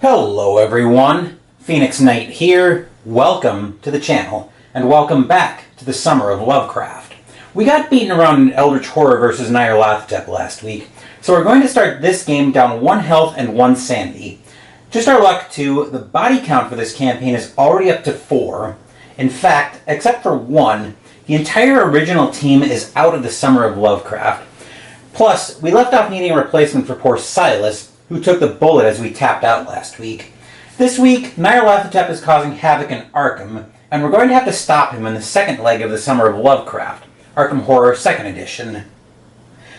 Hello everyone, Phoenix Knight here. Welcome to the channel, and welcome back to the Summer of Lovecraft. We got beaten around in Eldritch Horror versus Nyarlathotep last week, so we're going to start this game down 1 health and 1 sanity. Just our luck too, the body count for this campaign is already up to 4. In fact, except for 1, the entire original team is out of the Summer of Lovecraft. Plus, we left off needing a replacement for poor Silas, who took the bullet as we tapped out last week. This week, Nyarlathotep is causing havoc in Arkham, and we're going to have to stop him in the second leg of the Summer of Lovecraft, Arkham Horror 2nd Edition.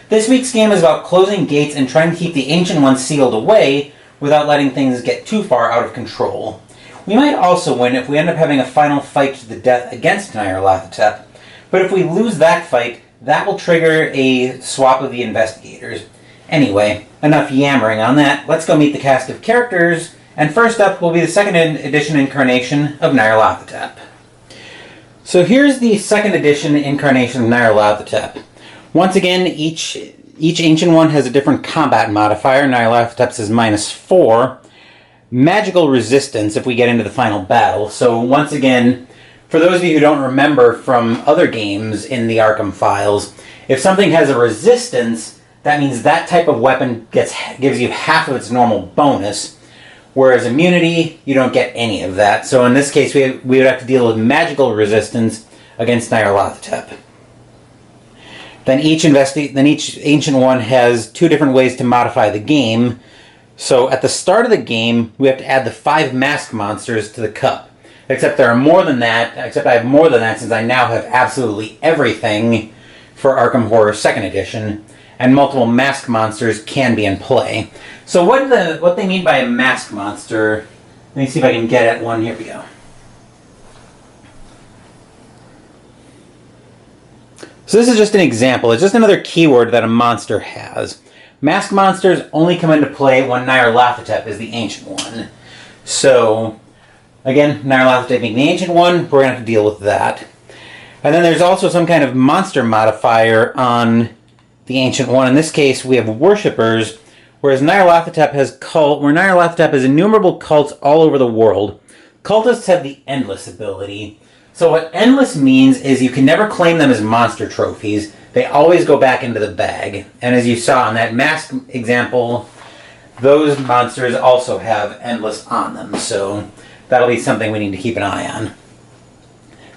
This week's game is about closing gates and trying to keep the Ancient Ones sealed away without letting things get too far out of control. We might also win if we end up having a final fight to the death against Nyarlathotep, but if we lose that fight, that will trigger a swap of the investigators. Anyway, enough yammering on that. Let's go meet the cast of characters, and first up will be the 2nd edition incarnation of Nyarlathotep. So here's the 2nd edition incarnation of Nyarlathotep. Once again, each Ancient One has a different combat modifier. Nyarlathotep's is -4. Magical resistance if we get into the final battle. So once again, for those of you who don't remember from other games in the Arkham files, if something has a resistance, that means that type of weapon gives you half of its normal bonus, whereas immunity, you don't get any of that. So in this case, we would have to deal with magical resistance against Nyarlathotep. Then each Ancient One has 2 different ways to modify the game. So at the start of the game, we have to add the 5 mask monsters to the cup. Except I have more than that since I now have absolutely everything for Arkham Horror 2nd Edition. And multiple mask monsters can be in play. So what they mean by a mask monster, let me see if I can get at one. Here we go. So this is just an example. It's just another keyword that a monster has. Mask monsters only come into play when Nyarlathotep is the Ancient One. So, again, Nyarlathotep being the Ancient One, we're going to have to deal with that. And then there's also some kind of monster modifier on the Ancient One. In this case, we have worshippers, whereas Nyarlathotep has Nyarlathotep has innumerable cults all over the world. Cultists have the Endless ability. So what Endless means is you can never claim them as monster trophies. They always go back into the bag. And as you saw in that mask example, those monsters also have Endless on them. So that'll be something we need to keep an eye on.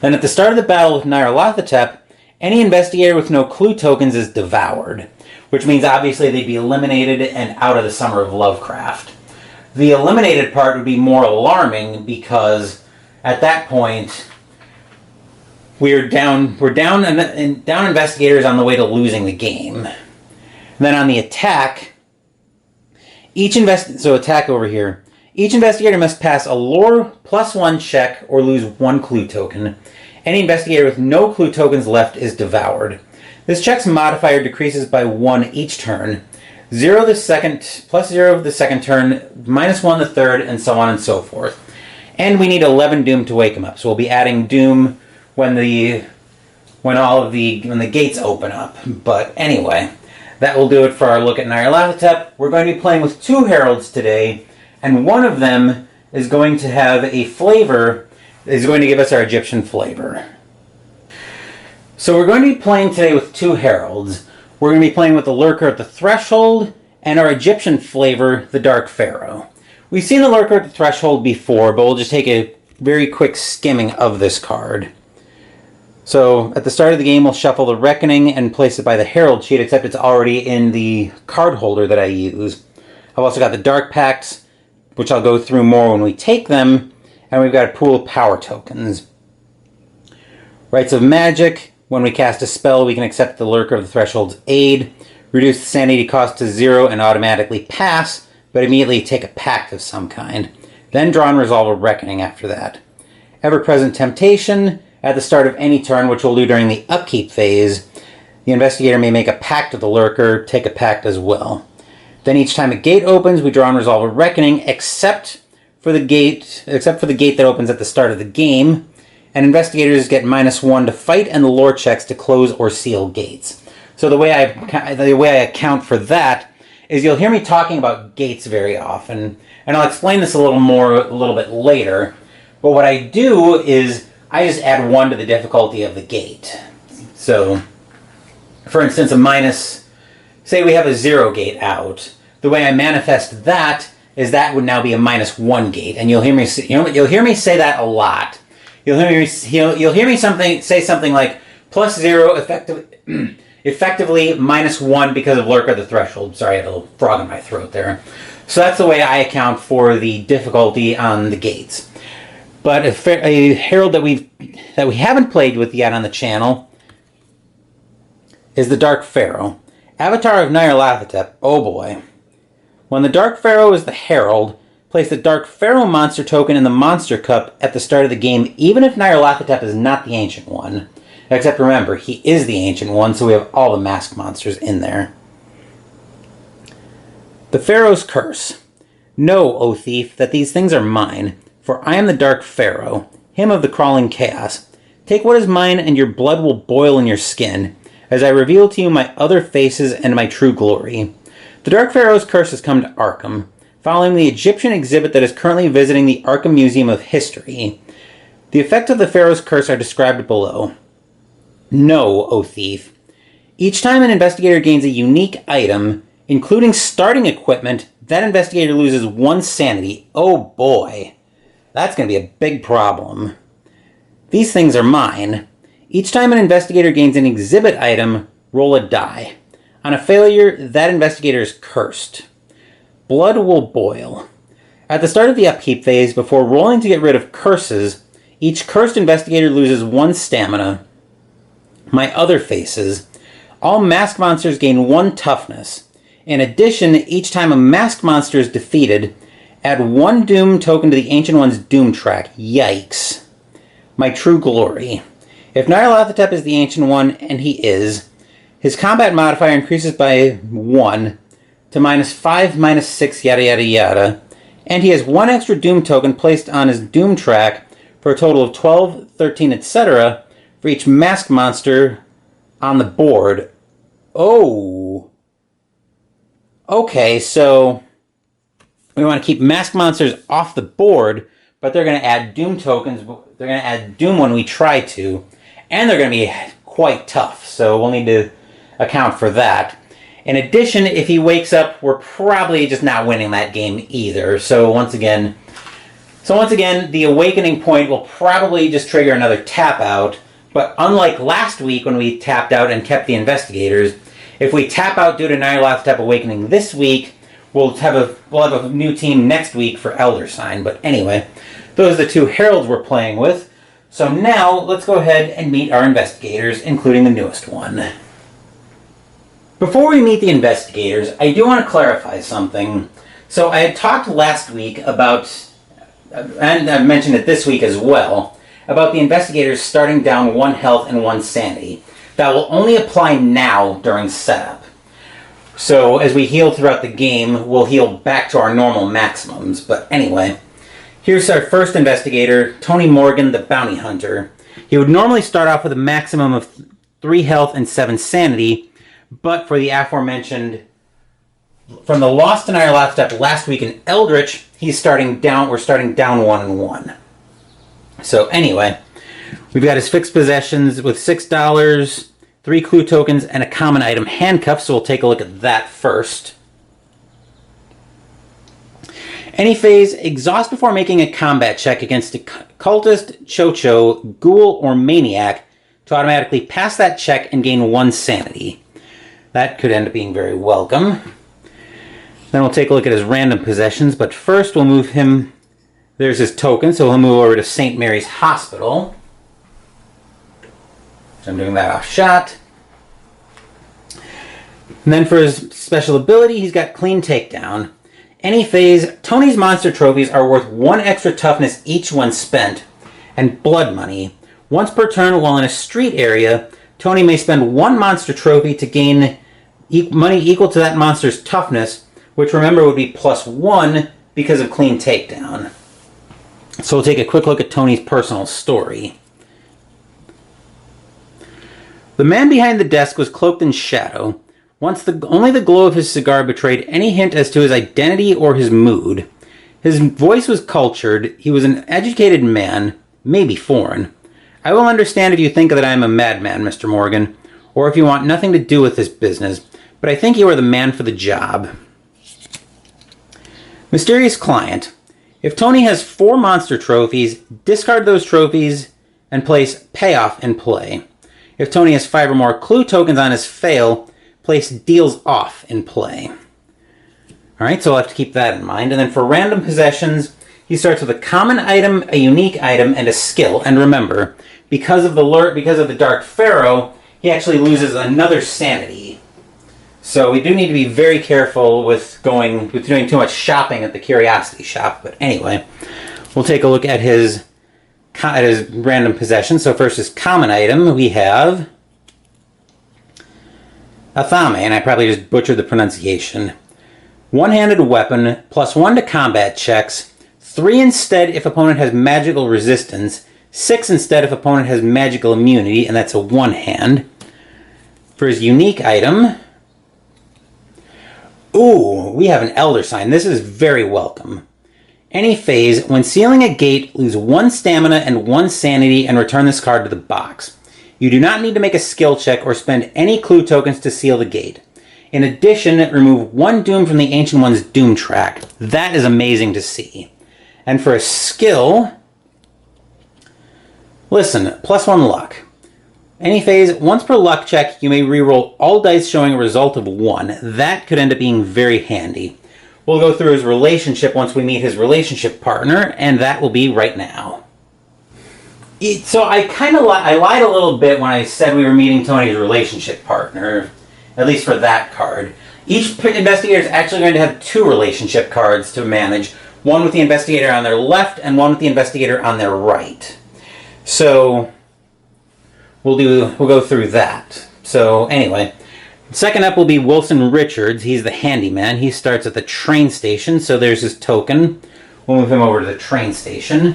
Then at the start of the battle with Nyarlathotep, any investigator with no clue tokens is devoured, which means obviously they'd be eliminated and out of the Summer of Lovecraft. The eliminated part would be more alarming because at that point we're down investigators on the way to losing the game. And then on the attack, attack over here. Each investigator must pass a lore +1 check or lose 1 clue token. Any investigator with no clue tokens left is devoured. This check's modifier decreases by 1 each turn. 0 the second, +0 the second turn, -1 the third, and so on and so forth. And we need 11 doom to wake him up. So we'll be adding doom when the gates open up. But anyway, that will do it for our look at Nyarlathotep. We're going to be playing with 2 heralds today, and one of them is going to have a flavor, is going to give us our Egyptian flavor. So we're going to be playing today with 2 heralds. We're going to be playing with the Lurker at the Threshold and our Egyptian flavor, the Dark Pharaoh. We've seen the Lurker at the Threshold before, but we'll just take a very quick skimming of this card. So at the start of the game, we'll shuffle the Reckoning and place it by the Herald sheet, except it's already in the card holder that I use. I've also got the Dark Pacts, which I'll go through more when we take them, and we've got a pool of power tokens. Rites of Magic. When we cast a spell, we can accept the Lurker of the Threshold's aid, reduce the sanity cost to 0 and automatically pass, but immediately take a pact of some kind. Then draw and resolve a Reckoning after that. Ever-present temptation at the start of any turn, which we'll do during the upkeep phase. The investigator may make a pact with the lurker, take a pact as well. Then each time a gate opens, we draw and resolve a reckoning, except for the gate that opens at the start of the game. And investigators get -1 to fight and the lore checks to close or seal gates. So the way I account for that is you'll hear me talking about gates very often, and I'll explain this a little bit later. But what I do is I just add 1 to the difficulty of the gate. So, for instance, say we have a 0 gate out. The way I manifest that is that would now be a -1 gate, and you'll hear me say that a lot. You'll hear me say something like +0 effectively -1 because of Lurker the Threshold. Sorry, I had a little frog in my throat there. So that's the way I account for the difficulty on the gates. But a herald that we haven't played with yet on the channel is the Dark Pharaoh, Avatar of Nyarlathotep. Oh boy. When the Dark Pharaoh is the herald, place the Dark Pharaoh monster token in the monster cup at the start of the game, even if Nyarlathotep is not the ancient one. Except remember, he is the ancient one, so we have all the masked monsters in there. The Pharaoh's Curse. Know, O thief, that these things are mine, for I am the Dark Pharaoh, him of the crawling chaos. Take what is mine, and your blood will boil in your skin, as I reveal to you my other faces and my true glory. The Dark Pharaoh's Curse has come to Arkham, following the Egyptian exhibit that is currently visiting the Arkham Museum of History. The effects of the Pharaoh's Curse are described below. Know, O thief. Each time an investigator gains a unique item, including starting equipment, that investigator loses 1 sanity. Oh boy. That's going to be a big problem. These things are mine. Each time an investigator gains an exhibit item, roll a die. On a failure, that investigator is cursed. Blood will boil. At the start of the upkeep phase, before rolling to get rid of curses, each cursed investigator loses 1 stamina. My other faces. All masked monsters gain 1 toughness. In addition, each time a masked monster is defeated, add 1 Doom token to the Ancient One's Doom track. Yikes. My true glory. If Nyarlathotep is the Ancient One, and he is, his combat modifier increases by 1 to -5, -6, yada yada yada, and he has 1 extra Doom token placed on his Doom track for a total of 12, 13, etc. for each masked monster on the board. Oh. Okay, so we want to keep masked monsters off the board, but they're going to add Doom tokens. They're going to add Doom when we try to, and they're going to be quite tough, so we'll need to account for that. In addition, if he wakes up, we're probably just not winning that game either. So once again, the awakening point will probably just trigger another tap out, but unlike last week when we tapped out and kept the investigators, if we tap out due to Nyarlathotep awakening this week, we'll have a new team next week for Elder Sign. But anyway, those are the 2 heralds we're playing with. So now let's go ahead and meet our investigators, including the newest one. Before we meet the investigators, I do want to clarify something. So I had talked last week about, and I mentioned it this week as well, about the investigators starting down 1 health and 1 sanity. That will only apply now during setup. So as we heal throughout the game, we'll heal back to our normal maximums. But anyway, here's our first investigator, Tony Morgan, the Bounty Hunter. He would normally start off with a maximum of 3 health and 7 sanity, but for the aforementioned, from the loss to Nyarlathotep last week in Eldritch, we're starting down 1 and 1. So anyway, we've got his fixed possessions with $6, 3 clue tokens, and a common item, handcuffs, so we'll take a look at that first. Any phase, exhaust before making a combat check against a cultist, chocho, ghoul, or maniac to automatically pass that check and gain 1 sanity. That could end up being very welcome. Then we'll take a look at his random possessions, but first we'll move him. There's his token, so he'll move over to St. Mary's Hospital. So I'm doing that off shot. And then for his special ability, he's got Clean Takedown. Any phase, Tony's monster trophies are worth 1 extra toughness each when spent, and blood money. Once per turn while in a street area, Tony may spend 1 monster trophy to gain money equal to that monster's toughness, which remember would be +1 because of clean takedown. So we'll take a quick look at Tony's personal story. The man behind the desk was cloaked in shadow. Only the glow of his cigar betrayed any hint as to his identity or his mood. His voice was cultured. He was an educated man, maybe foreign. I will understand if you think that I am a madman, Mr. Morgan, or if you want nothing to do with this business, but I think you are the man for the job. Mysterious client. If Tony has 4 monster trophies, discard those trophies and place payoff in play. If Tony has 5 or more clue tokens on his fail, place deals off in play. Alright, so we'll have to keep that in mind. And then for random possessions, he starts with a common item, a unique item, and a skill. And remember, because of the Dark Pharaoh, he actually loses another sanity. So we do need to be very careful with doing too much shopping at the curiosity shop. But anyway, we'll take a look at his random possessions. So first, his common item, we have Athame, and I probably just butchered the pronunciation. One-handed weapon, +1 to combat checks, 3 instead if opponent has magical resistance, 6 instead if opponent has magical immunity, and that's a one-hand. For his unique item, we have an Elder Sign. This is very welcome. Any phase, when sealing a gate, lose 1 stamina and 1 sanity and return this card to the box. You do not need to make a skill check or spend any clue tokens to seal the gate. In addition, remove 1 doom from the Ancient One's doom track. That is amazing to see. And for a skill, listen, +1 luck. Any phase, once per luck check, you may reroll all dice showing a result of 1. That could end up being very handy. We'll go through his relationship once we meet his relationship partner, and that will be right now. So I lied a little bit when I said we were meeting Tony's relationship partner, at least for that card. Each investigator is actually going to have 2 relationship cards to manage, one with the investigator on their left and one with the investigator on their right. So we'll go through that. So anyway, second up will be Wilson Richards. He's the handyman. He starts at the train station, so there's his token. We'll move him over to the train station.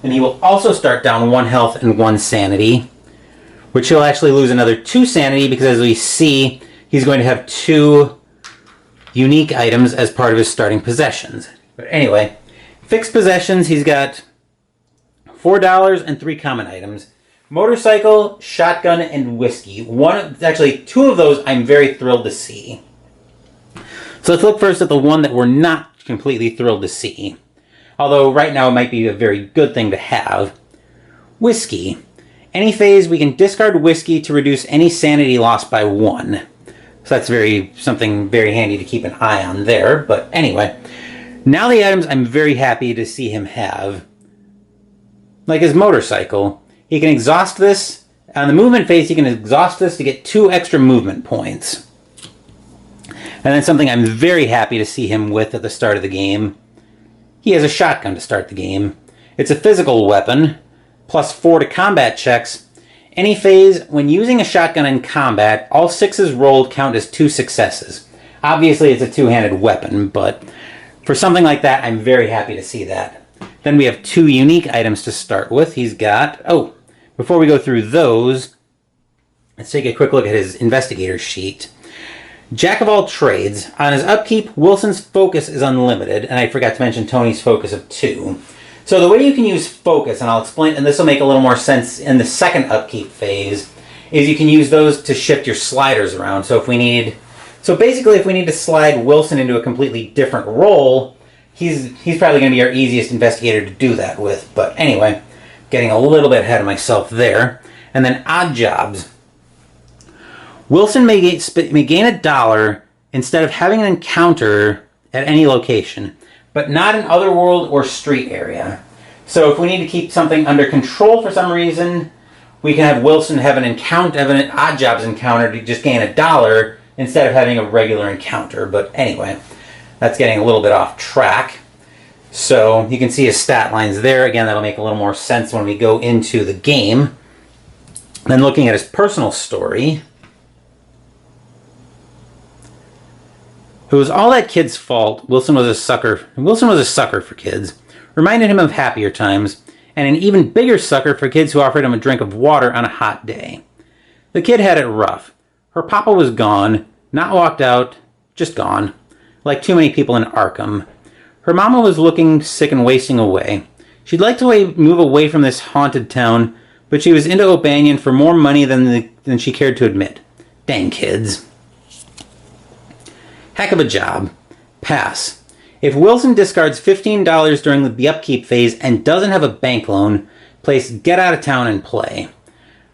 And he will also start down 1 health and 1 sanity, which he'll actually lose another 2 sanity because, as we see, he's going to have 2 unique items as part of his starting possessions. But anyway, fixed possessions, he's got $4 and 3 common items. Motorcycle, shotgun, and whiskey. Actually, 2 of those I'm very thrilled to see. So let's look first at the one that we're not completely thrilled to see. Although right now it might be a very good thing to have. Whiskey. Any phase, we can discard whiskey to reduce any sanity loss by 1. So that's something very handy to keep an eye on there. But anyway, now the items I'm very happy to see him have. Like his motorcycle. He can exhaust this. On the movement phase, he can exhaust this to get 2 extra movement points. And then something I'm very happy to see him with at the start of the game. He has a shotgun to start the game. It's a physical weapon, +4 to combat checks. Any phase, when using a shotgun in combat, all 6s rolled count as 2 successes. Obviously, it's a 2-handed weapon, but for something like that, I'm very happy to see that. Then we have 2 unique items to start with. He's got... before we go through those, let's take a quick look at his investigator sheet. Jack of all trades. On his upkeep, Wilson's focus is unlimited, and I forgot to mention Tony's focus of 2. So the way you can use focus, and I'll explain, and this will make a little more sense in the second upkeep phase, is you can use those to shift your sliders around. So basically if we need to slide Wilson into a completely different role, he's probably going to be our easiest investigator to do that with. But anyway, getting a little bit ahead of myself there. And then odd jobs. Wilson may gain $1 instead of having an encounter at any location, but not in Otherworld or street area. So if we need to keep something under control for some reason, we can have Wilson have an odd jobs encounter to just gain $1 instead of having a regular encounter. But anyway, that's getting a little bit off track. So you can see his stat lines there. Again, that'll make a little more sense when we go into the game. Then looking at his personal story. It was all that kid's fault. Wilson was a sucker for kids. Reminded him of happier times. And an even bigger sucker for kids who offered him a drink of water on a hot day. The kid had it rough. Her papa was gone. Not walked out. Just gone. Like too many people in Arkham. Her mama was looking sick and wasting away. She'd like to move away from this haunted town, but she was into O'Banion for more money than she cared to admit. Dang kids. Heck of a job. Pass. If Wilson discards $15 during the upkeep phase and doesn't have a bank loan, place Get Out of Town and play.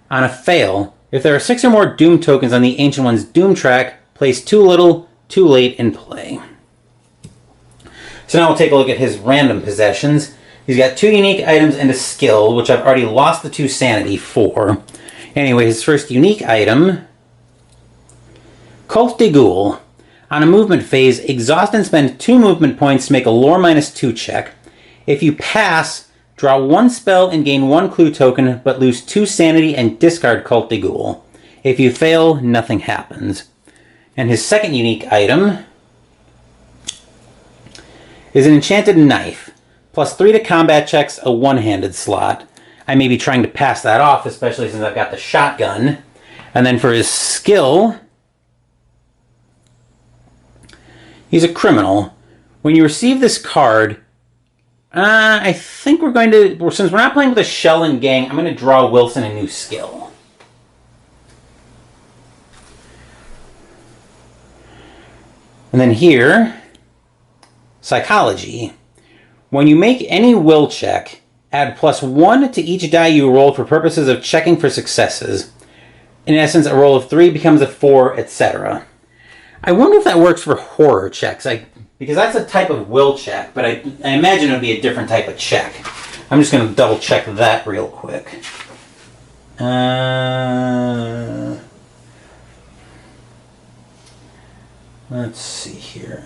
On a fail, if there are 6 or more Doom tokens on the Ancient One's Doom track, place Too Little, Too Late and play. So now we'll take a look at his random possessions. He's got 2 unique items and a skill, which I've already lost the 2 sanity for. Anyway, his first unique item, Cult de Ghoul. On a movement phase, exhaust and spend 2 movement points to make a lore -2 check. If you pass, draw 1 spell and gain 1 clue token, but lose 2 sanity and discard Cult de Ghoul. If you fail, nothing happens. And his second unique item is an enchanted knife. +3 to combat checks, a one-handed slot. I may be trying to pass that off, especially since I've got the shotgun. And then for his skill, he's a criminal. When you receive this card, I think we're going to, since we're not playing with a shell and gang, I'm going to draw Wilson a new skill. And then here, Psychology. When you make any will check, add +1 to each die you roll for purposes of checking for successes. In essence, a roll of 3 becomes a 4, etc. I wonder if that works for horror checks, because that's a type of will check, but I imagine it would be a different type of check. I'm just going to double check that real quick. Let's see here.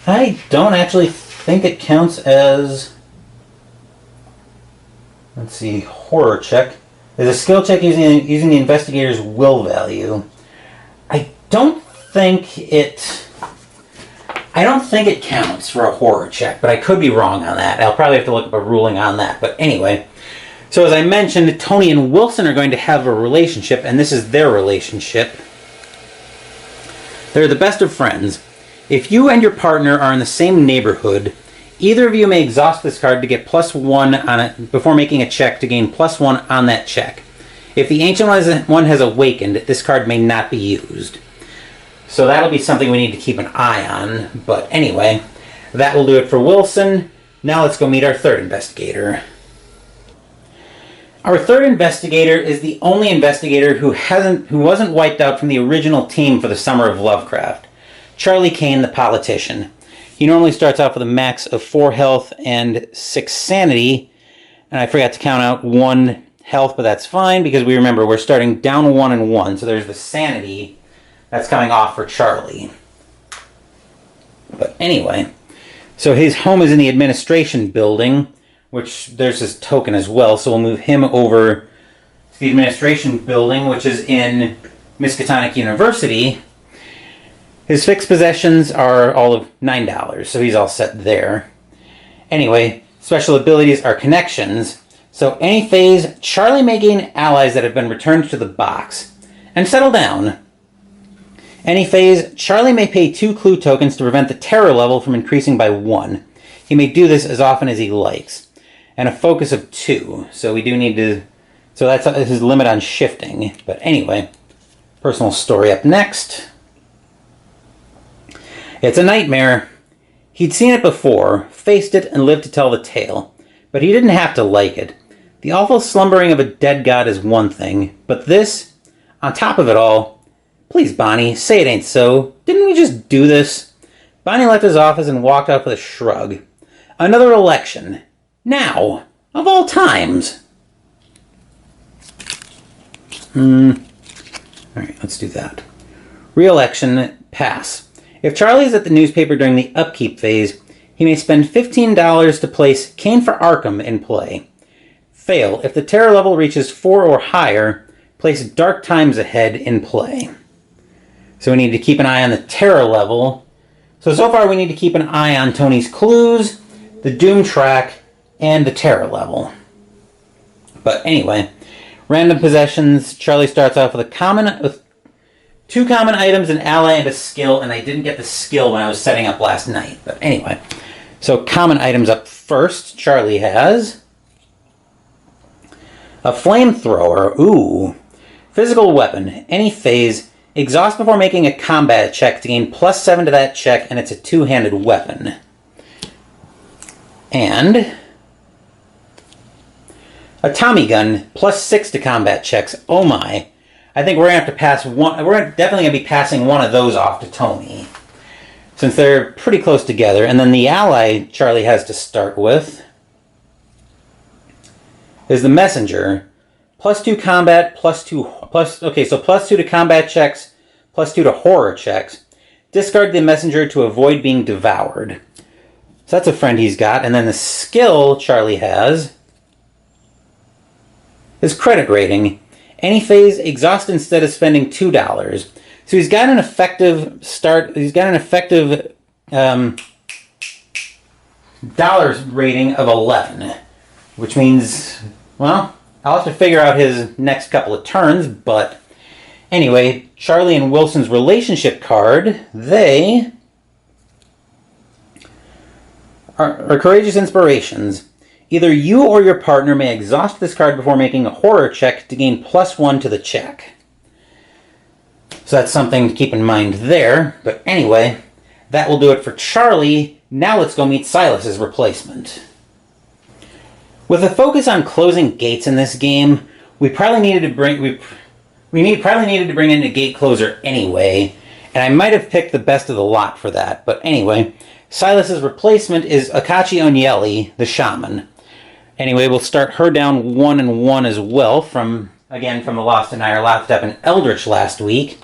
I don't actually think it counts as, let's see, horror check. There's a skill check using the investigator's will value. I don't think it counts for a horror check, but I could be wrong on that. I'll probably have to look up a ruling on that. But anyway, so as I mentioned, Tony and Wilson are going to have a relationship, and this is their relationship. They're the best of friends. If you and your partner are in the same neighborhood, either of you may exhaust this card to get +1 on it before making a check to gain +1 on that check. If the Ancient One has awakened, this card may not be used. So that'll be something we need to keep an eye on. But anyway, that will do it for Wilson. Now let's go meet our third investigator. Our third investigator is the only investigator who wasn't wiped out from the original team for the Summer of Lovecraft. Charlie Kane, the politician. He normally starts off with a max of 4 health and 6 sanity. And I forgot to count out 1 health, but that's fine because we remember we're starting down 1 and 1. So there's the sanity that's coming off for Charlie. But anyway, so his home is in the administration building, which there's his token as well. So we'll move him over to the administration building, which is in Miskatonic University. His fixed possessions are all of $9, so he's all set there. Anyway, special abilities are connections. So any phase, Charlie may gain allies that have been returned to the box. And settle down. Any phase, Charlie may pay 2 clue tokens to prevent the terror level from increasing by 1. He may do this as often as he likes. And a focus of 2. So we do need to... So that's his limit on shifting. But anyway, personal story up next. It's a nightmare. He'd seen it before, faced it, and lived to tell the tale. But he didn't have to like it. The awful slumbering of a dead god is one thing, but this, on top of it all... Please, Bonnie, say it ain't so. Didn't we just do this? Bonnie left his office and walked off with a shrug. Another election. Now, of all times. Alright, let's do that. Re-election, pass. If Charlie is at the newspaper during the upkeep phase, he may spend $15 to place Cane for Arkham in play. Fail. If the terror level reaches 4 or higher, place Dark Times Ahead in play. So we need to keep an eye on the terror level. So far we need to keep an eye on Tony's clues, the Doom track, and the terror level. But anyway, random possessions. Charlie starts off with two common items, an ally, and a skill, and I didn't get the skill when I was setting up last night. But anyway, so common items up first. Charlie has a flamethrower. Ooh. Physical weapon. Any phase. Exhaust before making a combat check to gain +7 to that check, and it's a two-handed weapon. And a Tommy gun, +6 to combat checks. Oh my. I think we're going to have to pass one. We're definitely going to be passing one of those off to Tony, since they're pretty close together. And then the ally Charlie has to start with is the messenger. +2 combat, +2 to combat checks, +2 to horror checks. Discard the messenger to avoid being devoured. So that's a friend he's got. And then the skill Charlie has is credit rating. Any phase, exhaust instead of spending $2. So he's got an effective start. He's got an effective dollars rating of 11, which means, well, I'll have to figure out his next couple of turns, but anyway, Charlie and Wilson's relationship card, they are courageous inspirations. Either you or your partner may exhaust this card before making a horror check to gain +1 to the check. So that's something to keep in mind there, but anyway, that will do it for Charlie. Now let's go meet Silas's replacement. With a focus on closing gates in this game, we probably needed to bring in a gate closer anyway, and I might have picked the best of the lot for that. But anyway, Silas's replacement is Akachi Onyeli, the shaman. Anyway, we'll start her down 1 and 1 as well from the loss to Nyarlathotep and Eldritch last week,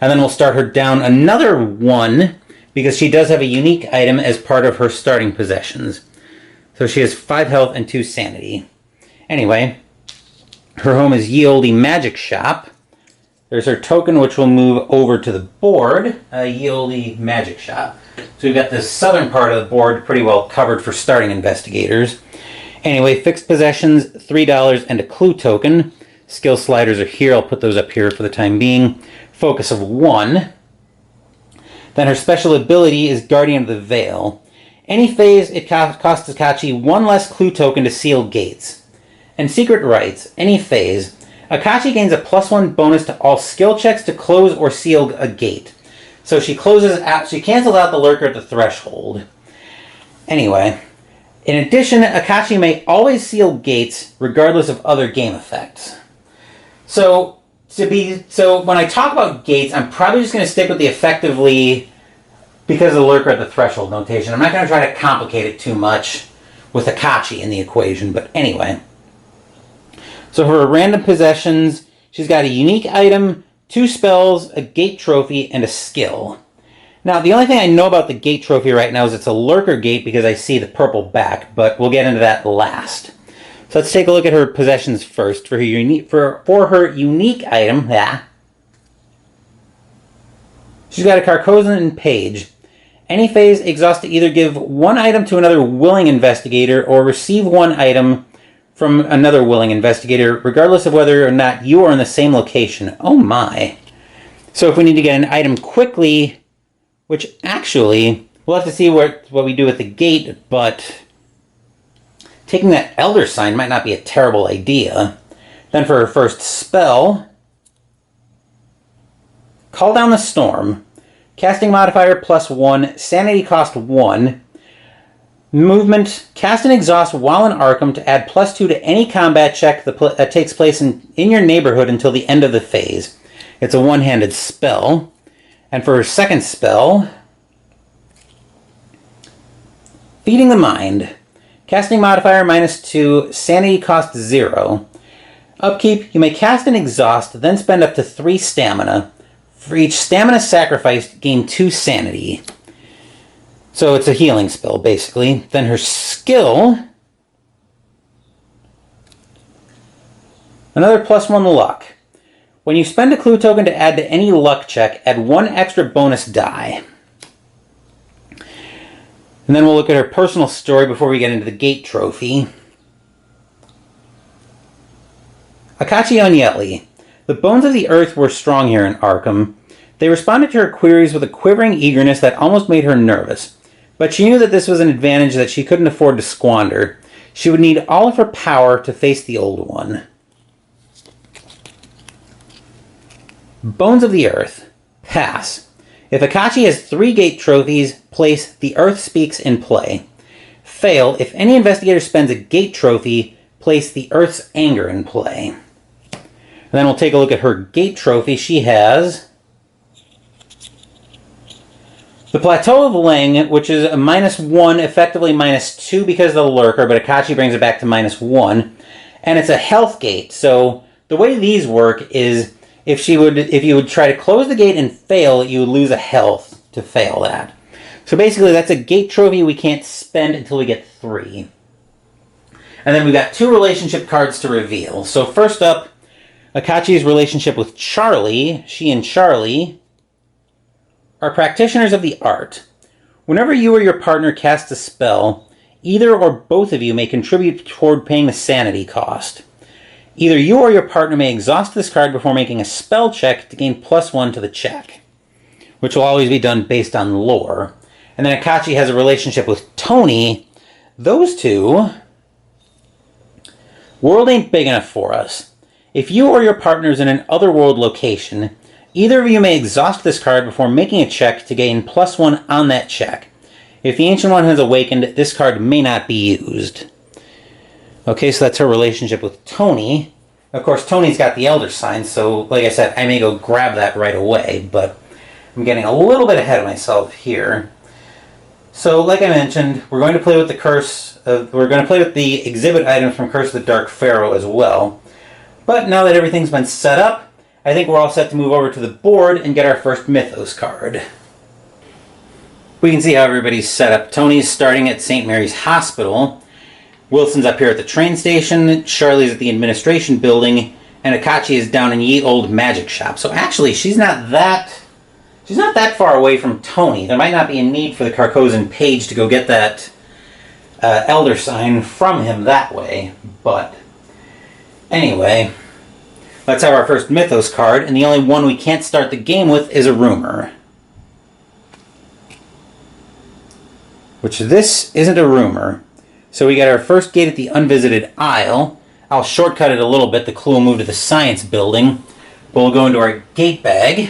and then we'll start her down another 1 because she does have a unique item as part of her starting possessions. So she has 5 health and 2 sanity. Anyway, her home is Ye Olde Magic Shop. There's her token, which will move over to the board, Ye Olde Magic Shop. So we've got the southern part of the board pretty well covered for starting investigators. Anyway, fixed possessions, $3 and a clue token. Skill sliders are here. I'll put those up here for the time being. Focus of 1. Then her special ability is Guardian of the Veil. Any phase, it costs Akachi 1 less clue token to seal gates. And Secret Rites, any phase, Akachi gains a +1 bonus to all skill checks to close or seal a gate. So she cancels out the lurker at the threshold. Anyway, in addition, Akachi may always seal gates regardless of other game effects. So when I talk about gates, I'm probably just going to stick with the effectively because of the lurker at the threshold notation. I'm not going to try to complicate it too much with Akachi in the equation, but anyway. So for her random possessions, she's got a unique item, 2 spells, a gate trophy, and a skill. Now, the only thing I know about the gate trophy right now is it's a lurker gate because I see the purple back, but we'll get into that last. So let's take a look at her possessions first. For her unique item, she's got a Carcosan Page. Any phase, exhaust to either give 1 item to another willing investigator or receive 1 item from another willing investigator, regardless of whether or not you are in the same location. Oh my. So if we need to get an item quickly, which actually, we'll have to see what we do with the gate, but taking that Elder Sign might not be a terrible idea. Then for her first spell, Call Down the Storm. Casting modifier +1, sanity cost 1. Movement, cast and exhaust while in Arkham to add +2 to any combat check that takes place in your neighborhood until the end of the phase. It's a one-handed spell. And for her second spell, Feeding the Mind. Casting modifier -2, sanity cost 0. Upkeep, you may cast and exhaust, then spend up to 3 stamina. For each stamina sacrificed, gain 2 sanity. So it's a healing spell, basically. Then her skill, another +1 luck. When you spend a clue token to add to any luck check, add 1 extra bonus die. And then we'll look at her personal story before we get into the gate trophy. Akachi Onyetli. The bones of the earth were strong here in Arkham. They responded to her queries with a quivering eagerness that almost made her nervous. But she knew that this was an advantage that she couldn't afford to squander. She would need all of her power to face the old one. Bones of the earth. Pass. If Akachi has 3 gate trophies, place The Earth Speaks in play. Fail. If any investigator spends a gate trophy, place The Earth's Anger in play. And then we'll take a look at her gate trophy. She has the Plateau of Leng, which is a -1, effectively -2 because of the lurker, but Akachi brings it back to -1. And it's a health gate. So the way these work is if you would try to close the gate and fail, you would lose a health to fail that. So basically that's a gate trophy we can't spend until we get 3. And then we've got 2 relationship cards to reveal. So first up, Akachi's relationship with Charlie. She and Charlie are practitioners of the art. Whenever you or your partner casts a spell, either or both of you may contribute toward paying the sanity cost. Either you or your partner may exhaust this card before making a spell check to gain +1 to the check, which will always be done based on lore. And then Akachi has a relationship with Tony. Those two, world ain't big enough for us. If you or your partner is in an otherworld location, either of you may exhaust this card before making a check to gain +1 on that check. If the Ancient One has awakened, this card may not be used. Okay, so that's her relationship with Tony. Of course, Tony's got the Elder Sign, so like I said, I may go grab that right away, but I'm getting a little bit ahead of myself here. So, like I mentioned, we're going to play with the we're going to play with the exhibit items from Curse of the Dark Pharaoh as well. But now that everything's been set up, I think we're all set to move over to the board and get our first Mythos card. We can see how everybody's set up. Tony's starting at St. Mary's Hospital. Wilson's up here at the train station. Charlie's at the administration building. And Akachi is down in Ye Old Magic Shop. So actually, she's not that far away from Tony. There might not be a need for the Carcosan page to go get that Elder Sign from him that way. But anyway, let's have our first Mythos card. And the only one we can't start the game with is a rumor. Which this isn't a rumor. So we got our first gate at the Unvisited Isle. I'll shortcut it a little bit. The clue will move to the Science Building. We'll go into our gate bag.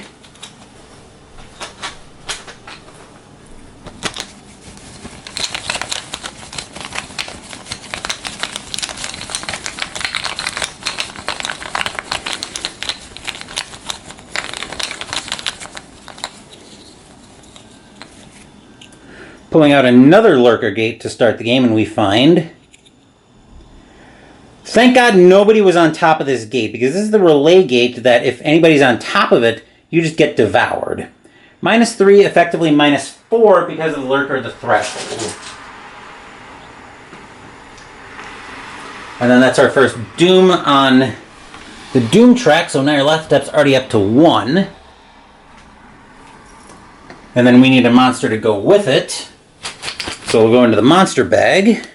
Pulling out another lurker gate to start the game, and we find... Thank God nobody was on top of this gate, because this is the relay gate that if anybody's on top of it, you just get devoured. -3, effectively -4 because of the lurker at the threshold. And then that's our first Doom on the Doom track, so Nyarlathotep's already up to 1. And then we need a monster to go with it. So we'll go into the monster bag.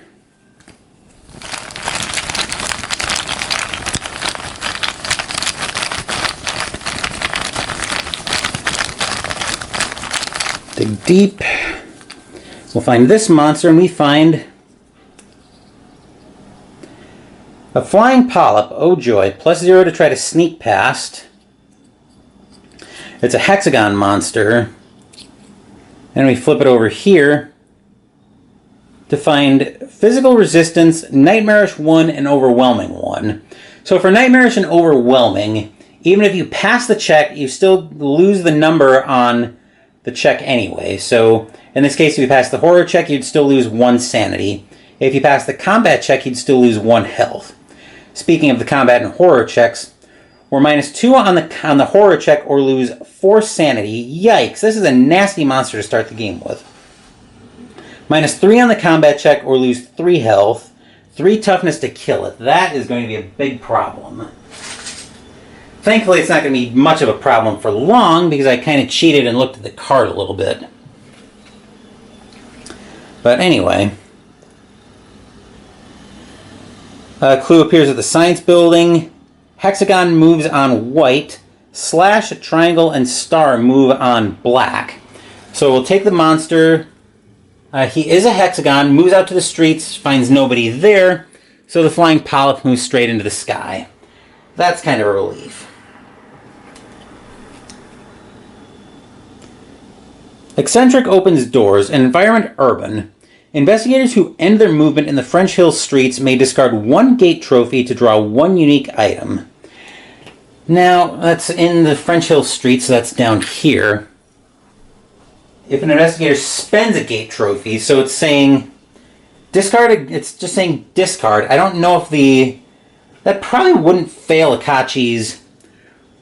Dig deep. We'll find this monster, and we find a flying polyp. Oh joy. +0 to try to sneak past. It's a hexagon monster. And we flip it over here to find Physical Resistance, Nightmarish 1, and Overwhelming 1. So for Nightmarish and Overwhelming, even if you pass the check, you still lose the number on the check anyway. So in this case, if you pass the horror check, you'd still lose 1 sanity. If you pass the combat check, you'd still lose 1 health. Speaking of the combat and horror checks, or -2 on the horror check, or lose 4 sanity. Yikes, this is a nasty monster to start the game with. -3 on the combat check, or lose 3 health. 3 toughness to kill it. That is going to be a big problem. Thankfully, it's not going to be much of a problem for long, because I kind of cheated and looked at the card a little bit. But anyway. Clue appears at the science building. Hexagon moves on white. Slash, triangle, and star move on black. So we'll take the monster. He is a hexagon, moves out to the streets, finds nobody there. So the flying polyp moves straight into the sky. That's kind of a relief. Eccentric opens doors. An environment urban. Investigators who end their movement in the French Hill streets may discard 1 gate trophy to draw 1 unique item. Now, that's in the French Hill streets, so that's down here. If an investigator spends a gate trophy, so it's saying discard, it's just saying discard. I don't know if that probably wouldn't fail Akachi's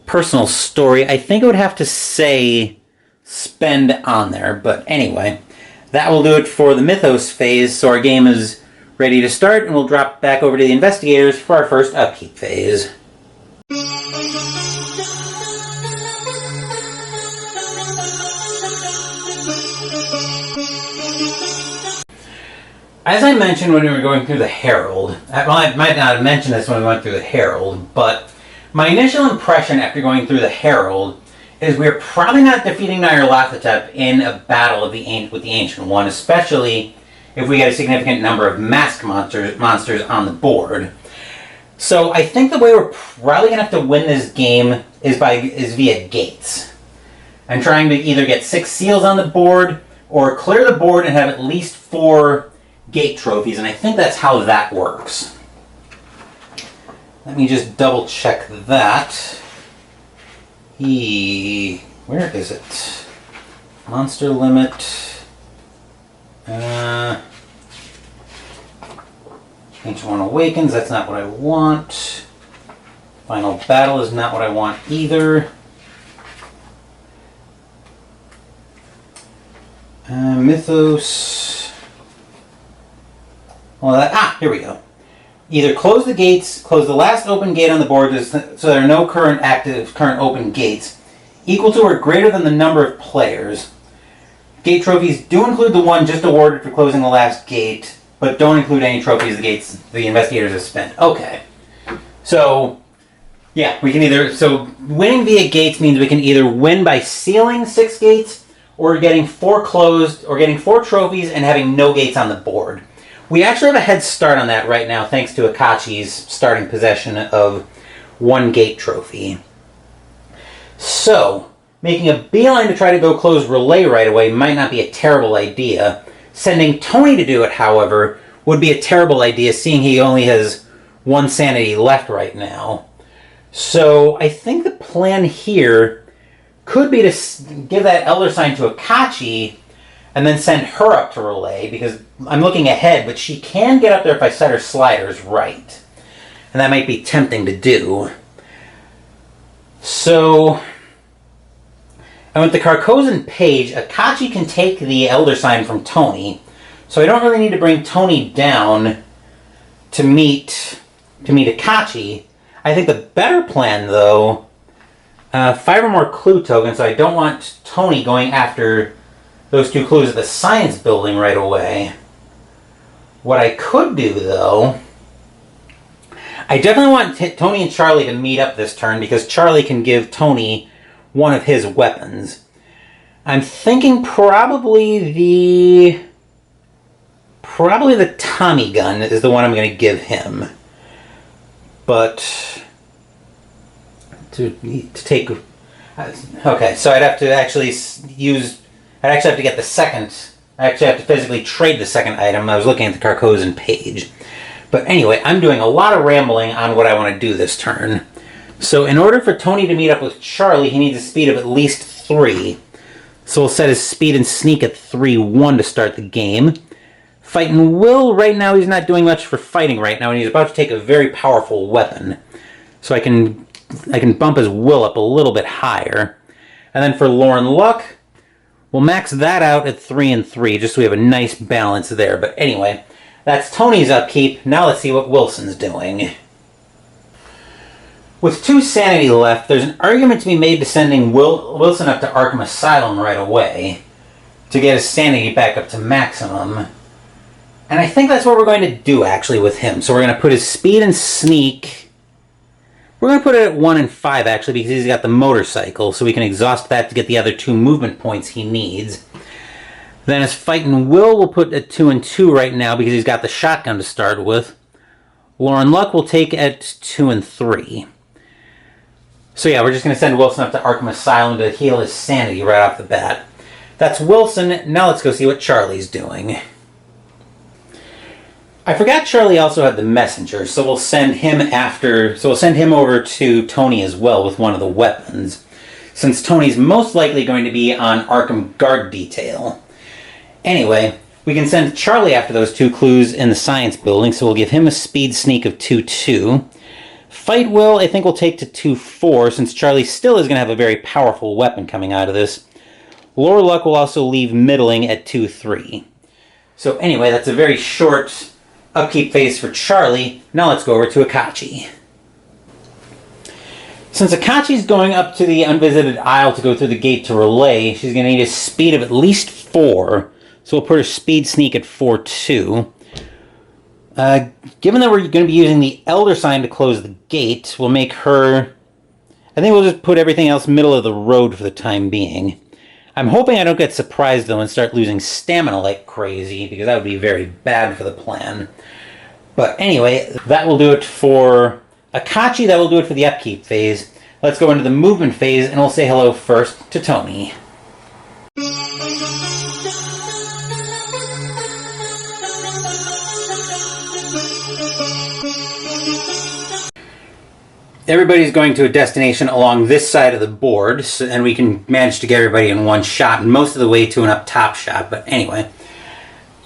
personal story. I think it would have to say spend on there, but anyway, that will do it for the Mythos phase. So our game is ready to start, and we'll drop back over to the investigators for our first upkeep phase. As I mentioned when we were going through the Herald, well, I might not have mentioned this when we went through the Herald, but my initial impression after going through the Herald is we're probably not defeating Nyarlathotep in a battle with the Ancient One, especially if we get a significant number of masked monsters on the board. So I think the way we're probably going to have to win this game is via gates. I'm trying to either get 6 seals on the board, or clear the board and have at least 4 gate trophies, and I think that's how that works. Let me just double check that. Where is it? Monster limit. Ancient One Awakens, that's not what I want. Final Battle is not what I want either. Mythos. Well, here we go. Either close the gates, close the last open gate on the board so there are no current open gates, equal to or greater than the number of players. Gate trophies do include the one just awarded for closing the last gate, but don't include any trophies the investigators have spent. Okay. So, yeah, we can winning via gates means we can either win by sealing 6 gates, or getting 4 closed, or getting 4 trophies and having no gates on the board. We actually have a head start on that right now, thanks to Akachi's starting possession of 1 gate trophy. So, making a beeline to try to go close Relay right away might not be a terrible idea. Sending Tony to do it, however, would be a terrible idea, seeing he only has 1 sanity left right now. So, I think the plan here could be to give that Elder Sign to Akachi, and then send her up to Relay, because I'm looking ahead, but she can get up there if I set her sliders right. And that might be tempting to do. So, and with the Carcosan page, Akachi can take the Elder Sign from Tony, so I don't really need to bring Tony down to meet Akachi. I think the better plan, though, 5 or more clue tokens, so I don't want Tony going after those 2 clues at the science building right away. What I could do, though, I definitely want Tony and Charlie to meet up this turn, because Charlie can give Tony one of his weapons. I'm thinking probably the Tommy gun is the one I'm going to give him. But to take... Okay, so I'd have to actually I'd actually have to get the second. I actually have to physically trade the second item. I was looking at the Carcosan page. But anyway, I'm doing a lot of rambling on what I want to do this turn. So in order for Tony to meet up with Charlie, he needs a speed of at least 3. So we'll set his speed and sneak at 3-1 to start the game. Fighting Will, right now he's not doing much for fighting right now, and he's about to take a very powerful weapon. So I can bump his will up a little bit higher. And then for Lauren Luck, we'll max that out at 3 and 3, just so we have a nice balance there. But anyway, that's Tony's upkeep. Now let's see what Wilson's doing. With 2 sanity left, there's an argument to be made to sending Wilson up to Arkham Asylum right away to get his sanity back up to maximum. And I think that's what we're going to do, actually, with him. So we're going to put his speed and sneak. We're going to put it at 1 and 5, actually, because he's got the motorcycle, so we can exhaust that to get the other 2 movement points he needs. Then his fight and will we'll put at 2 and 2 right now, because he's got the shotgun to start with. Lauren Luck will take at 2 and 3. So yeah, we're just going to send Wilson up to Arkham Asylum to heal his sanity right off the bat. That's Wilson. Now let's go see what Charlie's doing. I forgot Charlie also had the messenger, so we'll send him over to Tony as well with one of the weapons, since Tony's most likely going to be on Arkham Guard detail. Anyway, we can send Charlie after those 2 clues in the science building, so we'll give him a speed sneak of 2-2. Fight will, I think, we'll take to 2-4, since Charlie still is going to have a very powerful weapon coming out of this. Lore Luck will also leave middling at 2-3. So anyway, that's a very short upkeep phase for Charlie. Now let's go over to Akachi. Since Akachi's going up to the unvisited isle to go through the gate to relay, she's going to need a speed of at least 4. So we'll put her speed sneak at 4-2. Given that we're going to be using the Elder Sign to close the gate, we'll make her... I think we'll just put everything else middle of the road for the time being. I'm hoping I don't get surprised, though, and start losing stamina like crazy, because that would be very bad for the plan. But anyway, that will do it for Akachi. That will do it for the upkeep phase. Let's go into the movement phase, and we'll say hello first to Tony. Everybody's going to a destination along this side of the board, and we can manage to get everybody in one shot, and most of the way to an up-top shot. But anyway,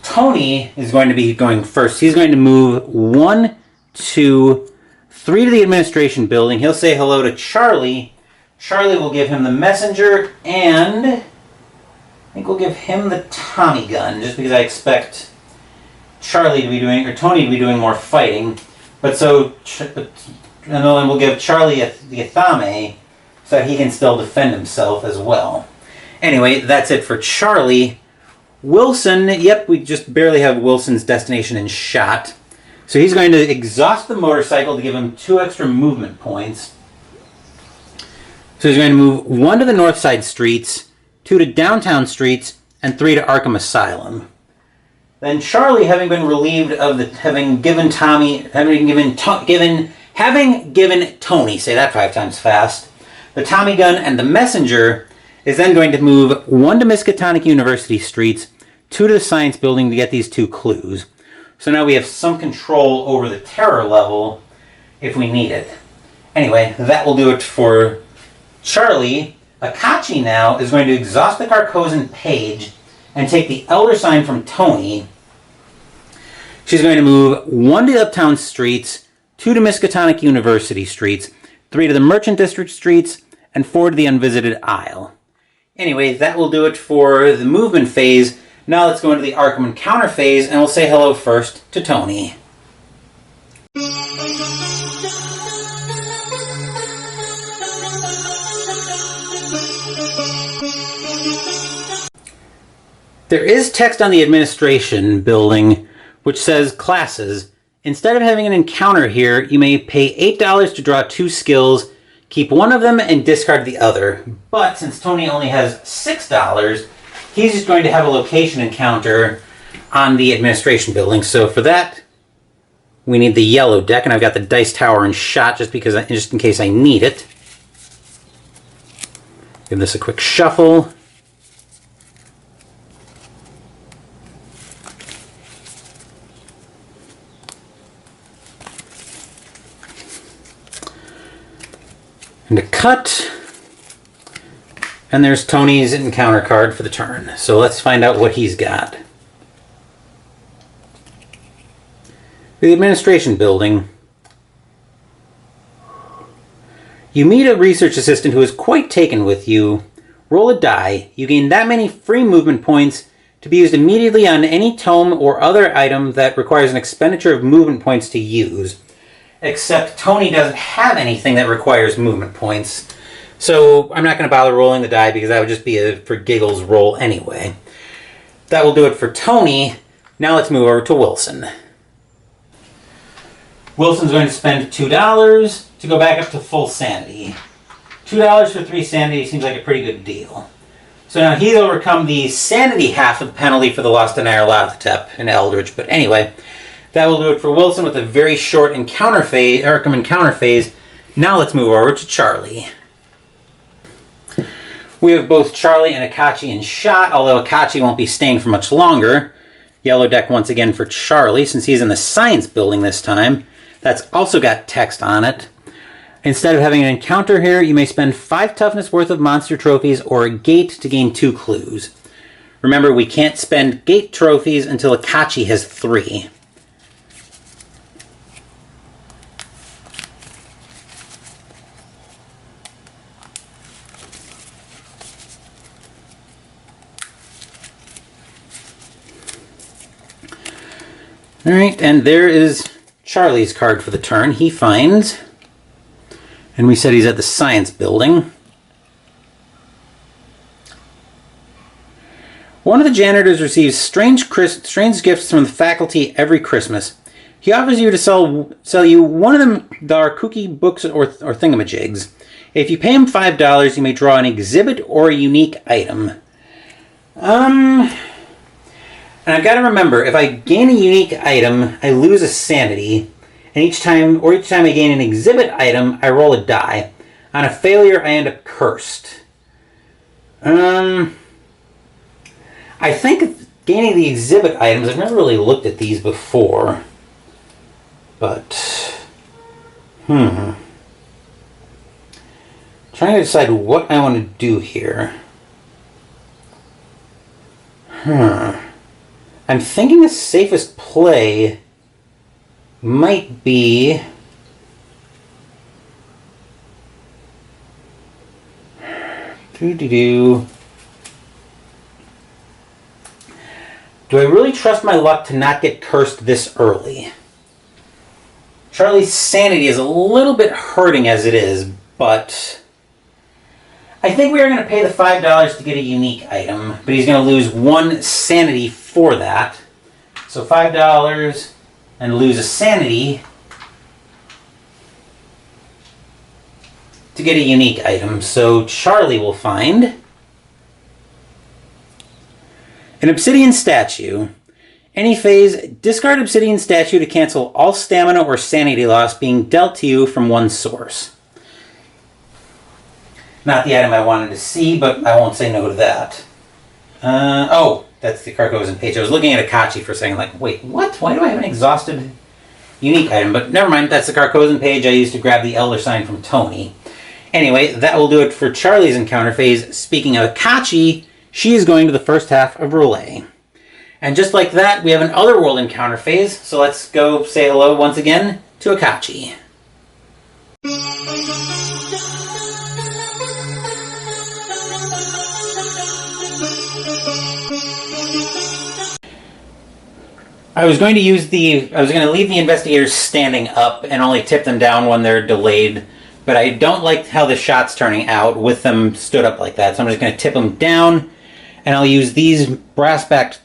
Tony is going to be going first. He's going to move 1, 2, 3 to the administration building. He'll say hello to Charlie. Charlie will give him the messenger, and I think we'll give him the Tommy gun, just because I expect Charlie to be doing, or Tony to be doing more fighting. But so... And then we'll give Charlie the Athame so that he can still defend himself as well. Anyway, that's it for Charlie. Wilson, yep, we just barely have Wilson's destination in shot. So he's going to exhaust the motorcycle to give him 2 extra movement points. So he's going to move 1 to the north side streets, 2 to downtown streets, and 3 to Arkham Asylum. Then Charlie, having been relieved of having given Tony, say that 5 times fast, the Tommy gun and the messenger, is then going to move 1 to Miskatonic University streets, 2 to the science building to get these 2 clues. So now we have some control over the terror level if we need it. Anyway, that will do it for Charlie. Akachi now is going to exhaust the Carcosan page and take the Elder Sign from Tony. She's going to move 1 to the Uptown streets, 2 to Miskatonic University streets, 3 to the Merchant District streets, and 4 to the Unvisited Isle. Anyway, that will do it for the movement phase. Now let's go into the Arkham Encounter phase, and we'll say hello first to Tony. There is text on the administration building which says classes. Instead of having an encounter here, you may pay $8 to draw 2 skills, keep one of them, and discard the other. But since Tony only has $6, he's just going to have a location encounter on the administration building. So for that, we need the yellow deck, and I've got the dice tower in shot just in case I need it. Give this a quick shuffle. And a cut. And there's Tony's encounter card for the turn. So let's find out what he's got. The administration building. You meet a research assistant who is quite taken with you. Roll a die. You gain that many free movement points to be used immediately on any tome or other item that requires an expenditure of movement points to use. Except Tony doesn't have anything that requires movement points. So I'm not going to bother rolling the die because that would just be a for giggles roll anyway. That will do it for Tony. Now let's move over to Wilson. Wilson's going to spend $2 to go back up to full sanity. $2 for 3 sanity seems like a pretty good deal. So now he's overcome the sanity half of the penalty for the loss to Nyarlathotep and Eldritch. But anyway, that will do it for Wilson with a very short encounter phase, Arkham encounter phase. Now let's move over to Charlie. We have both Charlie and Akachi in shot, although Akachi won't be staying for much longer. Yellow deck once again for Charlie, since he's in the science building this time. That's also got text on it. Instead of having an encounter here, you may spend 5 toughness worth of monster trophies or a gate to gain 2 clues. Remember, we can't spend gate trophies until Akachi has 3. Alright, and there is Charlie's card for the turn. He finds, and we said he's at the science building. One of the janitors receives strange gifts from the faculty every Christmas. He offers you to sell you one of them kooky books or thingamajigs. If you pay him $5, you may draw an exhibit or a unique item. And I've got to remember, if I gain a unique item, I lose a sanity. And each time I gain an exhibit item, I roll a die. On a failure, I end up cursed. I think gaining the exhibit items, I've never really looked at these before. But, trying to decide what I want to do here. I'm thinking the safest play might be do I really trust my luck to not get cursed this early? Charlie's sanity is a little bit hurting as it is, but I think we are going to pay the $5 to get a unique item, but he's going to lose 1 sanity for that. So $5 and lose a sanity to get a unique item. So Charlie will find an obsidian statue. Any phase, discard obsidian statue to cancel all stamina or sanity loss being dealt to you from one source. Not the item I wanted to see, but I won't say no to that. Oh, that's the Carcosan page. I was looking at Akachi for a second, like, wait, what? Why do I have an exhausted unique item? But never mind, that's the Carcosan page I used to grab the Elder Sign from Tony. Anyway, that will do it for Charlie's encounter phase. Speaking of Akachi, she is going to the first half of Relay. And just like that, we have an Otherworld encounter phase, so let's go say hello once again to Akachi. I was going to leave the investigators standing up and only tip them down when they're delayed, but I don't like how the shot's turning out with them stood up like that, so I'm just going to tip them down, and I'll use these brass-backed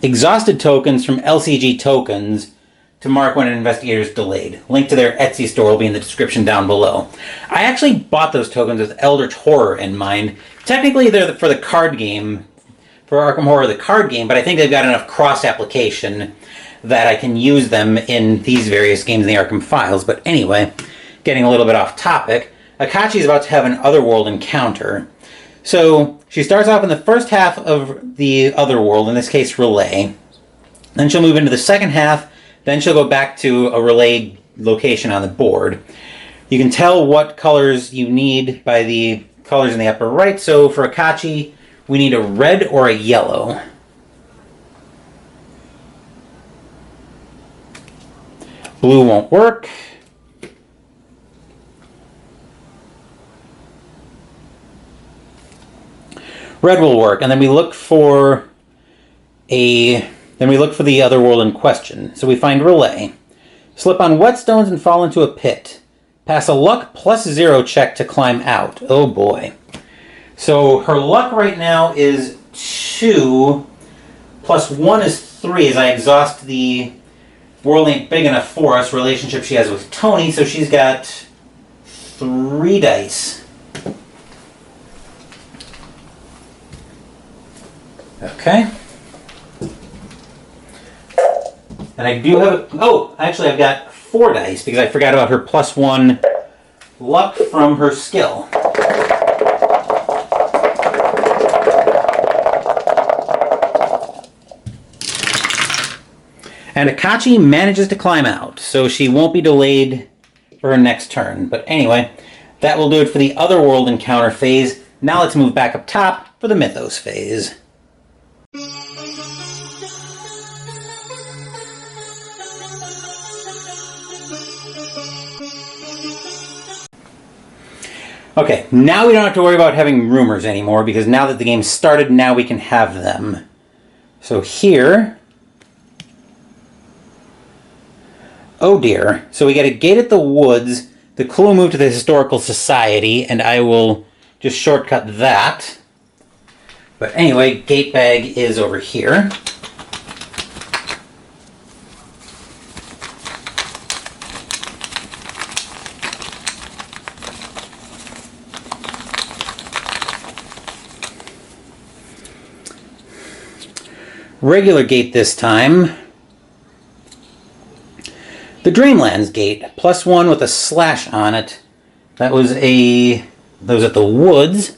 exhausted tokens from LCG Tokens to mark when an investigator is delayed. Link to their Etsy store will be in the description down below. I actually bought those tokens with Eldritch Horror in mind. Technically, they're for the card game, for Arkham Horror, the card game, but I think they've got enough cross-application that I can use them in these various games in the Arkham files. But anyway, getting a little bit off topic, Akachi is about to have an Otherworld encounter. So she starts off in the first half of the Otherworld, in this case Relay. Then she'll move into the second half, then she'll go back to a Relay location on the board. You can tell what colors you need by the colors in the upper right. So for Akachi, we need a red or a yellow. Blue won't work. Red will work, and then we look for the other world in question. So we find Relay. Slip on whetstones and fall into a pit. Pass a luck +0 check to climb out. Oh boy. So her luck right now is 2, +1 is 3 as I exhaust the world ain't big enough for us relationship she has with Tony, so she's got 3 dice. Okay. And I do have actually I've got 4 dice because I forgot about her +1 luck from her skill. And Akachi manages to climb out, so she won't be delayed for her next turn. But anyway, that will do it for the Otherworld encounter phase. Now let's move back up top for the Mythos phase. Okay, now we don't have to worry about having rumors anymore, because now that the game started, now we can have them. So here... Oh dear. So we get a gate at the woods. The clue moved to the Historical Society, and I will just shortcut that. But anyway, gate bag is over here. Regular gate this time. The Dreamlands gate, +1 with a slash on it. That was at the woods.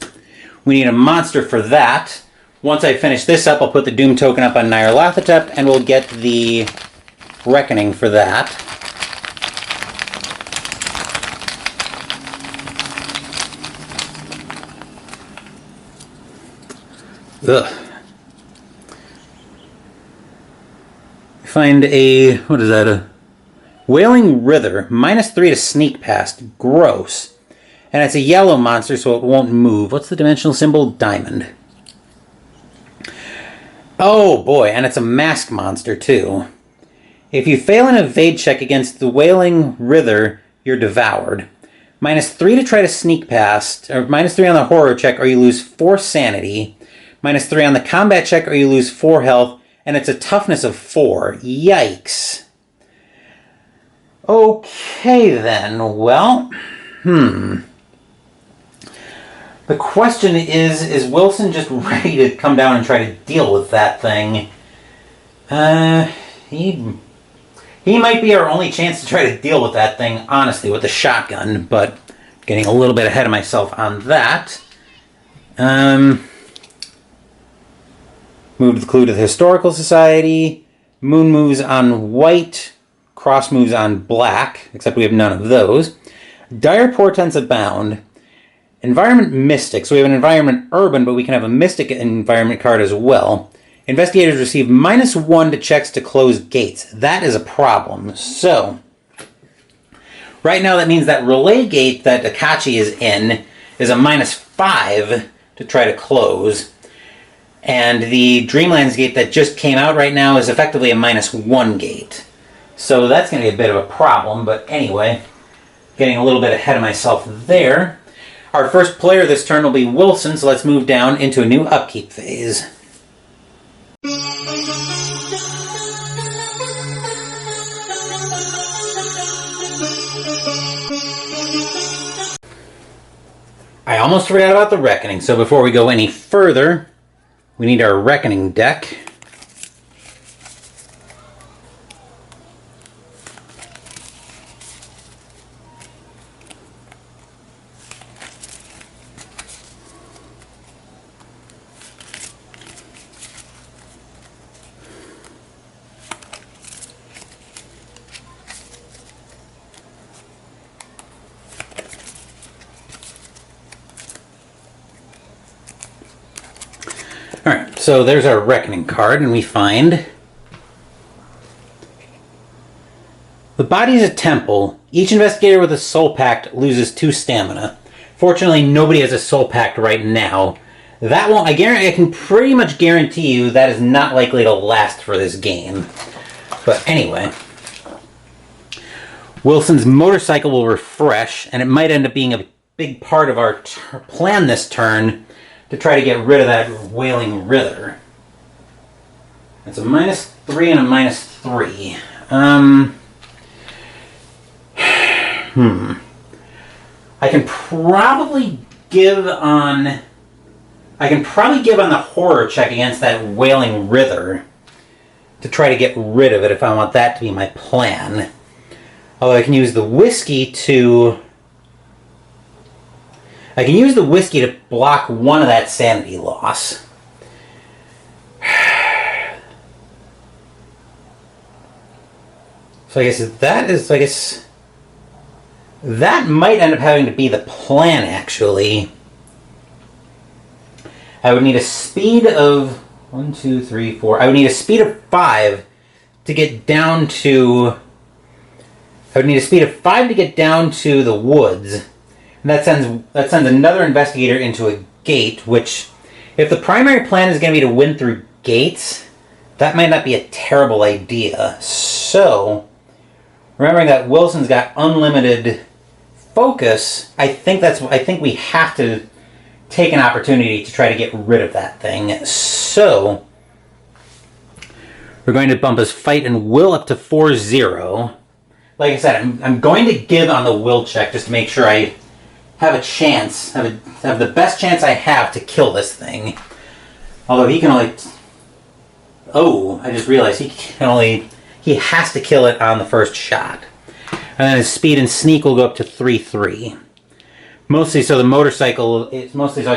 We need a monster for that. Once I finish this up, I'll put the Doom token up on Nyarlathotep, and we'll get the Reckoning for that. Ugh. Find a, what is that, a Wailing Writher, -3 to sneak past. Gross. And it's a yellow monster, so it won't move. What's the dimensional symbol? Diamond. Oh boy, and it's a mask monster too. If you fail an evade check against the Wailing Writher, you're devoured. -3 to try to sneak past, or -3 on the horror check, or you lose 4 sanity. -3 on the combat check, or you lose 4 health, and it's a toughness of 4. Yikes. Okay then, well, The question is Wilson just ready to come down and try to deal with that thing? He might be our only chance to try to deal with that thing, honestly, with the shotgun, but getting a little bit ahead of myself on that. Move the clue to the Historical Society. Moon moves on white. Cross moves on black, except we have none of those. Dire portents abound. Environment mystic, so we have an environment urban, but we can have a mystic environment card as well. Investigators receive -1 to checks to close gates. That is a problem. So, right now that means that relay gate that Akachi is in is a -5 to try to close. And the Dreamlands gate that just came out right now is effectively a -1 gate. So that's going to be a bit of a problem, but anyway, getting a little bit ahead of myself there. Our first player this turn will be Wilson, so let's move down into a new upkeep phase. I almost forgot about the Reckoning, so before we go any further, we need our Reckoning deck. Alright, so there's our Reckoning card, and we find the body is a temple. Each investigator with a soul pact loses 2 stamina. Fortunately, nobody has a soul pact right now. That won't, I can pretty much guarantee you that is not likely to last for this game. But anyway, Wilson's motorcycle will refresh, and it might end up being a big part of our plan this turn to try to get rid of that Wailing Ritter. It's a -3 and a -3. I can probably give on the horror check against that Wailing Ritter to try to get rid of it if I want that to be my plan. Although I can use the whiskey to block one of that sanity loss. So I guess that might end up having to be the plan, actually. I would need a speed of 1, 2, 3, 4. I would need a speed of 5 to get down to... I would need a speed of 5 to get down to the woods. And that sends another investigator into a gate, which, if the primary plan is going to be to win through gates, that might not be a terrible idea. So, remembering that Wilson's got unlimited focus, I think we have to take an opportunity to try to get rid of that thing. So, we're going to bump his fight and will up to 4-0. Like I said, I'm going to give on the will check just to make sure I have a chance, have the best chance I have to kill this thing. Although he can only... Oh, I just realized he has to kill it on the first shot. And then his speed and sneak will go up to 3-3. Mostly so I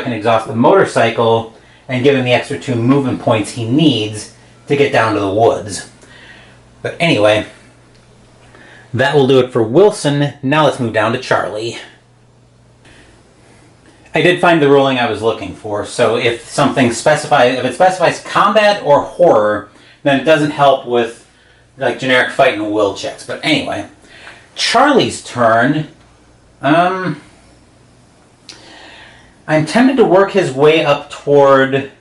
can exhaust the motorcycle and give him the extra 2 movement points he needs to get down to the woods. But anyway, that will do it for Wilson. Now let's move down to Charlie. I did find the ruling I was looking for, so if it specifies combat or horror, then it doesn't help with like generic fight and will checks. But anyway, Charlie's turn. I'm tempted to work his way up toward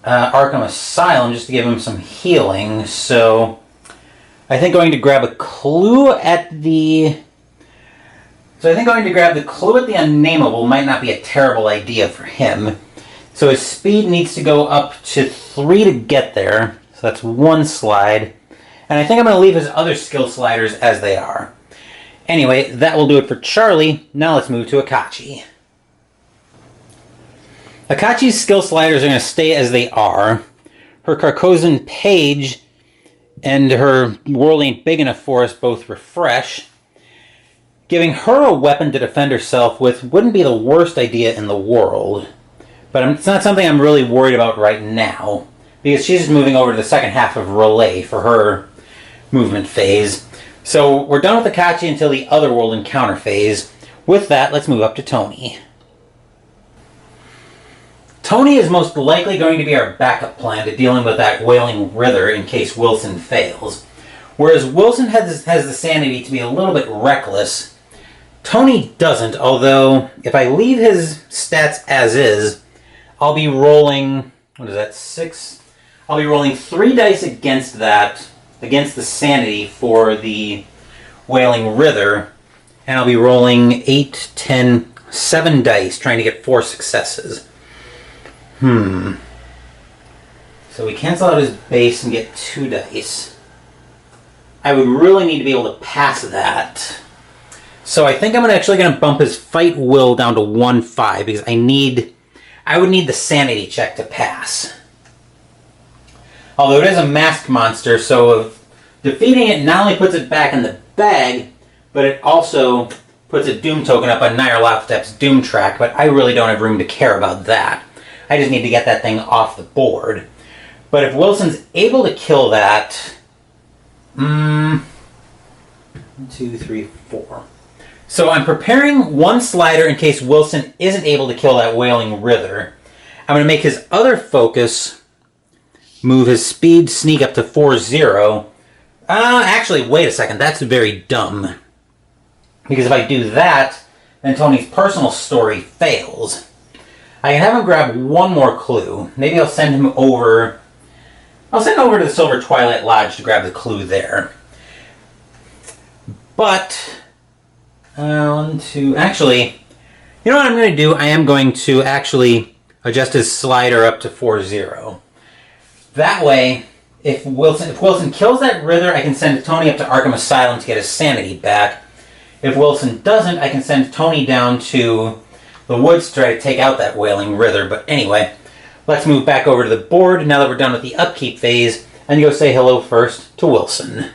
Arkham Asylum just to give him some healing, so I think going to grab a clue at the... So I think going to grab the clue at the Unnameable might not be a terrible idea for him. So his speed needs to go up to 3 to get there. So that's 1 slide. And I think I'm going to leave his other skill sliders as they are. Anyway, that will do it for Charlie. Now let's move to Akachi. Akachi's skill sliders are going to stay as they are. Her Carcosan Page and her World Ain't Big Enough for Us both refresh. Giving her a weapon to defend herself with wouldn't be the worst idea in the world. But it's not something I'm really worried about right now, because she's moving over to the second half of Relay for her movement phase. So we're done with Akachi until the Otherworld encounter phase. With that, let's move up to Tony. Tony is most likely going to be our backup plan to dealing with that Wailing Ritter in case Wilson fails. Whereas Wilson has the sanity to be a little bit reckless, Tony doesn't, although if I leave his stats as is, I'll be rolling, 6? I'll be rolling 3 dice against the sanity for the Wailing Ritter, and I'll be rolling 8, 10, 7 dice, trying to get 4 successes. So we cancel out his base and get 2 dice. I would really need to be able to pass that. So I think I'm actually going to bump his fight will down to 1-5 because I would need the sanity check to pass. Although it is a masked monster, so defeating it not only puts it back in the bag, but it also puts a Doom token up on Nyarlathotep's Doom track, but I really don't have room to care about that. I just need to get that thing off the board. But if Wilson's able to kill that... 1, 2, 3, 4. So I'm preparing 1 slider in case Wilson isn't able to kill that Wailing Ritter. I'm going to make his other focus move his speed sneak up to 4-0. Actually, wait a second. That's very dumb. Because if I do that, then Tony's personal story fails. I can have him grab one more clue. Maybe I'll send him over. I'll send him over to the Silver Twilight Lodge to grab the clue there. But, actually, you know what I'm going to do? I am going to actually adjust his slider up to 4-0. That way, if Wilson kills that Riddler, I can send Tony up to Arkham Asylum to get his sanity back. If Wilson doesn't, I can send Tony down to the woods to try to take out that Wailing Riddler. But anyway, let's move back over to the board now that we're done with the upkeep phase, and go say hello first to Wilson.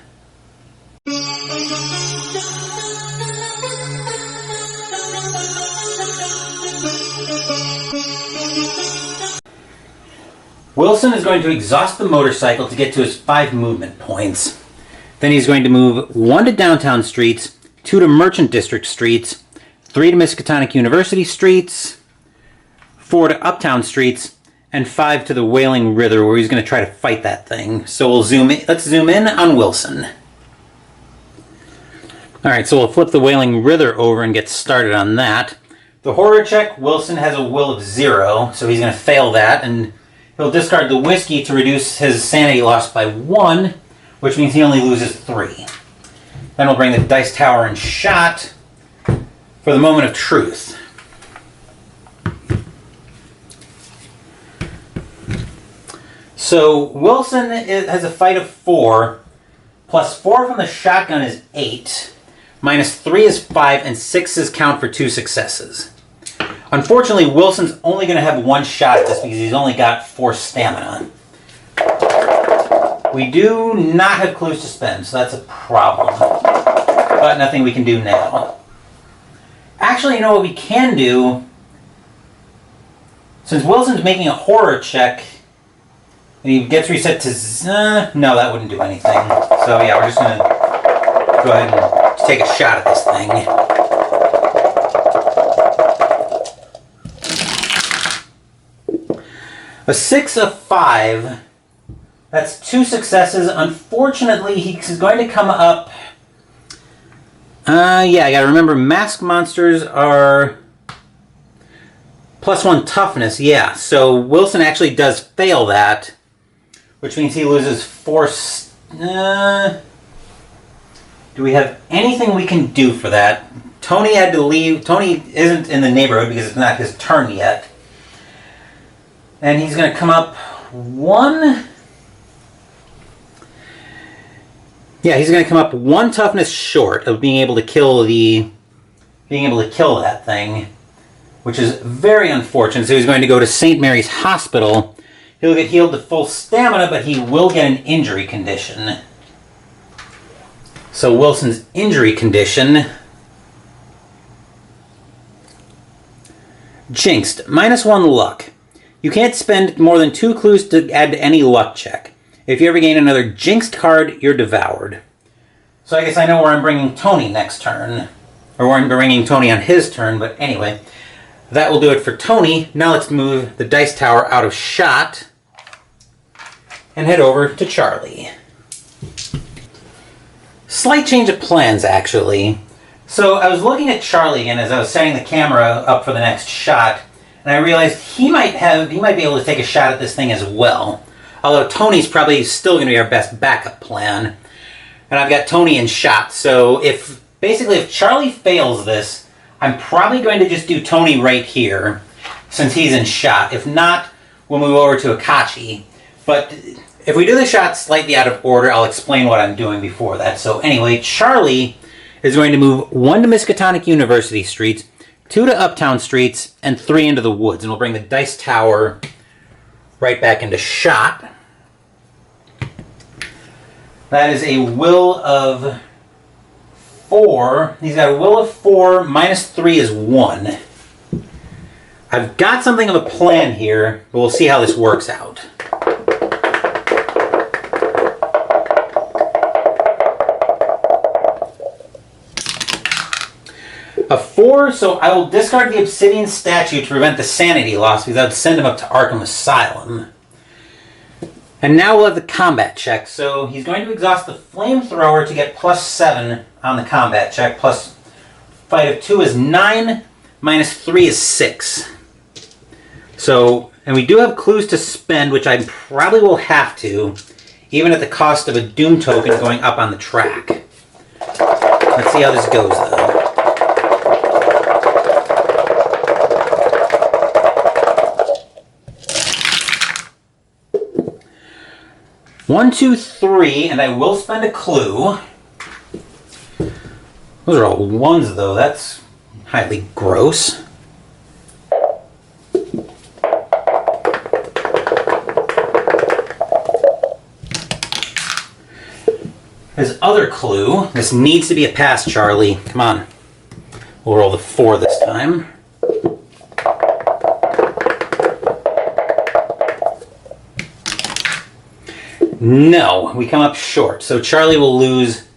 Wilson is going to exhaust the motorcycle to get to his 5 movement points. Then he's going to move 1 to downtown streets, 2 to Merchant District streets, 3 to Miskatonic University streets, 4 to Uptown streets, and 5 to the Wailing Riddler, where he's going to try to fight that thing. So we'll zoom in. Let's zoom in on Wilson. Alright, so we'll flip the Wailing Riddler over and get started on that. The horror check, Wilson has a will of 0, so he's going to fail that, and he'll discard the whiskey to reduce his sanity loss by 1, which means he only loses 3. Then we'll bring the dice tower and shot for the moment of truth. So Wilson has a fight of 4, plus 4 from the shotgun is 8, minus 3 is 5, and 6s count for 2 successes. Unfortunately, Wilson's only going to have 1 shot at this because he's only got 4 stamina. We do not have clues to spend, so that's a problem. But nothing we can do now. Actually, you know what we can do? Since Wilson's making a horror check, and he gets reset to no, that wouldn't do anything. So yeah, we're just going to go ahead and take a shot at this thing. A 6 of 5. That's 2 successes. Unfortunately, he's going to come up. Yeah, I gotta remember mask monsters are +1 toughness. Yeah, so Wilson actually does fail that, which means he loses 4. Do we have anything we can do for that? Tony had to leave. Tony isn't in the neighborhood because it's not his turn yet. And he's going to come up 1. Yeah, he's going to come up 1 toughness short of being able to kill that thing, which is very unfortunate. So he's going to go to St. Mary's Hospital. He'll get healed to full stamina, but he will get an injury condition. So Wilson's injury condition. Jinxed. -1 luck. You can't spend more than 2 clues to add to any luck check. If you ever gain another jinxed card, you're devoured. So I guess I know where I'm bringing Tony next turn. Or where I'm bringing Tony on his turn, but anyway. That will do it for Tony. Now let's move the dice tower out of shot and head over to Charlie. Slight change of plans, actually. So I was looking at Charlie again as I was setting the camera up for the next shot, and I realized he might be able to take a shot at this thing as well. Although Tony's probably still going to be our best backup plan. And I've got Tony in shot, so if Charlie fails this, I'm probably going to just do Tony right here, since he's in shot. If not, we'll move over to Akachi. But if we do the shot slightly out of order, I'll explain what I'm doing before that. So anyway, Charlie is going to move 1 to Miskatonic University streets, 2 to Uptown streets, and 3 into the woods. And we'll bring the dice tower right back into shot. That is a will of 4. He's got a will of 4, -3 is 1. I've got something of a plan here, but we'll see how this works out. A 4, so I will discard the obsidian statue to prevent the sanity loss because I would send him up to Arkham Asylum. And now we'll have the combat check. So he's going to exhaust the flamethrower to get +7 on the combat check. Plus fight of 2 is 9, -3 is 6. So, and we do have clues to spend, which I probably will have to, even at the cost of a Doom token going up on the track. Let's see how this goes, though. One, two, three, and I will spend a clue. Those are all ones, though. That's highly gross. His other clue. This needs to be a pass, Charlie. Come on. We'll roll the 4 this time. No, we come up short. So Charlie will lose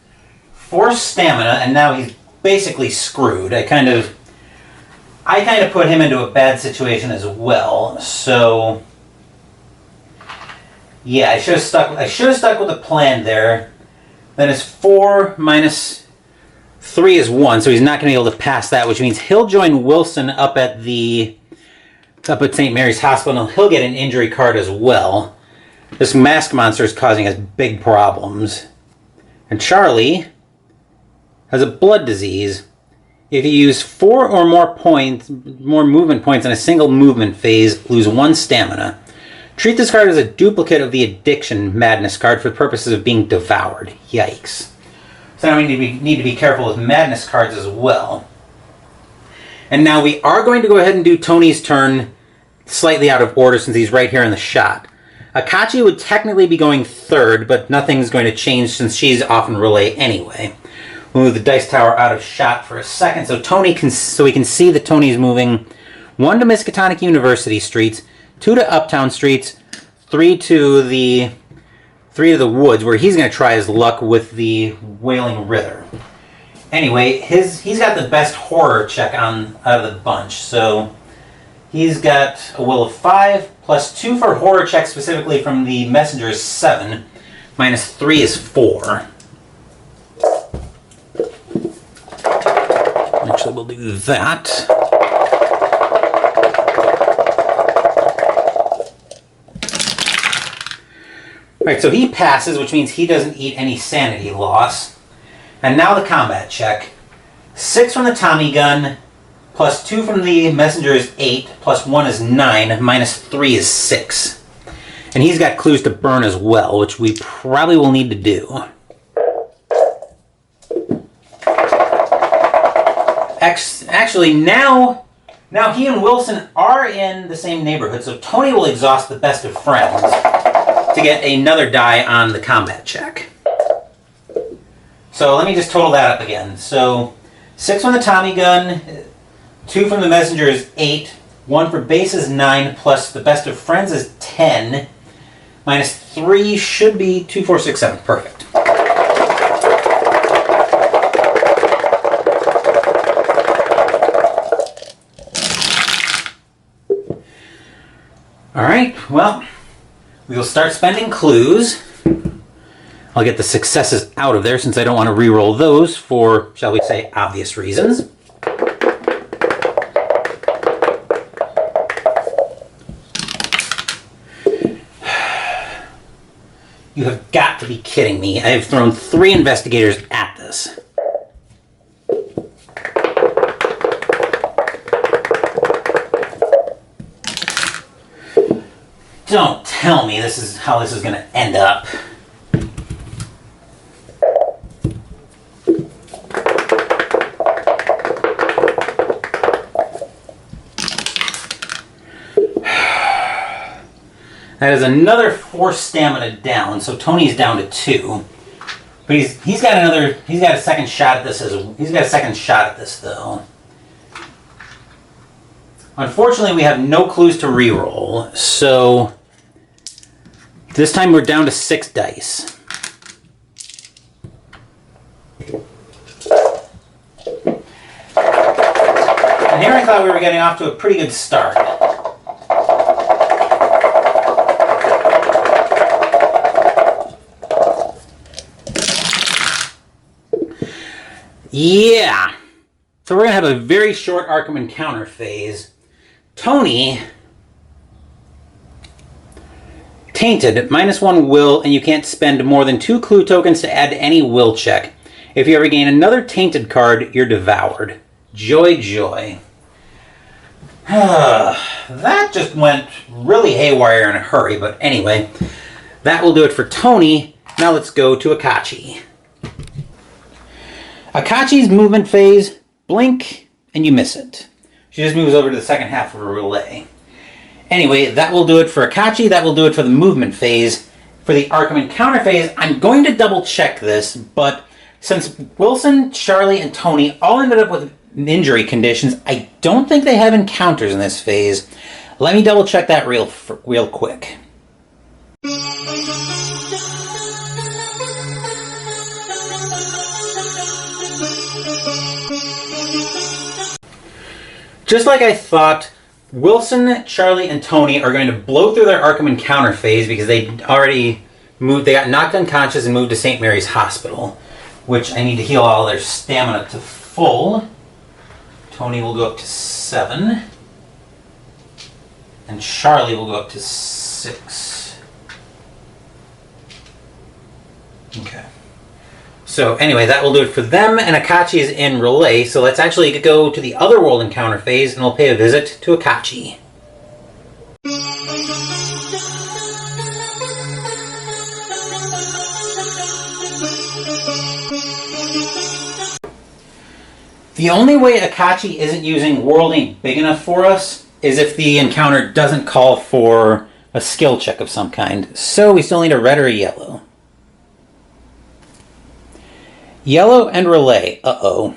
4 stamina, and now he's basically screwed. I kind of put him into a bad situation as well. So yeah, I should have stuck with the plan there. Then his 4 minus 3 is 1, so he's not going to be able to pass that, which means he'll join Wilson up at St. Mary's Hospital. He'll get an injury card as well. This mask monster is causing us big problems. And Charlie has a blood disease. If you use 4 or more movement points in a single movement phase, lose 1 stamina. Treat this card as a duplicate of the Addiction Madness card for the purposes of being devoured. Yikes. So now we need to be careful with Madness cards as well. And now we are going to go ahead and do Tony's turn slightly out of order since he's right here in the shot. Akachi would technically be going 3rd, but nothing's going to change since she's off in relay anyway. We'll move the dice tower out of shot for a second so we can see that Tony's moving 1 to Miskatonic University streets, 2 to Uptown streets, 3 to the woods, where he's going to try his luck with the Wailing Ritter. Anyway, he's got the best horror check out of the bunch, so he's got a will of 5, plus 2 for horror check specifically from the messenger is 7, minus 3 is 4. Actually, we'll do that. Alright, so he passes, which means he doesn't eat any sanity loss. And now the combat check. 6 from the Tommy gun, plus 2 from the messenger is 8, plus 1 is 9, minus 3 is 6. And he's got clues to burn as well, which we probably will need to do. Actually, now he and Wilson are in the same neighborhood, so Tony will exhaust the best of friends to get another die on the combat check. So let me just total that up again. So 6 from the Tommy gun, 2 from the messenger is 8, 1 for base is 9, plus the best of friends is 10, minus 3 should be 2, 4, 6, 7. Perfect. Alright, well, we will start spending clues. I'll get the successes out of there since I don't want to re-roll those for, shall we say, obvious reasons. You have got to be kidding me. I have thrown 3 investigators at this. Don't tell me this is how this is going to end up. That is another 4 stamina down, so Tony's down to 2. But he's got a second shot at this though. Unfortunately, we have no clues to reroll, so this time we're down to 6 dice. And here I thought we were getting off to a pretty good start. Yeah! So we're going to have a very short Arkham encounter phase. Tony Tainted, -1 will, and you can't spend more than 2 clue tokens to add to any will check. If you ever gain another tainted card, you're devoured. Joy, joy. That just went really haywire in a hurry, but anyway, that will do it for Tony. Now let's go to Akachi. Akachi's movement phase, blink, and you miss it. She just moves over to the second half of her relay. Anyway, that will do it for Akachi. That will do it for the movement phase. For the Arkham encounter phase, I'm going to double check this, but since Wilson, Charlie, and Tony all ended up with injury conditions, I don't think they have encounters in this phase. Let me double check that real quick. Just like I thought, Wilson, Charlie, and Tony are going to blow through their Arkham encounter phase because they already moved. They got knocked unconscious and moved to St. Mary's Hospital, which I need to heal all their stamina to full. Tony will go up to 7. And Charlie will go up to 6. Okay. So anyway, that will do it for them, and Akachi is in relay, so let's actually go to the Otherworld encounter phase, and we'll pay a visit to Akachi. The only way Akachi isn't using World Ain't Big Enough for us is if the encounter doesn't call for a skill check of some kind. So we still need a red or a yellow. Yellow and relay. Uh-oh.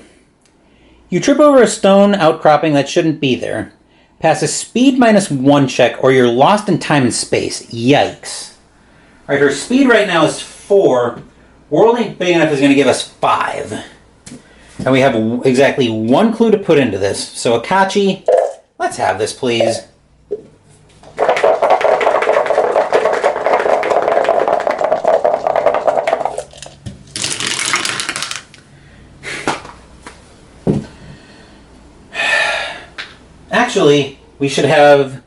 You trip over a stone outcropping that shouldn't be there. Pass a speed -1 check or you're lost in time and space. Yikes. Alright, her speed right now is 4. World Ain't Big Enough is going to give us 5. And we have exactly 1 clue to put into this. So Akachi, let's have this, please. Actually, we should have...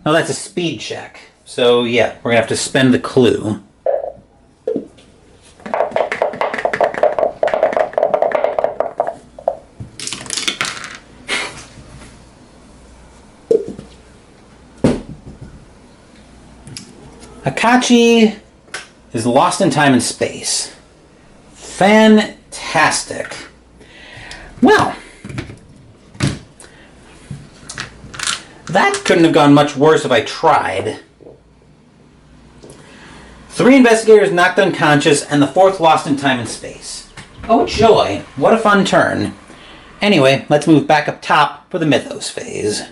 Oh, that's a speed check. So yeah, we're going to have to spend the clue. Akachi is lost in time and space. Fantastic. Well, that couldn't have gone much worse if I tried. 3 investigators knocked unconscious, and the 4th lost in time and space. Oh joy, what a fun turn. Anyway, let's move back up top for the Mythos phase.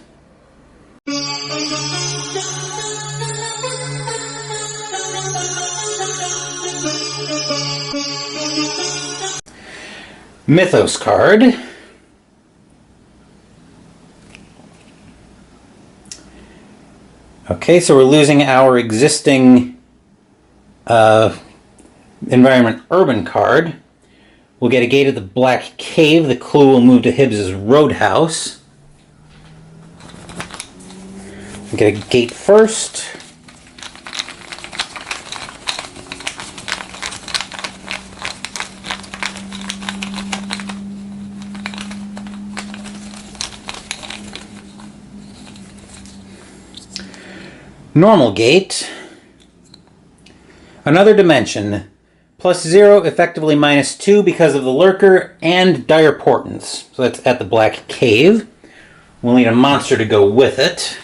Mythos card. Okay, so we're losing our existing environment urban card. We'll get a gate at the Black Cave. The clue will move to Hibbs's Roadhouse. We'll get a gate first. Normal gate. Another dimension. +0, effectively -2 because of the lurker and dire portents. So that's at the Black Cave. We'll need a monster to go with it.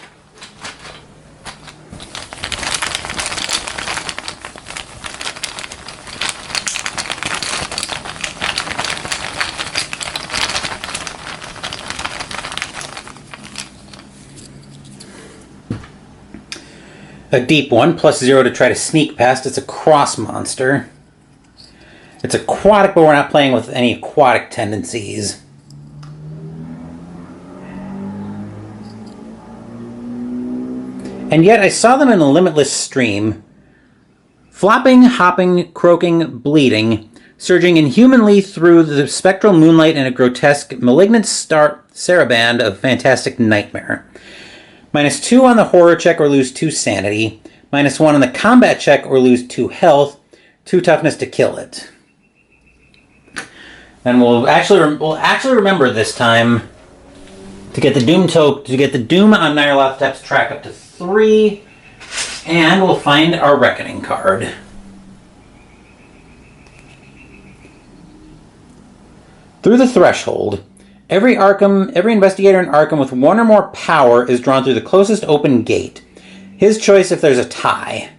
A deep one, +0 to try to sneak past. It's a cross monster. It's aquatic, but we're not playing with any aquatic tendencies. And yet I saw them in a limitless stream. Flopping, hopping, croaking, bleeding, surging inhumanly through the spectral moonlight in a grotesque, malignant saraband of fantastic nightmare. -2 on the horror check or lose 2 sanity. -1 on the combat check or lose 2 health, 2 toughness to kill it. And we'll actually remember this time to get the Doom on Nyarlathotep's track up to 3, and we'll find our Reckoning card. Through the threshold, every investigator in Arkham with 1 or more power is drawn through the closest open gate. His choice if there's a tie.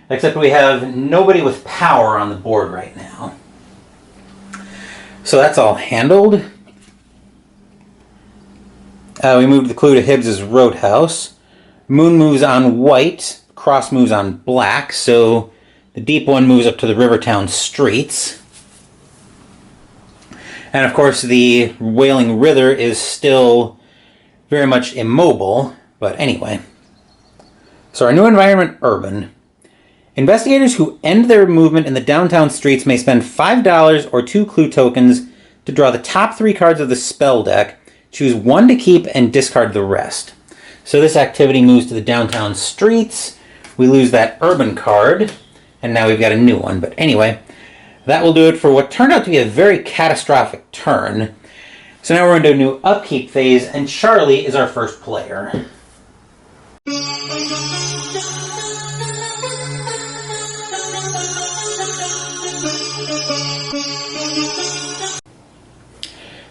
Except we have nobody with power on the board right now. So that's all handled. We moved the clue to Hibbs's Roadhouse. Moon moves on white, Cross moves on black, so the deep one moves up to the Rivertown streets. And of course the Wailing Rither is still very much immobile, but anyway. So our new environment, urban. Investigators who end their movement in the downtown streets may spend $5 or 2 clue tokens to draw the top 3 cards of the spell deck, choose 1 to keep, and discard the rest. So this activity moves to the downtown streets. We lose that urban card, and now we've got a new one. But anyway, that will do it for what turned out to be a very catastrophic turn. So now we're into a new upkeep phase, and Charlie is our first player.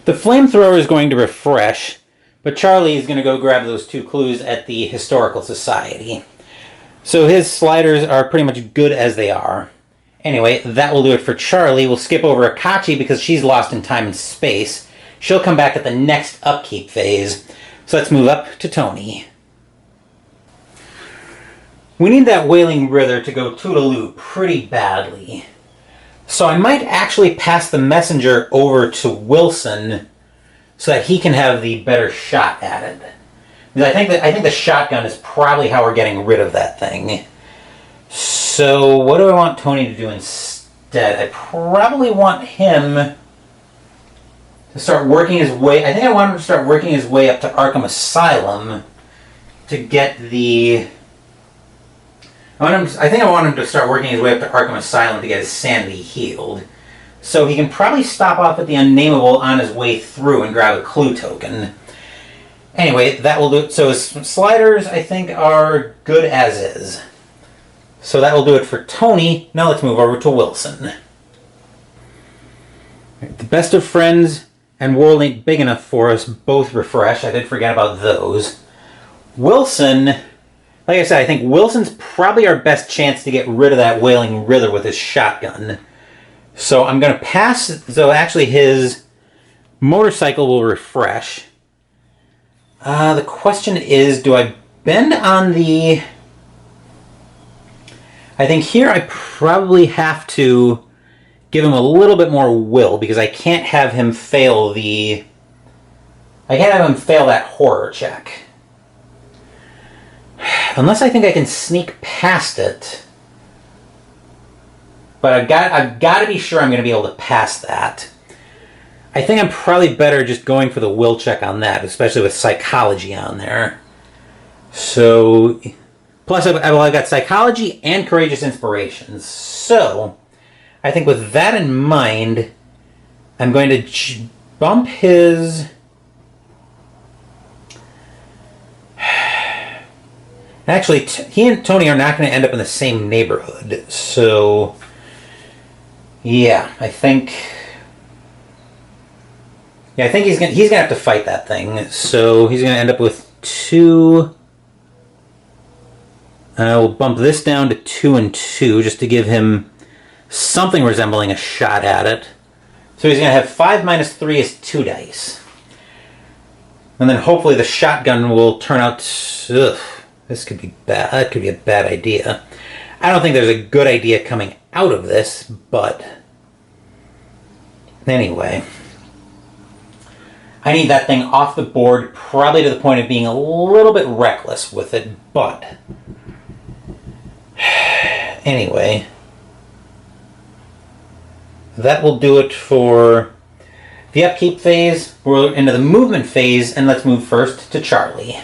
The flamethrower is going to refresh, but Charlie is going to go grab those 2 clues at the Historical Society. So his sliders are pretty much good as they are. Anyway, that will do it for Charlie. We'll skip over Akachi because she's lost in time and space. She'll come back at the next upkeep phase. So let's move up to Tony. We need that Wailing Rither to go toodaloo pretty badly. So I might actually pass the messenger over to Wilson so that he can have the better shot at it. Because I think the shotgun is probably how we're getting rid of that thing. So what do I want Tony to do instead? I probably want him to start working his way... I think I want him to start working his way up to Arkham Asylum to get the... I think I want him to start working his way up to Arkham Asylum to get his sanity healed. So he can probably stop off at the Unnameable on his way through and grab a clue token. Anyway, that will do it. So his sliders, I think, are good as is. So that will do it for Tony. Now let's move over to Wilson. The Best of Friends and World Ain't Big Enough for Us both refresh. I did forget about those. Wilson, like I said, I think Wilson's probably our best chance to get rid of that Wailing Rither with his shotgun. So I'm going to pass... So actually his motorcycle will refresh. The question is, do I bend on the... I think here I probably have to give him a little bit more will, because I can't have him fail the... I can't have him fail that horror check. Unless I think I can sneak past it. But I've got to be sure I'm going to be able to pass that. I think I'm probably better just going for the will check on that, especially with psychology on there. So, plus I've got psychology and courageous inspirations. So, I think with that in mind, I'm going to bump his... Actually, he and Tony are not going to end up in the same neighborhood. So, yeah, I think... Yeah, I think he's gonna have to fight that thing. So he's gonna end up with 2. We'll bump this down to 2 and 2 just to give him something resembling a shot at it. So he's gonna have 5 minus 3 is 2 dice, and then hopefully the shotgun will turn out. This could be bad. That could be a bad idea. I don't think there's a good idea coming out of this, but anyway. I need that thing off the board, probably to the point of being a little bit reckless with it, but... Anyway. That will do it for the upkeep phase. We're into the movement phase, and let's move first to Charlie.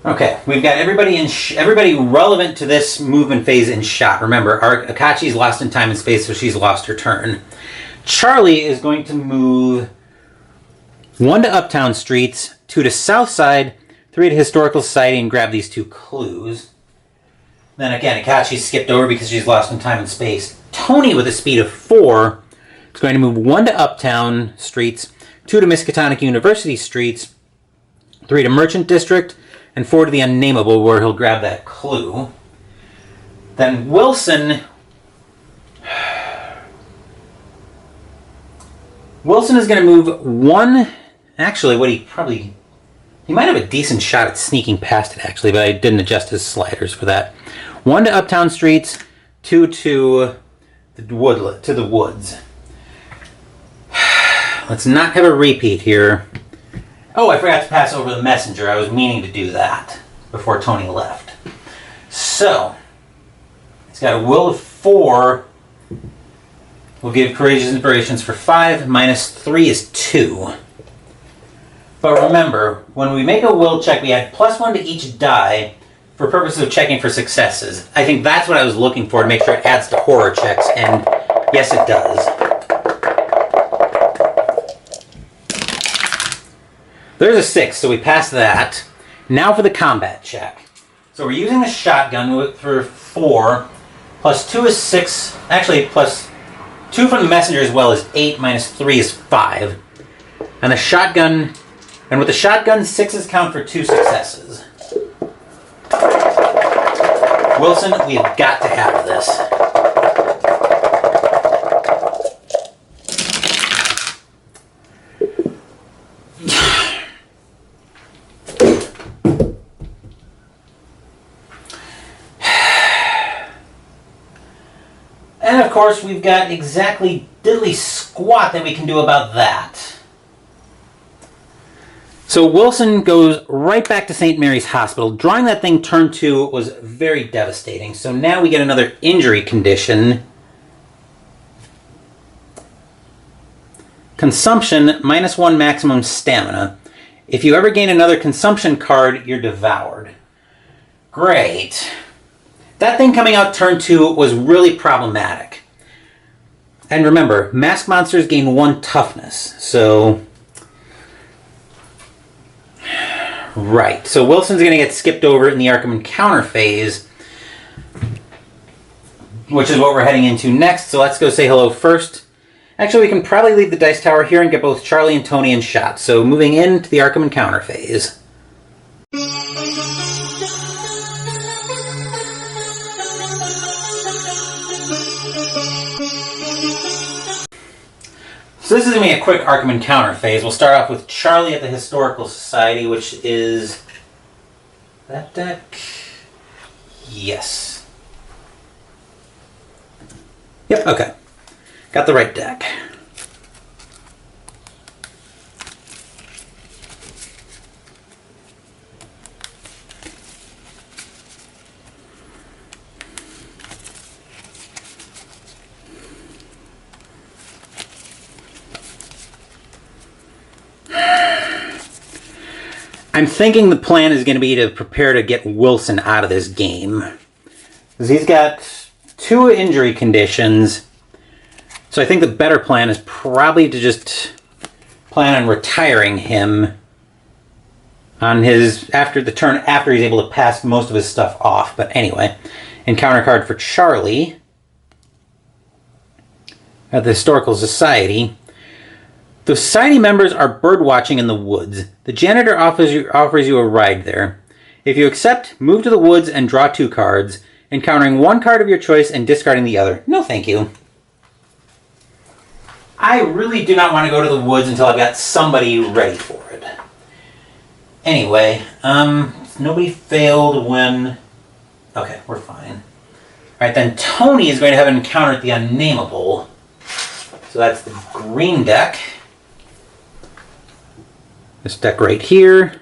Okay, we've got everybody everybody relevant to this movement phase in shot. Remember, Akachi's lost in time and space, so she's lost her turn. Charlie is going to move 1 to Uptown Streets, 2 to South Side, 3 to Historical Society, and grab these 2 clues. Then again, Akachi skipped over because she's lost in time and space. Tony, with a speed of 4, is going to move 1 to Uptown Streets, 2 to Miskatonic University Streets, 3 to Merchant District, and 4 to the Unnameable, where he'll grab that clue. Then Wilson is going to move 1. Actually, he might have a decent shot at sneaking past it, actually, but I didn't adjust his sliders for that. 1 to Uptown Streets, 2 to the woods. Let's not have a repeat here. Oh, I forgot to pass over the messenger. I was meaning to do that before Tony left. So, he's got a will of 4. We'll give Courageous Inspirations for 5. Minus 3 is 2. But remember, when we make a will check, we add +1 to each die for purposes of checking for successes. I think that's what I was looking for, to make sure it adds to horror checks, and yes, it does. There's a 6, so we passed that. Now for the combat check. So we're using the shotgun for 4, +2 is 6, actually +2 from the messenger as well is 8, minus 3 is 5. And with the shotgun, 6s count for 2 successes. Wilson, we have got to have this. And of course, we've got exactly diddly squat that we can do about that. So Wilson goes right back to St. Mary's Hospital. Drawing that thing turn 2 was very devastating. So now we get another injury condition. Consumption, -1 maximum stamina. If you ever gain another consumption card, you're devoured. Great. That thing coming out turn 2 was really problematic. And remember, masked monsters gain 1 toughness, so... Right, so Wilson's going to get skipped over in the Arkham Encounter phase, which is what we're heading into next, so let's go say hello first. Actually, we can probably leave the dice tower here and get both Charlie and Tony in shot, so moving into the Arkham Encounter phase. So this is going to be a quick Arkham Encounter phase. We'll start off with Charlie at the Historical Society, which is... that deck? Yes. Yep, okay. Got the right deck. I'm thinking the plan is going to be to prepare to get Wilson out of this game. Because he's got 2 injury conditions. So I think the better plan is probably to just plan on retiring him on his after the turn after he's able to pass most of his stuff off. But anyway, encounter card for Charlie at the Historical Society. The society members are bird watching in the woods. The janitor offers you a ride there. If you accept, move to the woods and draw 2 cards, encountering 1 card of your choice and discarding the other. No, thank you. I really do not want to go to the woods until I've got somebody ready for it. Anyway, nobody failed when... Okay, we're fine. Alright, then Tony is going to have an encounter at the Unnameable. So that's the green deck. This deck right here.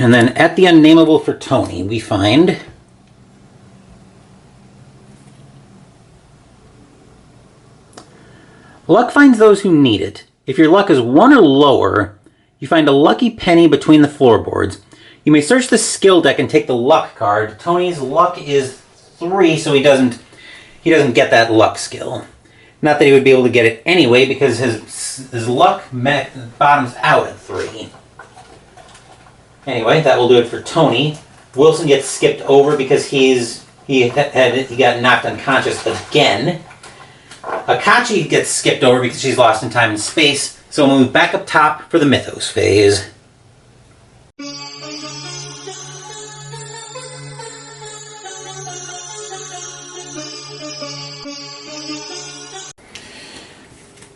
And then at the unnameable for Tony, we find luck finds those who need it. If your luck is 1 or lower, you find a lucky penny between the floorboards. You may search the skill deck and take the luck card. Tony's luck is 3, so he doesn't get that luck skill. Not that he would be able to get it anyway, because his luck bottoms out at 3. Anyway, that will do it for Tony. Wilson gets skipped over because he got knocked unconscious again. Akachi gets skipped over because she's lost in time and space. So we'll move back up top for the Mythos phase.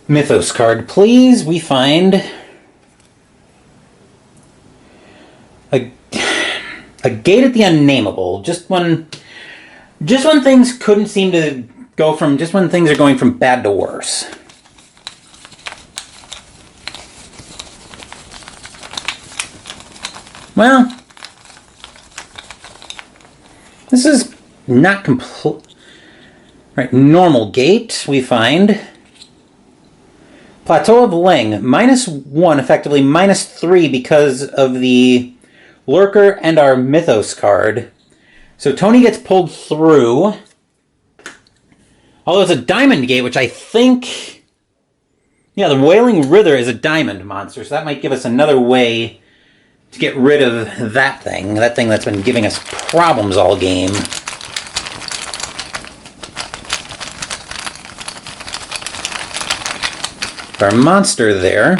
Mythos card, please. We find a gate at the unnameable. Just when things couldn't seem to go from, just when things are going from bad to worse. Well, this is not complete. Right, normal gate, we find Plateau of Ling, -1, effectively -3 because of the Lurker and our Mythos card. So Tony gets pulled through. Although it's a diamond gate, which I think... Yeah, the Wailing Rither is a diamond monster, so that might give us another way to get rid of that thing that's been giving us problems all game. Our monster there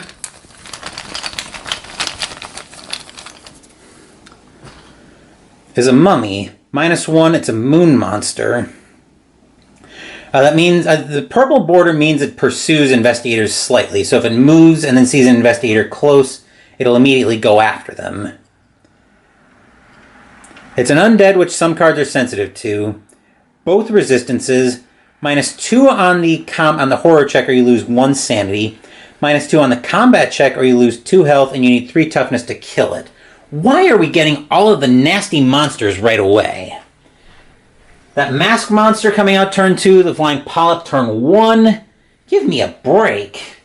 is a mummy. -1, it's a moon monster. That means the purple border means it pursues investigators slightly. So if it moves and then sees an investigator close, it'll immediately go after them. It's an undead, which some cards are sensitive to. Both resistances. -2 on the horror check, or you lose 1 sanity. -2 on the combat check, or you lose 2 health, and you need 3 toughness to kill it. Why are we getting all of the nasty monsters right away? That mask monster coming out turn 2, the flying polyp turn 1. Give me a break.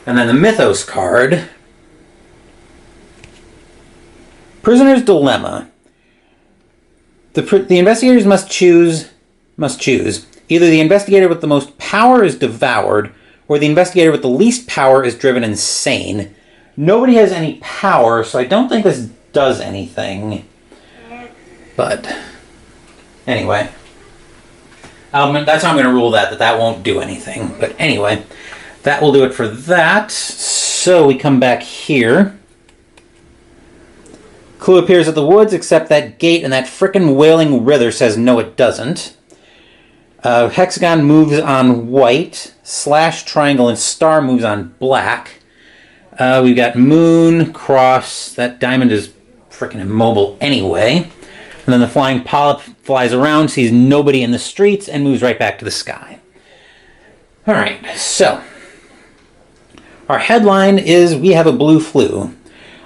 And then the Mythos card. Prisoner's Dilemma. The investigators must choose. Either the investigator with the most power is devoured, or the investigator with the least power is driven insane. Nobody has any power, so I don't think this does anything. But, anyway. That's how I'm going to rule that won't do anything. But anyway, that will do it for that. So we come back here. Clue appears at the woods, except that gate and that frickin' Wailing Rither says no it doesn't. Hexagon moves on white. Slash, triangle, and star moves on black. We've got moon, cross. That diamond is frickin' immobile anyway. And then the flying polyp flies around, sees nobody in the streets, and moves right back to the sky. Alright, so. Our headline is, we have a blue flu.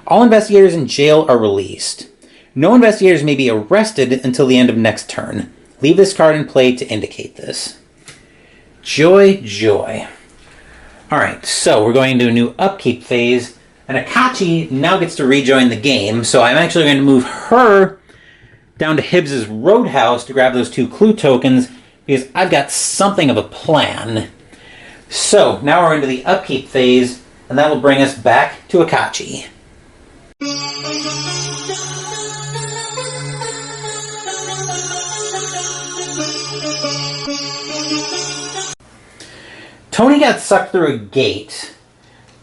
All investigators in jail are released. No investigators may be arrested until the end of next turn. Leave this card in play to indicate this. Joy, joy. Alright, so we're going to a new upkeep phase, and Akachi now gets to rejoin the game, so I'm actually going to move her down to Hibbs's Roadhouse to grab those 2 clue tokens, because I've got something of a plan. So, now we're into the upkeep phase, and that will bring us back to Akachi. Tony got sucked through a gate,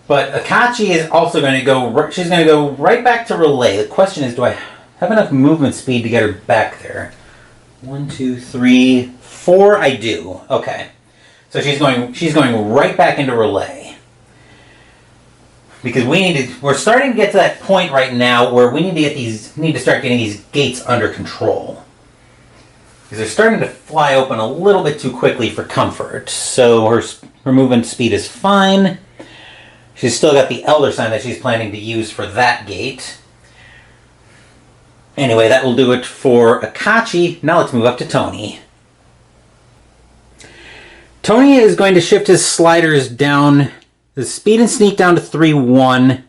but Akachi is also going to go, she's going to go right back to Relay. The question is, do I have enough movement speed to get her back there? 1, 2, 3, 4, I do. Okay. So she's going right back into Relay. Because we're starting to get to that point right now where we need to start getting these gates under control. Because they're starting to fly open a little bit too quickly for comfort. So her movement speed is fine. She's still got the elder sign that she's planning to use for that gate. Anyway, that will do it for Akachi. Now let's move up to Tony. Tony is going to shift his sliders down, his speed and sneak down to 3-1.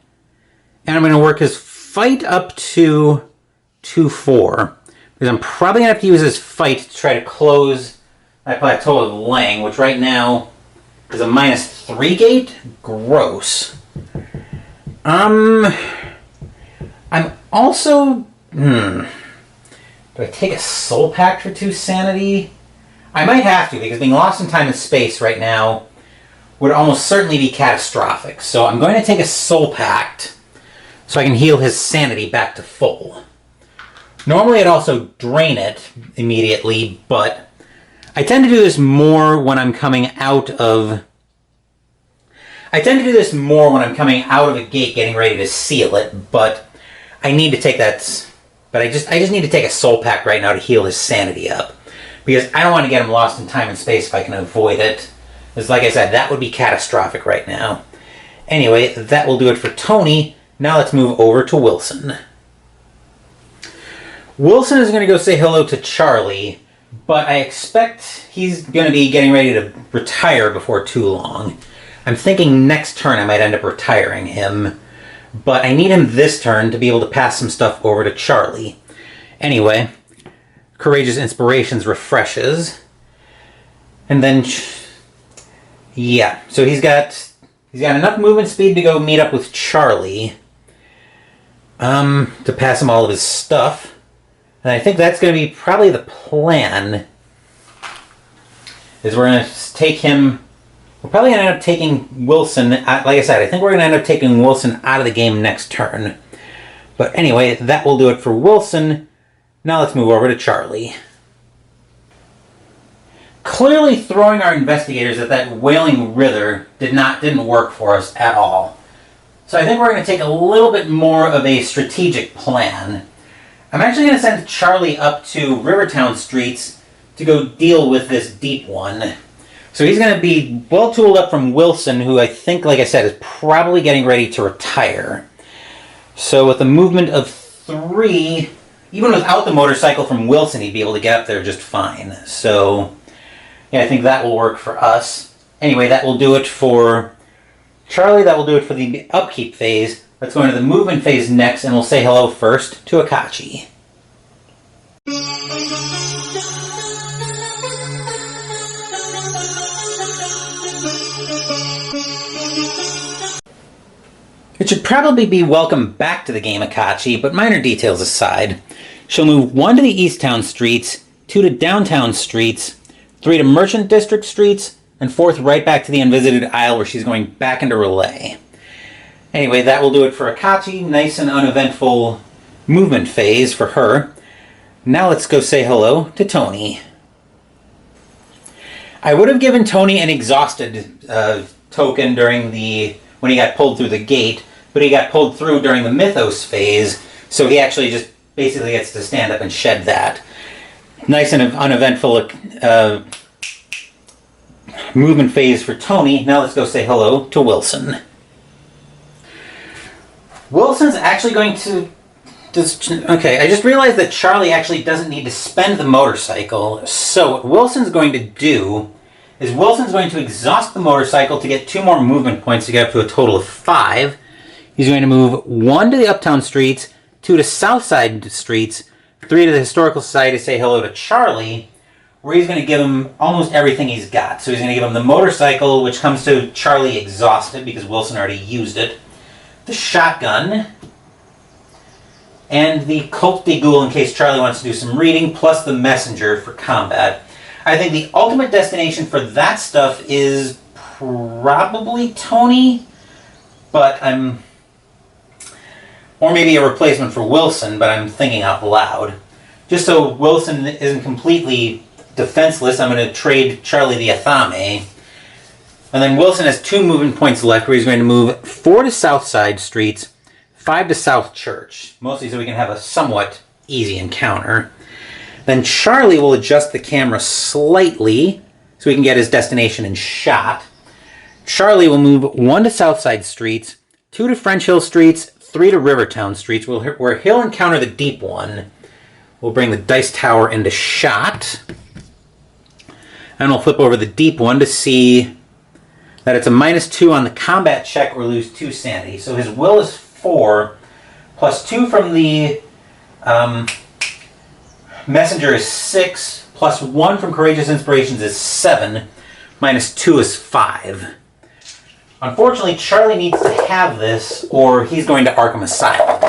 And I'm going to work his fight up to 2-4. Because I'm probably going to have to use his fight to try to close my plateau of Lang, which right now is a -3 gate. Gross. I'm also... Do I take a soul pact for 2 sanity? I might have to, because being lost in time and space right now would almost certainly be catastrophic. So I'm going to take a soul pact so I can heal his sanity back to full. Normally I'd also drain it immediately, but I tend to do this more when I'm coming out of... a gate getting ready to seal it, but I need to take that... But I just need to take a soul pack right now to heal his sanity up. Because I don't want to get him lost in time and space if I can avoid it. Because like I said, that would be catastrophic right now. Anyway, that will do it for Tony. Now let's move over to Wilson. Wilson is going to go say hello to Charlie, but I expect he's going to be getting ready to retire before too long. I'm thinking next turn I might end up retiring him. But I need him this turn to be able to pass some stuff over to Charlie. Anyway, Courageous Inspirations refreshes. And then... yeah, so he's got enough movement speed to go meet up with Charlie. To pass him all of his stuff. And I think that's going to be probably the plan. Is we're going to take him... we're probably going to end up taking Wilson, like I said, I think we're going to end up taking Wilson out of the game next turn. But anyway, that will do it for Wilson. Now let's move over to Charlie. Clearly throwing our investigators at that Wailing River didn't work for us at all. So I think we're going to take a little bit more of a strategic plan. I'm actually going to send Charlie up to Rivertown Streets to go deal with this deep one. So he's going to be well tooled up from Wilson, who I think, like I said, is probably getting ready to retire. So with a movement of 3, even without the motorcycle from Wilson, he'd be able to get up there just fine. So, yeah, I think that will work for us. Anyway, that will do it for Charlie. That will do it for the upkeep phase. Let's go into the movement phase next, and we'll say hello first to Akachi. It should probably be welcome back to the game, Akachi, but minor details aside. She'll move 1 to the Easttown streets, 2 to Downtown streets, 3 to Merchant District streets, and 4th right back to the Unvisited Isle where she's going back into Relay. Anyway, that will do it for Akachi. Nice and uneventful movement phase for her. Now let's go say hello to Tony. I would have given Tony an exhausted token during when he got pulled through the gate, but he got pulled through during the Mythos phase, so he actually just basically gets to stand up and shed that. Nice and uneventful movement phase for Tony. Now let's go say hello to Wilson. Wilson's actually going to... okay, I just realized that Charlie actually doesn't need to spend the motorcycle, so what Wilson's going to do is Wilson's going to exhaust the motorcycle to get 2 more movement points to get up to a total of 5. He's going to move 1 to the Uptown streets, 2 to Southside streets, 3 to the Historical Society to say hello to Charlie, where he's going to give him almost everything he's got. So he's going to give him the motorcycle, which comes to Charlie exhausted because Wilson already used it, the shotgun, and the Cult de Ghoul in case Charlie wants to do some reading, plus the messenger for combat. I think the ultimate destination for that stuff is probably Tony, but or maybe a replacement for Wilson, but I'm thinking out loud. Just so Wilson isn't completely defenseless, I'm going to trade Charlie the Athame. And then Wilson has 2 movement points left where he's going to move 4 to Southside streets, 5 to South Church, mostly so we can have a somewhat easy encounter. Then Charlie will adjust the camera slightly so we can get his destination in shot. Charlie will move 1 to Southside Streets, 2 to French Hill Streets, 3 to Rivertown Streets, where he'll encounter the deep one. We'll bring the dice tower into shot. And we'll flip over the deep one to see that it's a -2 on the combat check or lose 2 sanity. So his will is 4, plus 2 from the messenger is 6, plus 1 from courageous inspirations is 7, -2 is 5. Unfortunately, Charlie needs to have this or he's going to Arkham Asylum.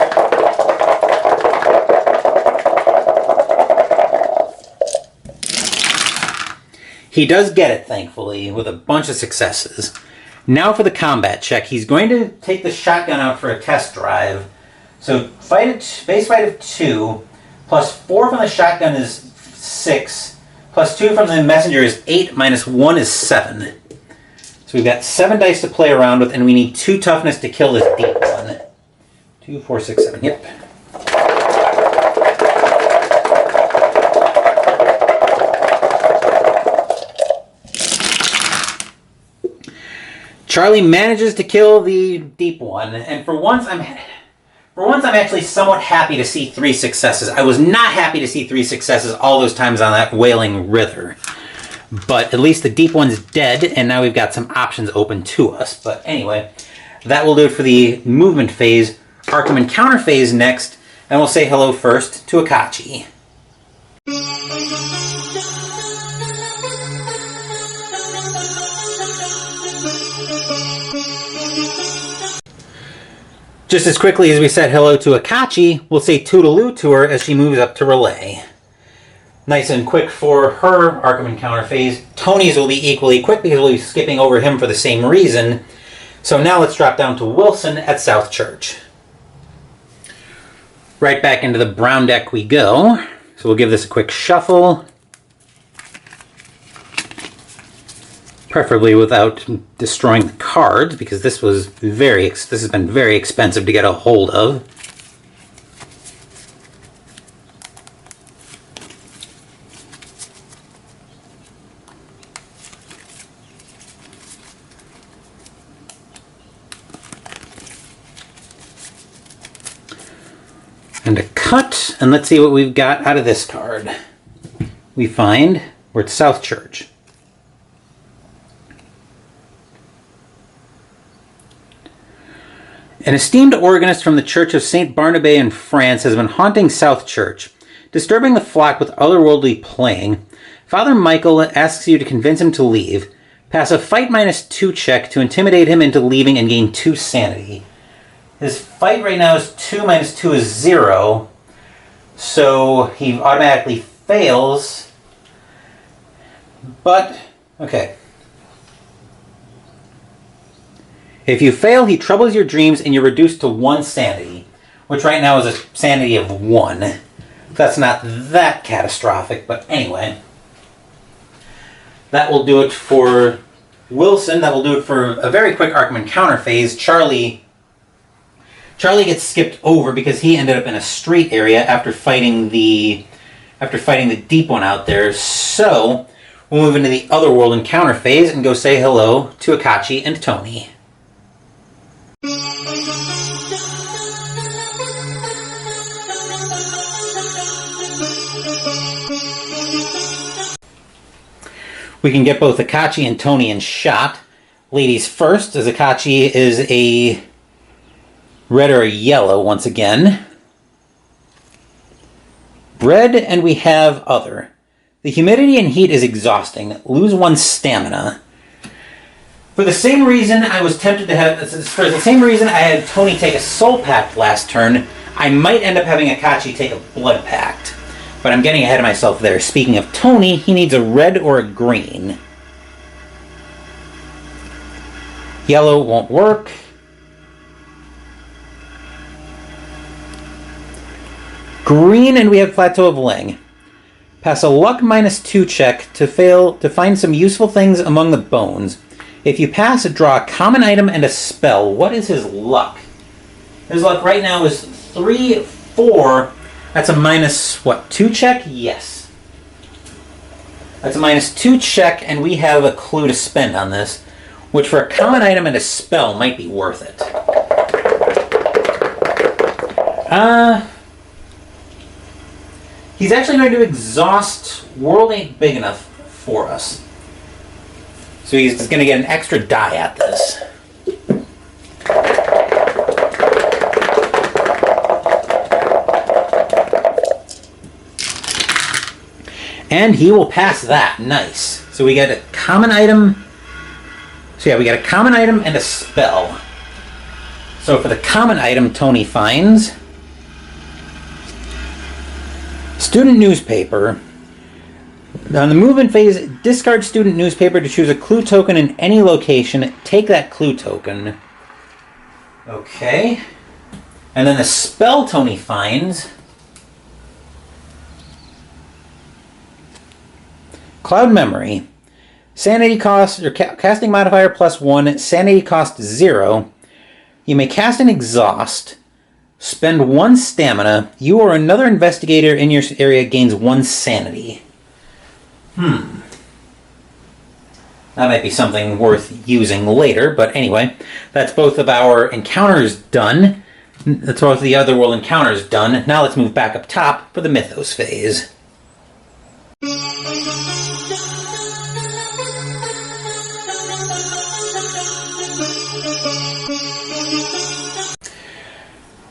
He does get it, thankfully, with a bunch of successes. Now for the combat check. He's going to take the shotgun out for a test drive. So base fight of 2, plus 4 from the shotgun is 6, plus 2 from the messenger is 8, -1 is 7. So we've got 7 dice to play around with, and we need 2 toughness to kill this deep one. 2, 4, 6, 7, yep. Charlie manages to kill the deep one, and for once I'm actually somewhat happy to see 3 successes. I was not happy to see 3 successes all those times on that Wailing River. But at least the deep one's dead, and now we've got some options open to us. But anyway, that will do it for the movement phase. Arkham Encounter phase next, and we'll say hello first to Akachi. Just as quickly as we said hello to Akachi, we'll say toodaloo to her as she moves up to Relay. Nice and quick for her Arkham Encounter phase. Tony's will be equally quick because we'll be skipping over him for the same reason. So now let's drop down to Wilson at South Church. Right back into the brown deck we go. So we'll give this a quick shuffle. Preferably without destroying the cards, because this has been very expensive to get a hold of. And a cut, and let's see what we've got out of this card. We find we're at South Church. An esteemed organist from the Church of St. Barnabé in France has been haunting South Church, disturbing the flock with otherworldly playing. Father Michael asks you to convince him to leave. Pass a fight -2 check to intimidate him into leaving and gain 2 sanity. His fight right now is 2 -2 is 0, so he automatically fails. But, okay. If you fail, he troubles your dreams and you're reduced to 1 sanity, which right now is a sanity of 1. That's not that catastrophic, but anyway. That will do it for Wilson. That will do it for a very quick Arkham Encounter phase. Charlie gets skipped over because he ended up in a street area after fighting the deep one out there. So we'll move into the Otherworld Encounter phase and go say hello to Akachi and Tony. We can get both Akachi and Tony in shot. Ladies first, as Akachi is a red or a yellow once again. Red, and we have other. The humidity and heat is exhausting. Lose 1 stamina. For the same reason I was tempted to have, for the same reason I had Tony take a Soul Pact last turn, I might end up having Akachi take a Blood Pact. But I'm getting ahead of myself there. Speaking of Tony, he needs a red or a green. Yellow won't work. Green, and we have Plateau of Ling. Pass a luck -2 check to find some useful things among the bones. If you pass, draw a common item and a spell. What is his luck? His luck right now is 3, 4. That's a -2 check? Yes. That's a -2 check, and we have a clue to spend on this. which for a common item and a spell might be worth it. He's actually going to exhaust World Ain't Big Enough for us. So he's going to get an extra die at this. And he will pass that. Nice. So we get a common item. So yeah, we get a common item and a spell. So for the common item, Tony finds student newspaper. On the movement phase, discard student newspaper to choose a clue token in any location. Take that clue token. Okay. And then the spell Tony finds, Cloud Memory. Sanity cost, or casting modifier +1, sanity cost 0. You may cast an exhaust. Spend 1 stamina. You or another investigator in your area gains 1 sanity. That might be something worth using later, but anyway, that's both of our encounters done. That's both of the Otherworld encounters done. Now let's move back up top for the Mythos phase.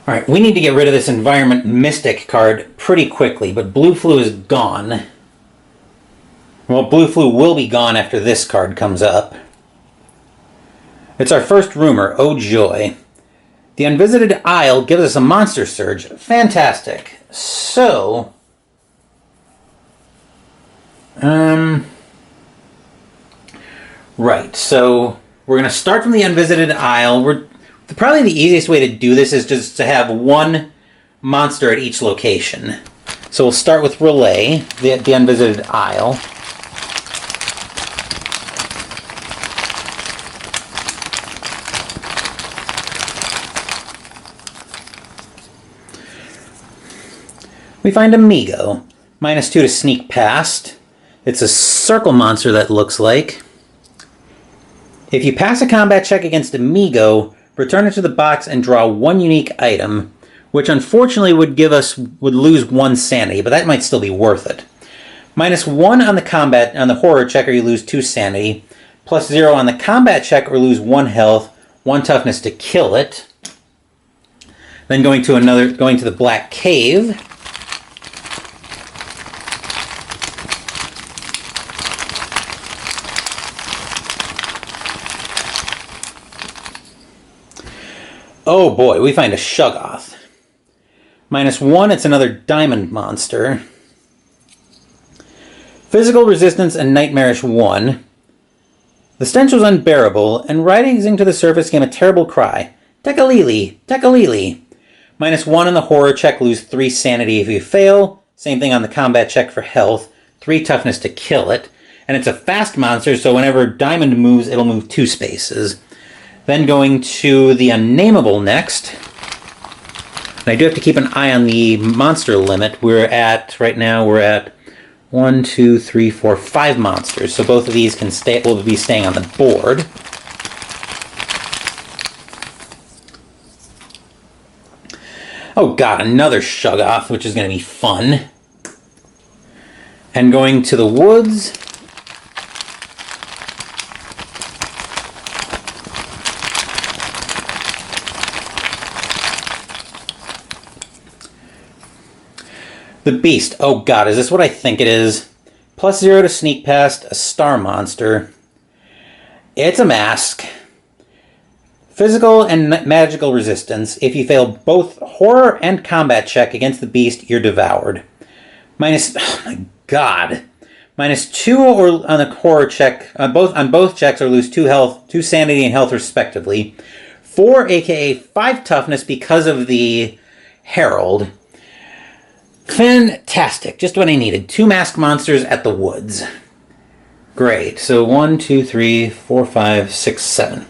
Alright, we need to get rid of this Environment Mystic card pretty quickly, but Blue Flu is gone. Well, Blue Flu will be gone after this card comes up. It's our first rumor, oh joy. The Unvisited Isle gives us a Monster Surge. Fantastic. So, right, so we're going to start from the Unvisited Isle. Probably the easiest way to do this is just to have 1 monster at each location. So we'll start with Relay, the Unvisited Isle. We find Amigo. -2 to sneak past. It's a circle monster that looks like. If you pass a combat check against Amigo, return it to the box and draw 1 unique item, which unfortunately would lose 1 sanity, but that might still be worth it. -1 on the horror check, or you lose 2 sanity. +0 on the combat check, or lose 1 health, 1 toughness to kill it. Then going to the Black Cave. Oh boy, we find a Shuggoth. -1, it's another diamond monster. Physical resistance and nightmarish 1. The stench was unbearable, and rising to the surface came a terrible cry. Tekalili! Tekalili! -1 on the horror check, lose 3 sanity if you fail. Same thing on the combat check for health. 3 toughness to kill it. And it's a fast monster, so whenever diamond moves, it'll move 2 spaces. Then going to the Unnameable next. And I do have to keep an eye on the monster limit. Right now we're at 1, 2, 3, 4, 5 monsters. So both of these will be staying on the board. Oh god, another Shuggoth, which is going to be fun. And going to the woods. The Beast. Oh god, is this what I think it is? +0 to sneak past, a star monster. It's a mask. Physical and magical resistance. If you fail both horror and combat check against the Beast, you're devoured. Oh my god. -2 or on the horror check, on both checks, or lose 2 health, 2 sanity and health respectively. 4, aka 5 toughness because of the Herald. Fantastic. Just what I needed. 2 masked monsters at the woods. Great. So 1, 2, 3, 4, 5, 6, 7.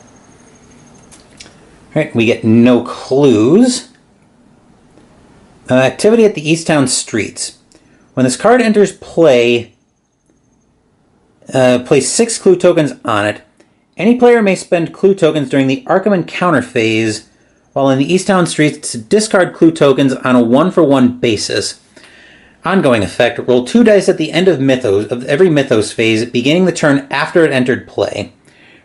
Alright, we get no clues. Activity at the Easttown streets. When this card enters play, place 6 clue tokens on it, Any player may spend clue tokens during the Arkham encounter phase while in the Easttown streets to discard clue tokens on a 1-for-1 basis. Ongoing effect, roll 2 dice at the end of every Mythos phase, beginning the turn after it entered play.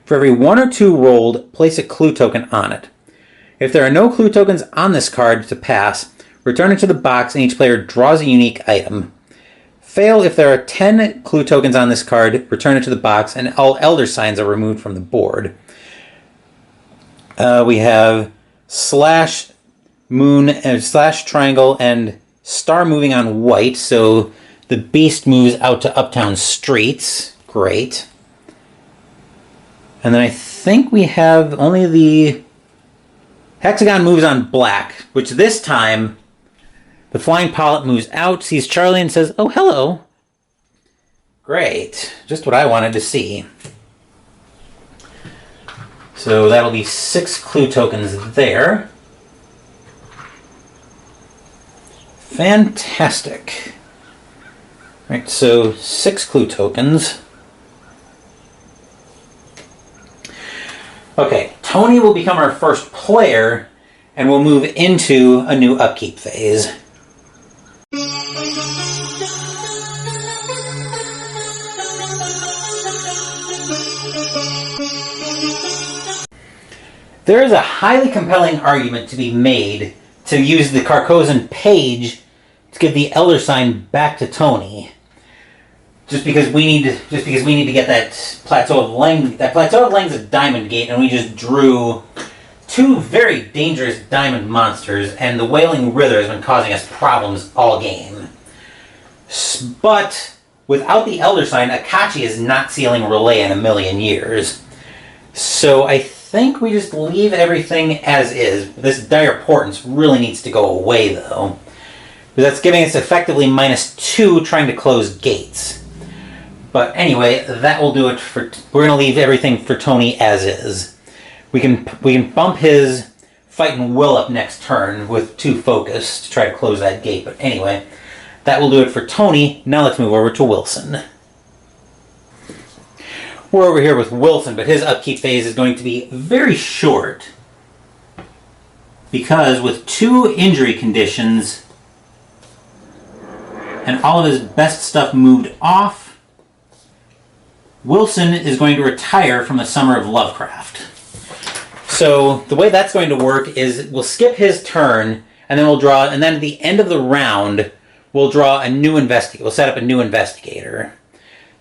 For every 1 or 2 rolled, place a clue token on it. If there are no clue tokens on this card to pass, return it to the box and each player draws a unique item. Fail if there are 10 clue tokens on this card, return it to the box, and all Elder Signs are removed from the board. We have slash moon and slash triangle and star moving on white, so the beast moves out to Uptown streets. Great. And then I think we have only the hexagon moves on black, which this time the flying polyp moves out, sees Charlie, and says, "Oh, hello." Great. Just what I wanted to see. So that'll be 6 clue tokens there. Fantastic. Right, so 6 clue tokens. Okay, Tony will become our first player, and we'll move into a new upkeep phase. There is a highly compelling argument to be made to use the Carcosan page to give the Elder Sign back to Tony. Just because we need to get that Plateau of Lang. That Plateau of Lang's a diamond gate, and we just drew 2 very dangerous diamond monsters, and the Wailing River has been causing us problems all game. But without the Elder Sign, Akachi is not sealing Relay in a million years. So I think we just leave everything as is. This Dire Portents really needs to go away, though. Because that's giving us effectively -2 trying to close gates. But anyway, that will do it for... We're going to leave everything for Tony as is. We can bump his Fightin' Will up next turn with 2 focus to try to close that gate. But anyway, that will do it for Tony. Now let's move over to Wilson. We're over here with Wilson, but his upkeep phase is going to be very short. Because with 2 injury conditions and all of his best stuff moved off, Wilson is going to retire from the Summer of Lovecraft. So the way that's going to work is we'll skip his turn, and then and then at the end of the round, we'll draw a new investigator. We'll set up a new investigator.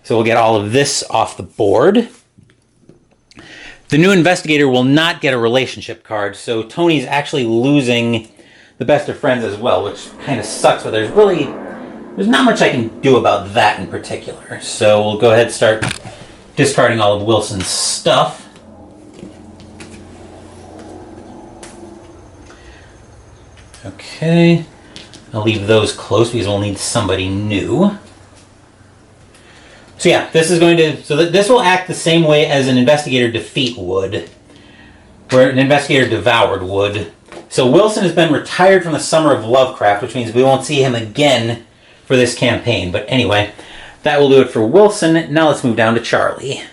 So we'll get all of this off the board. The new investigator will not get a relationship card, so Tony's actually losing the best of friends as well, which kind of sucks, but there's not much I can do about that in particular. So we'll go ahead and start discarding all of Wilson's stuff. Okay. I'll leave those close because we'll need somebody new. So yeah, this will act the same way as an investigator defeat would, where an investigator devoured would. So Wilson has been retired from the Summer of Lovecraft, which means we won't see him again for this campaign. But anyway, that will do it for Wilson. Now let's move down to Charlie.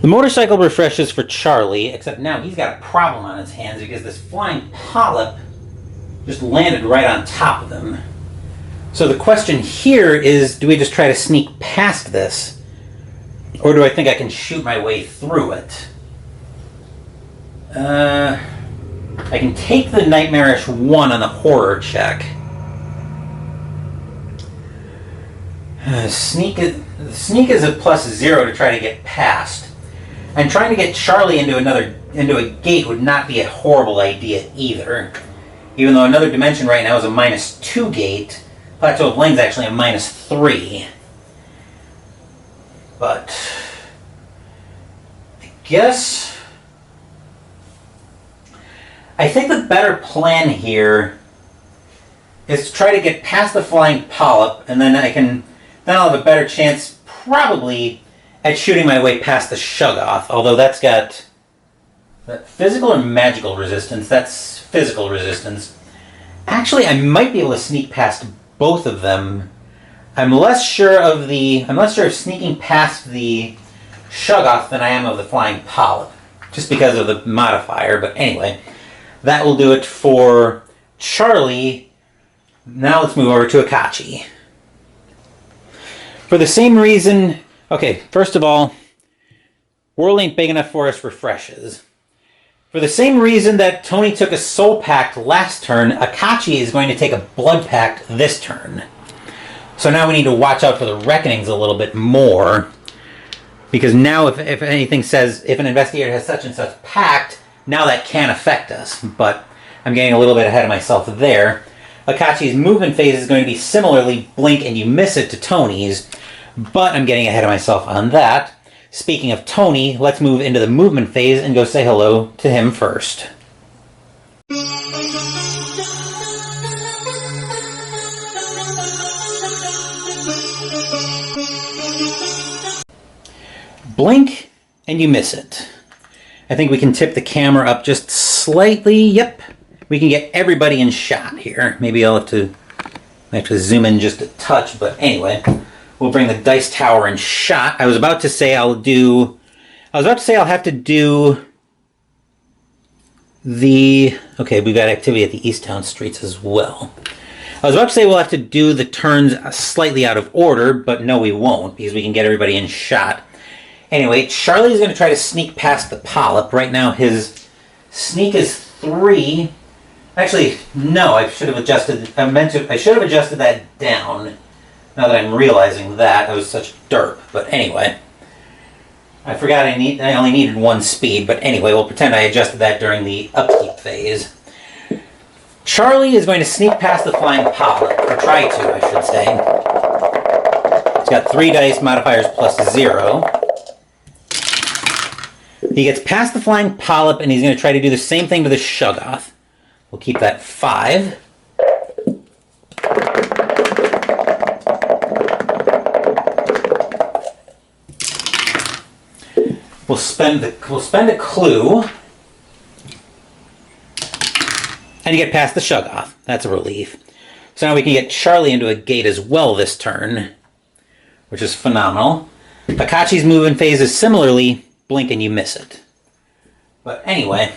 The motorcycle refreshes for Charlie, except now he's got a problem on his hands because this flying polyp just landed right on top of him. So the question here is, do we just try to sneak past this? Or do I think I can shoot my way through it? I can take the Nightmarish 1 on the horror check. Sneak is a +0 to try to get past. And trying to get Charlie into a gate would not be a horrible idea either. Even though another dimension right now is a -2 gate, Plateau of Lang's actually a -3. But I think the better plan here is to try to get past the flying polyp, and then I'll have a better chance probably at shooting my way past the Shuggoth, although that's got that physical or magical resistance. That's physical resistance. Actually, I might be able to sneak past both of them. I'm less sure of sneaking past the Shoggoth than I am of the Flying Polyp, just because of the modifier. But anyway, that will do it for Charlie. Now let's move over to Akachi. For the same reason, okay, first of all, world ain't big enough for us refreshes. For the same reason that Tony took a Soul Pact last turn, Akachi is going to take a Blood Pact this turn. So now we need to watch out for the Reckonings a little bit more. Because now if anything says, if an investigator has such and such pact, now that can affect us. But I'm getting a little bit ahead of myself there. Akachi's movement phase is going to be similarly blink and you miss it to Tony's. But I'm getting ahead of myself on that. Speaking of Tony, let's move into the movement phase and go say hello to him first. Blink and you miss it. I think we can tip the camera up just slightly. Yep. We can get everybody in shot here. Maybe I'll have to zoom in just a touch, but anyway. We'll bring the dice tower in shot. I was about to say I'll have to do the... Okay, we've got activity at the Easttown streets as well. I was about to say we'll have to do the turns slightly out of order, but no, we won't, because we can get everybody in shot. Anyway, Charlie's going to try to sneak past the Polyp. Right now his sneak is 3. Actually, no, I should have adjusted that down. Now that I'm realizing that, I was such a derp. But anyway, I forgot I only needed 1 speed. But anyway, we'll pretend I adjusted that during the upkeep phase. Charlie is going to sneak past the Flying Polyp, or try to, I should say. He's got 3 dice, modifiers plus 0. He gets past the Flying Polyp, and he's going to try to do the same thing to the Shoggoth. We'll keep that 5. We'll spend a clue, and you get past the Shoggoth. That's a relief. So now we can get Charlie into a gate as well this turn, which is phenomenal. Akachi's movement phase is similarly blink and you miss it. But anyway,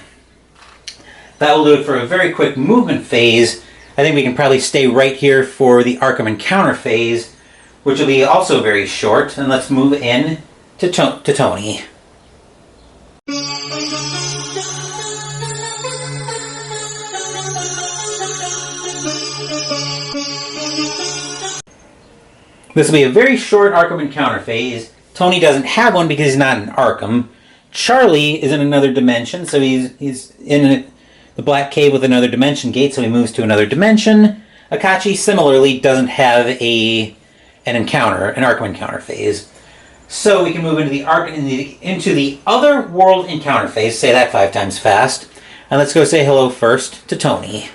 that will do it for a very quick movement phase. I think we can probably stay right here for the Arkham Encounter phase, which will be also very short. And let's move in to Tony. This will be a very short Arkham Encounter phase. Tony doesn't have one because he's not in Arkham. Charlie is in another dimension, so he's in the Black Cave with another dimension gate, so he moves to another dimension. Akachi similarly doesn't have an Arkham Encounter phase. So we can move into the other world encounter phase. Say that 5 times fast. And let's go say hello first to Tony.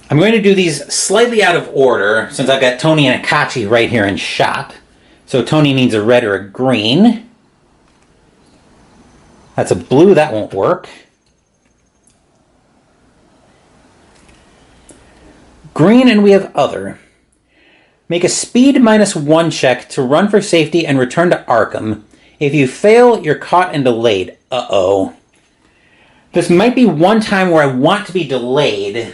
I'm going to do these slightly out of order since I've got Tony and Akachi right here in shot. So Tony needs a red or a green. That's a blue, that won't work. Green, and we have other. Make a speed -1 check to run for safety and return to Arkham. If you fail, you're caught and delayed. Uh-oh. This might be one time where I want to be delayed.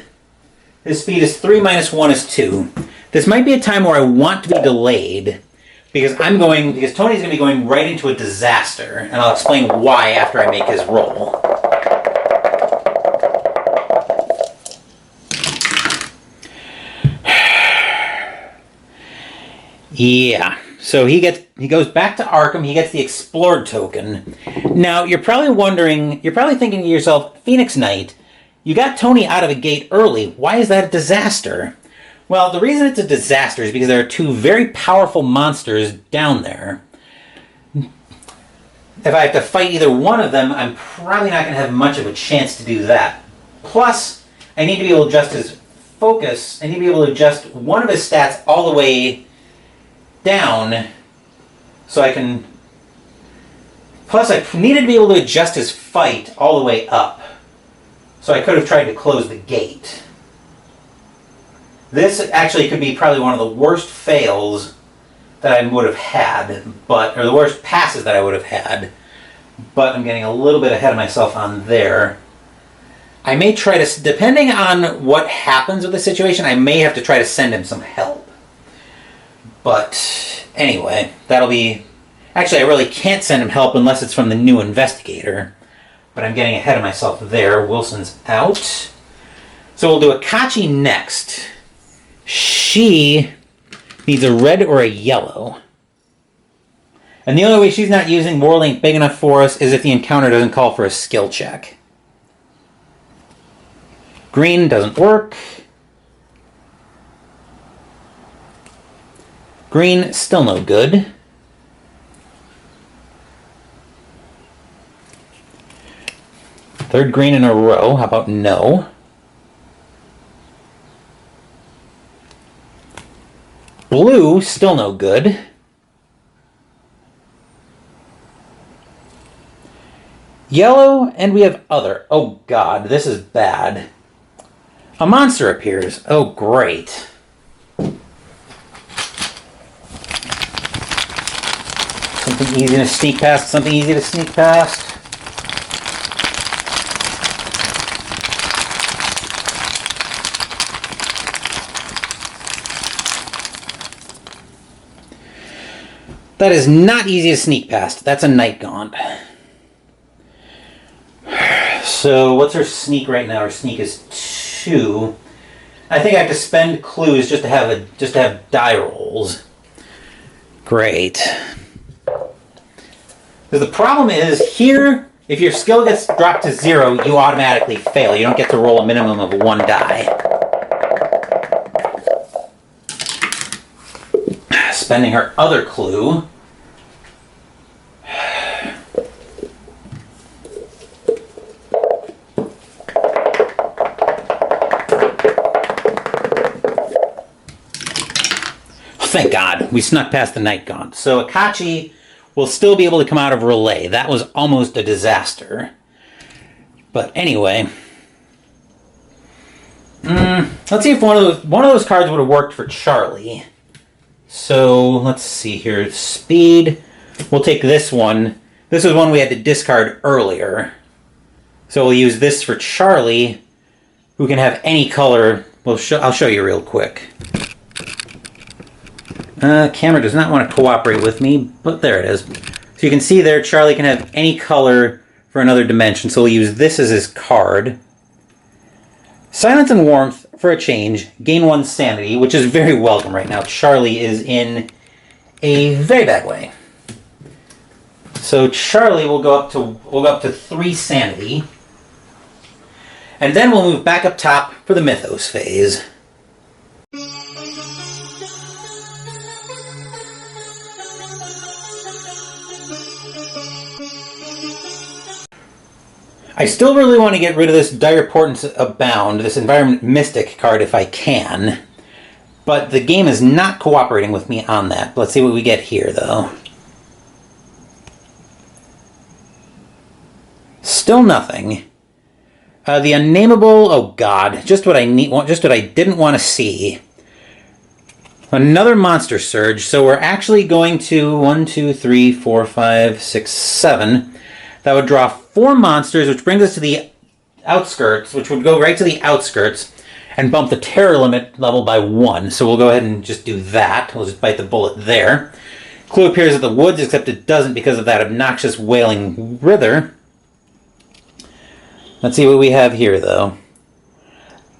His speed is 3 -1 is 2. This might be a time where I want to be delayed because Tony's going to be going right into a disaster, and I'll explain why after I make his roll. Yeah, so he goes back to Arkham, he gets the Explored token. Now, you're probably thinking to yourself, Phoenix Knight, you got Tony out of a gate early. Why is that a disaster? Well, the reason it's a disaster is because there are 2 very powerful monsters down there. If I have to fight either one of them, I'm probably not going to have much of a chance to do that. Plus, I need to be able to adjust his focus. I need to be able to adjust one of his stats all the way down so I can... Plus, I needed to be able to adjust his fight all the way up. So I could have tried to close the gate. This actually could be probably one of the worst fails that I would have had, or the worst passes that I would have had. But I'm getting a little bit ahead of myself on there. I may try to, depending on what happens with the situation, I may have to try to send him some help. But anyway, that'll be... Actually, I really can't send him help unless it's from the new investigator. But I'm getting ahead of myself there. Wilson's out. So we'll do Akachi next. She needs a red or a yellow. And the only way she's not using World ain't big enough for us is if the encounter doesn't call for a skill check. Green doesn't work. Green, still no good. Third green in a row. How about no? Blue, still no good. Yellow, and we have other. Oh god, this is bad. A monster appears. Oh great. Something easy to sneak past, something easy to sneak past. That is not easy to sneak past. That's a night gaunt. So what's her sneak right now? Her sneak is 2. I think I have to spend clues just to have die rolls. Great. Because the problem is here, if your skill gets dropped to 0, you automatically fail. You don't get to roll a minimum of 1 die. Spending her other clue. Thank God, we snuck past the night gaunt. So Akachi will still be able to come out of Relay. That was almost a disaster. But anyway, let's see if one of those cards would have worked for Charlie. So let's see here. Speed. We'll take this one. This is one we had to discard earlier. So we'll use this for Charlie, who can have any color. I'll show you real quick. Camera does not want to cooperate with me, but there it is. So you can see there, Charlie can have any color for another dimension, so we'll use this as his card. Silence and Warmth, for a change, gain 1 sanity, which is very welcome right now. Charlie is in a very bad way. So Charlie will go up to 3 sanity. And then we'll move back up top for the Mythos phase. I still really want to get rid of this Dire Portents Abound, this Environment Mystic card if I can. But the game is not cooperating with me on that. Let's see what we get here, though. Still nothing. The Unnameable, oh god, just what I didn't want to see. Another Monster Surge, so we're actually going to 1, 2, 3, 4, 5, 6, 7. That would draw 4 monsters, which brings us to the outskirts, which would go right to the outskirts, and bump the terror limit level by 1. So we'll go ahead and just do that. We'll just bite the bullet there. Clue appears at the woods, except it doesn't because of that obnoxious wailing writher. Let's see what we have here, though.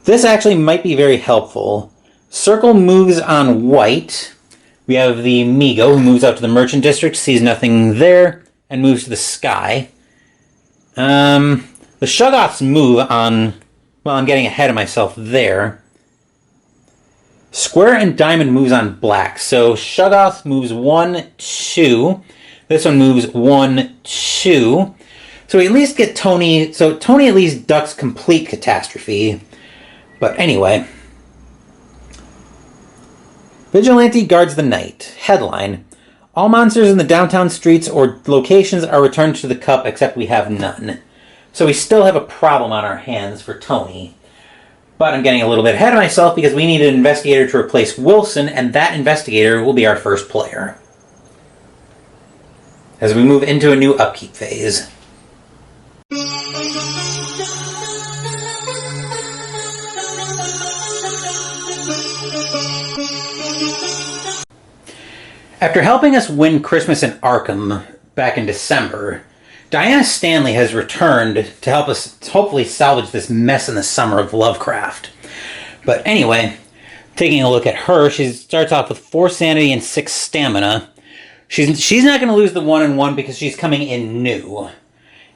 This actually might be very helpful. Circle moves on white. We have the Migo, who moves out to the Merchant District, sees nothing there, and moves to the sky. The Shoggoths move on... Well, I'm getting ahead of myself there. Square and Diamond moves on black. So Shoggoth moves 1, 2. This one moves 1, 2. So we at least get Tony... So Tony at least ducks complete catastrophe. But anyway. Vigilante guards the night. Headline. All monsters in the downtown streets or locations are returned to the cup except we have none. So we still have a problem on our hands for Tony. But I'm getting a little bit ahead of myself because we need an investigator to replace Wilson, and that investigator will be our first player as we move into a new upkeep phase. After helping us win Christmas in Arkham back in December, Diana Stanley has returned to help us hopefully salvage this mess in the Summer of Lovecraft. But anyway, taking a look at her, she starts off with 4 sanity and 6 stamina. She's not going to lose the 1-1 because she's coming in new.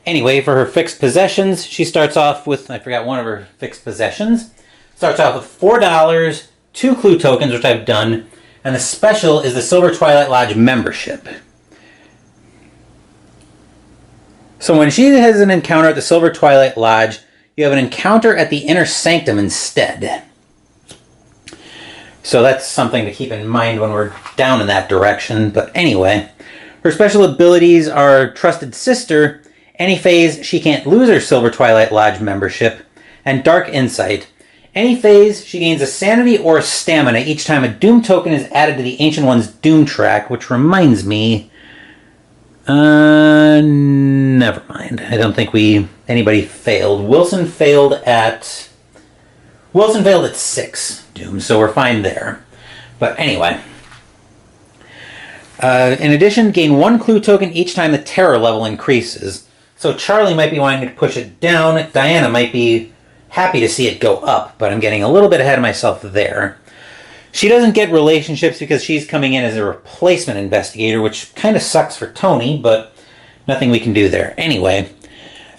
Anyway, for her fixed possessions, she starts off with, I forgot one of her fixed possessions. Starts off with $4, 2 clue tokens, which I've done, and the special is the Silver Twilight Lodge membership. So when she has an encounter at the Silver Twilight Lodge, you have an encounter at the Inner Sanctum instead. So that's something to keep in mind when we're down in that direction. But anyway, her special abilities are Trusted Sister. Any phase, she can't lose her Silver Twilight Lodge membership. And Dark Insight. Any phase, she gains a sanity or a stamina each time a Doom token is added to the Ancient One's Doom track, which reminds me... never mind. I don't think anybody failed. Wilson failed at 6 Doom, so we're fine there. But anyway. In addition, gain 1 clue token each time the terror level increases. So Charlie might be wanting to push it down. Diana might be happy to see it go up, but I'm getting a little bit ahead of myself there. She doesn't get relationships because she's coming in as a replacement investigator, which kind of sucks for Tony, but nothing we can do there. Anyway,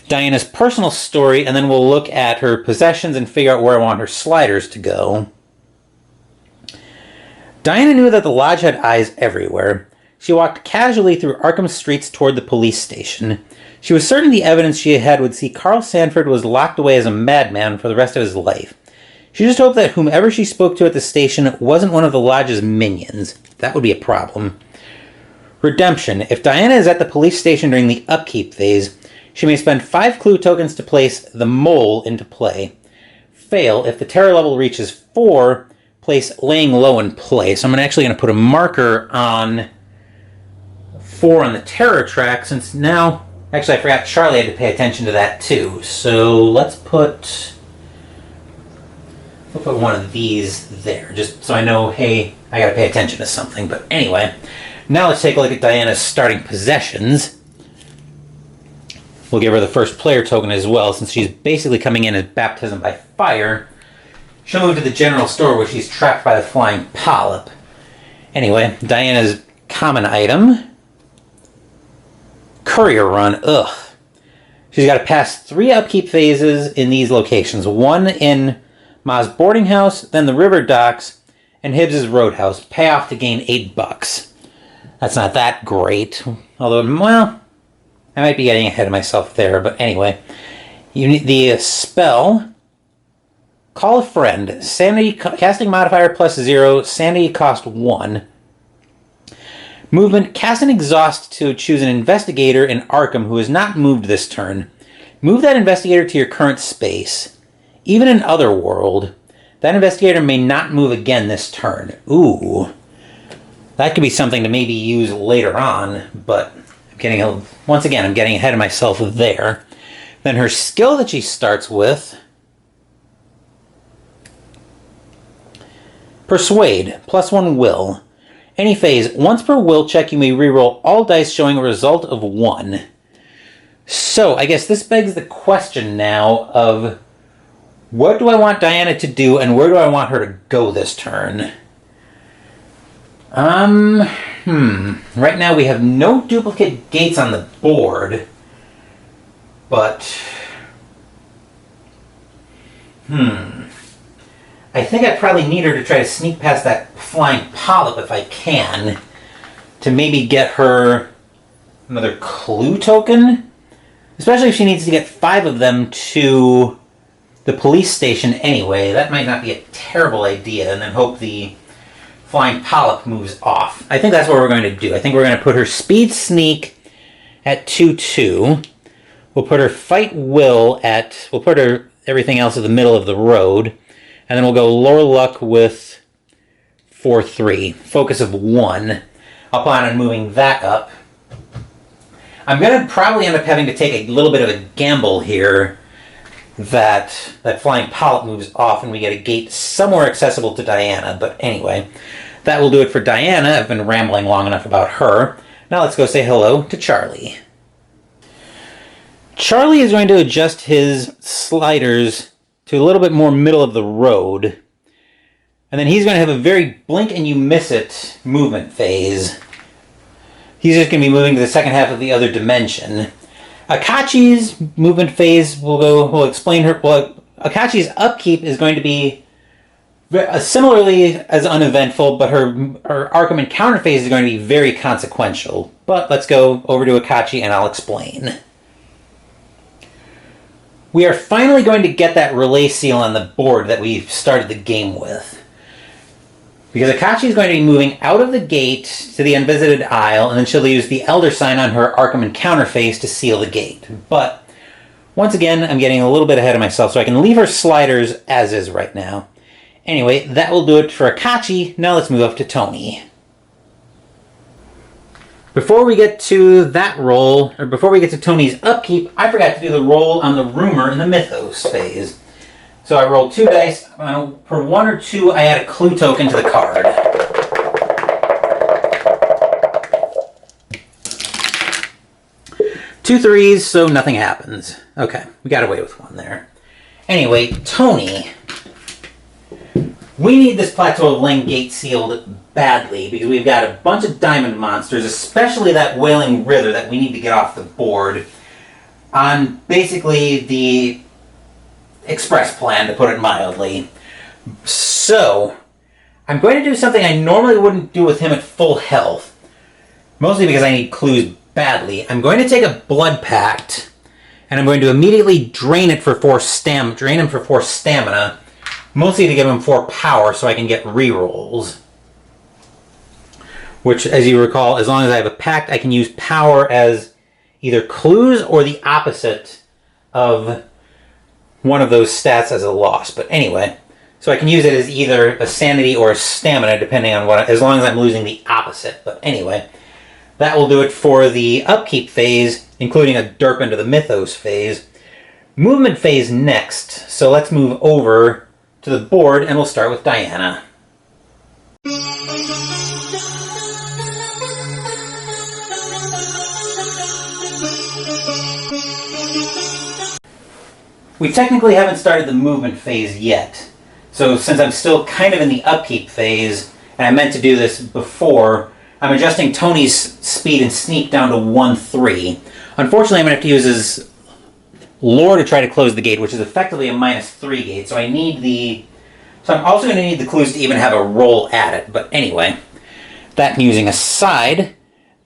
Diana's personal story, and then we'll look at her possessions and figure out where I want her sliders to go. Diana knew that the lodge had eyes everywhere. She walked casually through Arkham streets toward the police station. She was certain the evidence she had would see Carl Sanford was locked away as a madman for the rest of his life. She just hoped that whomever she spoke to at the station wasn't one of the lodge's minions. That would be a problem. Redemption. If Diana is at the police station during the upkeep phase, she may spend 5 clue tokens to place the mole into play. Fail. If the terror level reaches 4, place laying low in play. So I'm actually going to put a marker on 4 on the terror track, since now... Actually, I forgot Charlie had to pay attention to that too. So let's put... We'll put one of these there, just so I know, hey, I gotta pay attention to something. But anyway, now let's take a look at Diana's starting possessions. We'll give her the first player token as well, since she's basically coming in as baptism by fire. She'll move to the general store where she's trapped by the flying polyp. Anyway, Diana's common item. Courier run, ugh. She's got to pass 3 upkeep phases in these locations. 1 in Ma's boarding house, then the river docks, and Hibbs's roadhouse. Payoff to gain $8. That's not that great. Although, well, I might be getting ahead of myself there. But anyway, you need the spell. Call a friend. Sanity casting modifier +0. Sanity cost 1. Movement. Cast an exhaust to choose an investigator in Arkham who has not moved this turn. Move that investigator to your current space. Even in Otherworld, that investigator may not move again this turn. Ooh. That could be something to maybe use later on, but once again, I'm getting ahead of myself there. Then her skill that she starts with... Persuade, +1 will. Any phase, once per will check, you may reroll all dice showing a result of 1. So, I guess this begs the question now of... What do I want Diana to do, and where do I want her to go this turn? Right now we have no duplicate gates on the board. But... I think I probably need her to try to sneak past that flying polyp if I can. To maybe get her another clue token. Especially if she needs to get 5 of them to the police station anyway. That might not be a terrible idea. And then hope the flying polyp moves off. I think that's what we're going to do. I think we're going to put her speed sneak at 2-2. We'll put her fight will at... We'll put her everything else at the middle of the road. And then we'll go lore luck with 4-3. Focus of 1. I'll plan on moving that up. I'm going to probably end up having to take a little bit of a gamble here that flying polyp moves off and we get a gate somewhere accessible to Diana. But anyway, that will do it for Diana. I've been rambling long enough about her. Now let's go say hello to Charlie. Charlie is going to adjust his sliders to a little bit more middle of the road. And then he's going to have a very blink and you miss it movement phase. He's just going to be moving to the second half of the other dimension. Akachi's movement phase we'll explain her. Well, Akachi's upkeep is going to be similarly as uneventful, but her Arkham encounter phase is going to be very consequential. But let's go over to Akachi and I'll explain. We are finally going to get that relay seal on the board that we started the game with. Because Akachi is going to be moving out of the gate to the unvisited isle, and then she'll use the Elder Sign on her Arkham encounter phase to seal the gate. But, once again, I'm getting a little bit ahead of myself, so I can leave her sliders as is right now. Anyway, that will do it for Akachi. Now let's move up to Tony. Before we get to that roll, or before we get to Tony's upkeep, I forgot to do the roll on the rumor in the mythos phase. So I rolled 2 dice. Per 1 or 2, I add a clue token to the card. Two 3s, so nothing happens. Okay, we got away with 1 there. Anyway, Tony. We need this Plateau of Leng gate sealed badly because we've got a bunch of diamond monsters, especially that Wailing River that we need to get off the board on basically the express plan, to put it mildly. So, I'm going to do something I normally wouldn't do with him at full health. Mostly because I need clues badly. I'm going to take a Blood Pact, and I'm going to immediately drain him for 4 stamina, mostly to give him 4 power so I can get rerolls. Which, as you recall, as long as I have a pact, I can use power as either clues or the opposite of one of those stats as a loss. But anyway, so I can use it as either a sanity or a stamina, depending on what, as long as I'm losing the opposite. But anyway, that will do it for the upkeep phase, including a derp into the mythos phase. Movement phase next, so let's move over to the board and we'll start with Diana. We technically haven't started the movement phase yet. So since I'm still kind of in the upkeep phase, and I meant to do this before, I'm adjusting Tony's speed and sneak down to 1-3. Unfortunately, I'm going to have to use his lore to try to close the gate, which is effectively a -3 gate. So I need the... So I'm also going to need the clues to even have a roll at it. But anyway, that musing aside,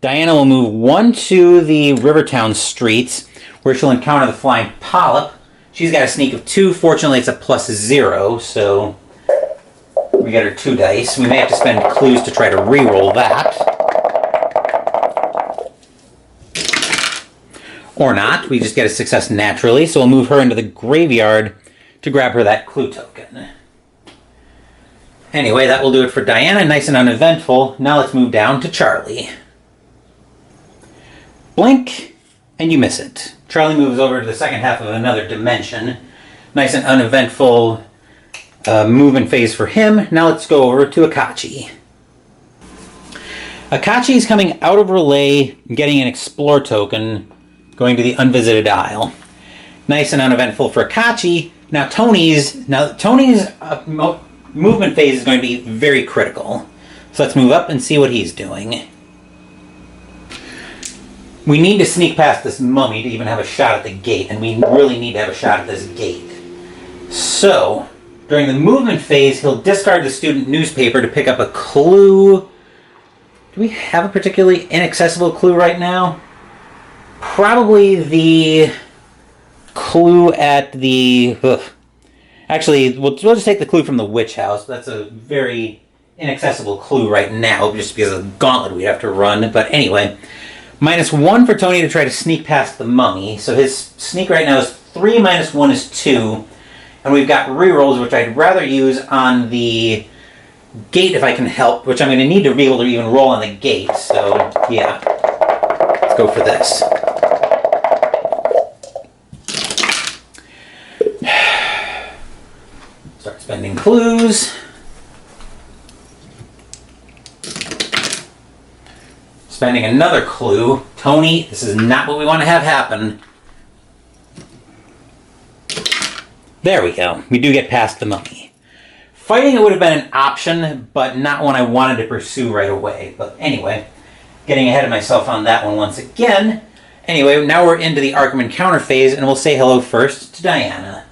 Diana will move 1 to the Rivertown streets, where she'll encounter the flying polyp. She's got a sneak of 2. Fortunately, it's a +0, so we get her 2 dice. We may have to spend clues to try to re-roll that. Or not. We just get a success naturally, so we'll move her into the graveyard to grab her that clue token. Anyway, that will do it for Diana. Nice and uneventful. Now let's move down to Charlie. Blink, and you miss it. Charlie moves over to the second half of another dimension. Nice and uneventful movement phase for him. Now let's go over to Akachi. Akachi is coming out of Relay, getting an Explore token, going to the Unvisited Isle. Nice and uneventful for Akachi. Now Tony's movement phase is going to be very critical. So let's move up and see what he's doing. We need to sneak past this mummy to even have a shot at the gate, and we really need to have a shot at this gate. So, during the movement phase, he'll discard the student newspaper to pick up a clue. Do we have a particularly inaccessible clue right now? Probably the clue at the... Actually, we'll just take the clue from the witch house. That's a very inaccessible clue right now, just because of the gauntlet we have to run. But anyway... -1 for Tony to try to sneak past the mummy. So his sneak right now is 3, -1 is 2. And we've got rerolls, which I'd rather use on the gate if I can help, which I'm going to need to be able to even roll on the gate. So, yeah. Let's go for this. Start spending clues. Spending another clue. Tony, this is not what we want to have happen. There we go. We do get past the mummy. Fighting it would have been an option, but not one I wanted to pursue right away. But anyway, getting ahead of myself on that one once again. Anyway, now we're into the Arkham encounter phase, and we'll say hello first to Diana.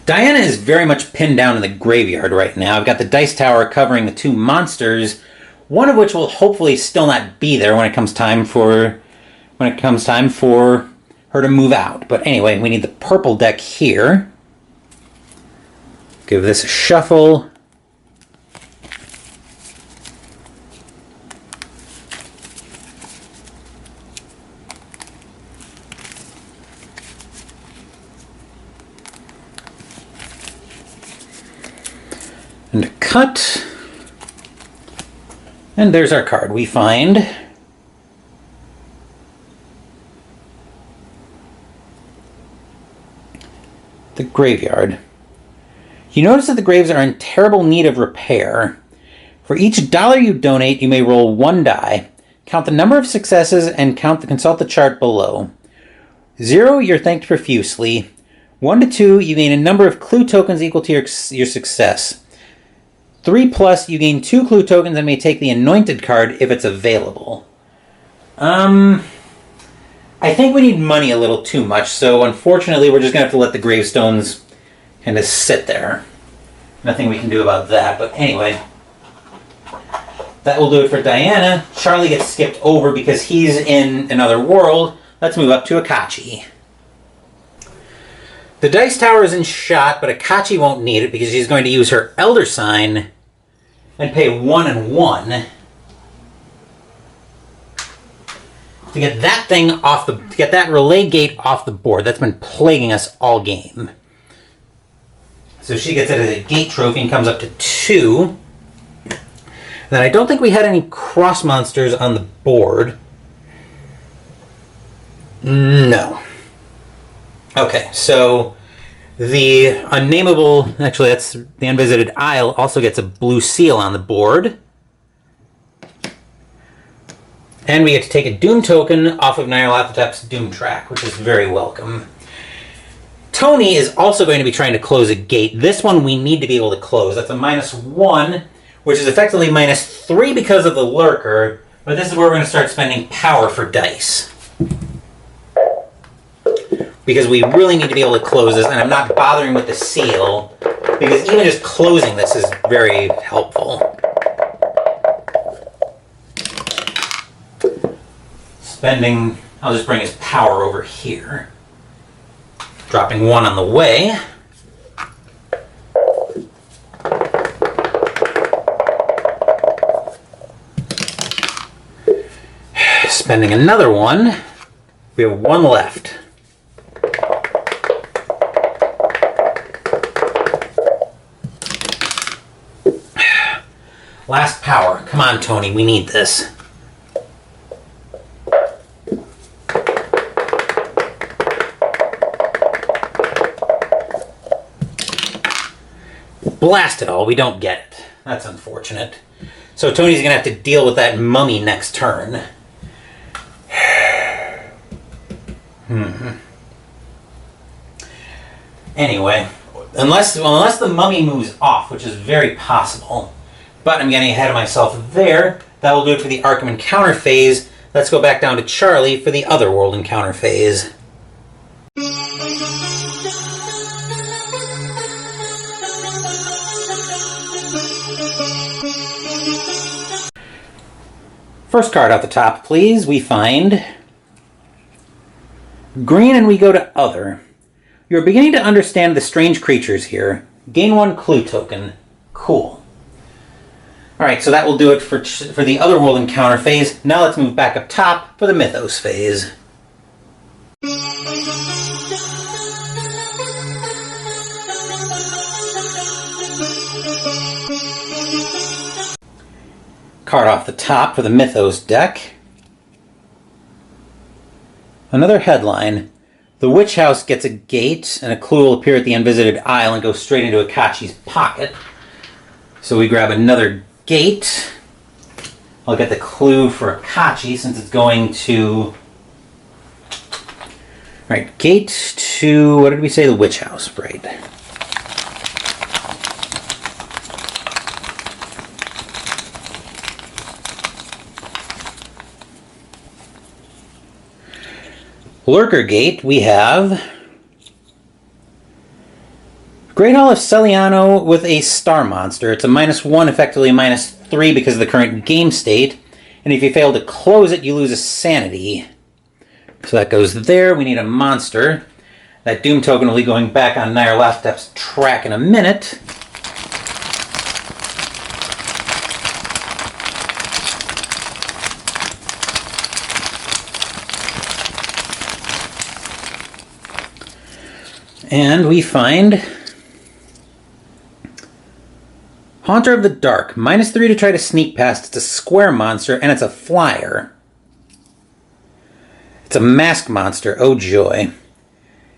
Diana is very much pinned down in the graveyard right now. I've got the dice tower covering the 2 monsters, one of which will hopefully still not be there when it comes time for her to move out. But anyway, we need the purple deck here. Give this a shuffle. And a cut. And there's our card. We find the graveyard. You notice that the graves are in terrible need of repair. For each dollar you donate, you may roll 1 die. Count the number of successes and consult the chart below. 0, you're thanked profusely. 1 to 2, you gain a number of clue tokens equal to your success. 3+, you gain 2 clue tokens and may take the anointed card if it's available. I think we need money a little too much, so unfortunately we're just going to have to let the gravestones kind of sit there. Nothing we can do about that, but anyway. That will do it for Diana. Charlie gets skipped over because he's in another world. Let's move up to Akachi. The dice tower is in shot, but Akachi won't need it because she's going to use her Elder Sign and pay 1 and 1 to get that thing off to get that relay gate off the board. That's been plaguing us all game. So she gets it as a gate trophy and comes up to 2. Then I don't think we had any cross monsters on the board. No. Okay, so the unnameable, actually that's the Unvisited Isle, also gets a blue seal on the board. And we get to take a Doom token off of Nyarlathotep's Doom track, which is very welcome. Tony is also going to be trying to close a gate. This one we need to be able to close. That's a -1, which is effectively -3 because of the lurker, but this is where we're going to start spending power for dice. Because we really need to be able to close this, and I'm not bothering with the seal, because even just closing this is very helpful. I'll just bring his power over here. Dropping 1 on the way. Spending another 1. We have 1 left. Last power. Come on, Tony. We need this. Blast it all. We don't get it. That's unfortunate. So Tony's going to have to deal with that mummy next turn. Anyway, unless the mummy moves off, which is very possible. But I'm getting ahead of myself there. That will do it for the Arkham encounter phase. Let's go back down to Charlie for the Otherworld encounter phase. First card out the top, please. We find green and we go to Other. You're beginning to understand the strange creatures here. Gain 1 clue token. Cool. Alright, so that will do it for the Otherworld encounter phase. Now let's move back up top for the Mythos phase. Card off the top for the Mythos deck. Another headline. The Witch House gets a gate, and a clue will appear at the unvisited isle and go straight into Akachi's pocket. So we grab another gate. I'll get the clue for Akachi since it's going to... Alright, gate to... what did we say? The Witch House, right. Lurker Gate, we have Great Hall of Celiano with a star monster. It's a -1, effectively a -3 because of the current game state. And if you fail to close it, you lose a sanity. So that goes there. We need a monster. That Doom token will be going back on Nyarlathotep's track in a minute. And we find Haunter of the Dark. -3 to try to sneak past. It's a square monster, and it's a flyer. It's a masked monster. Oh joy.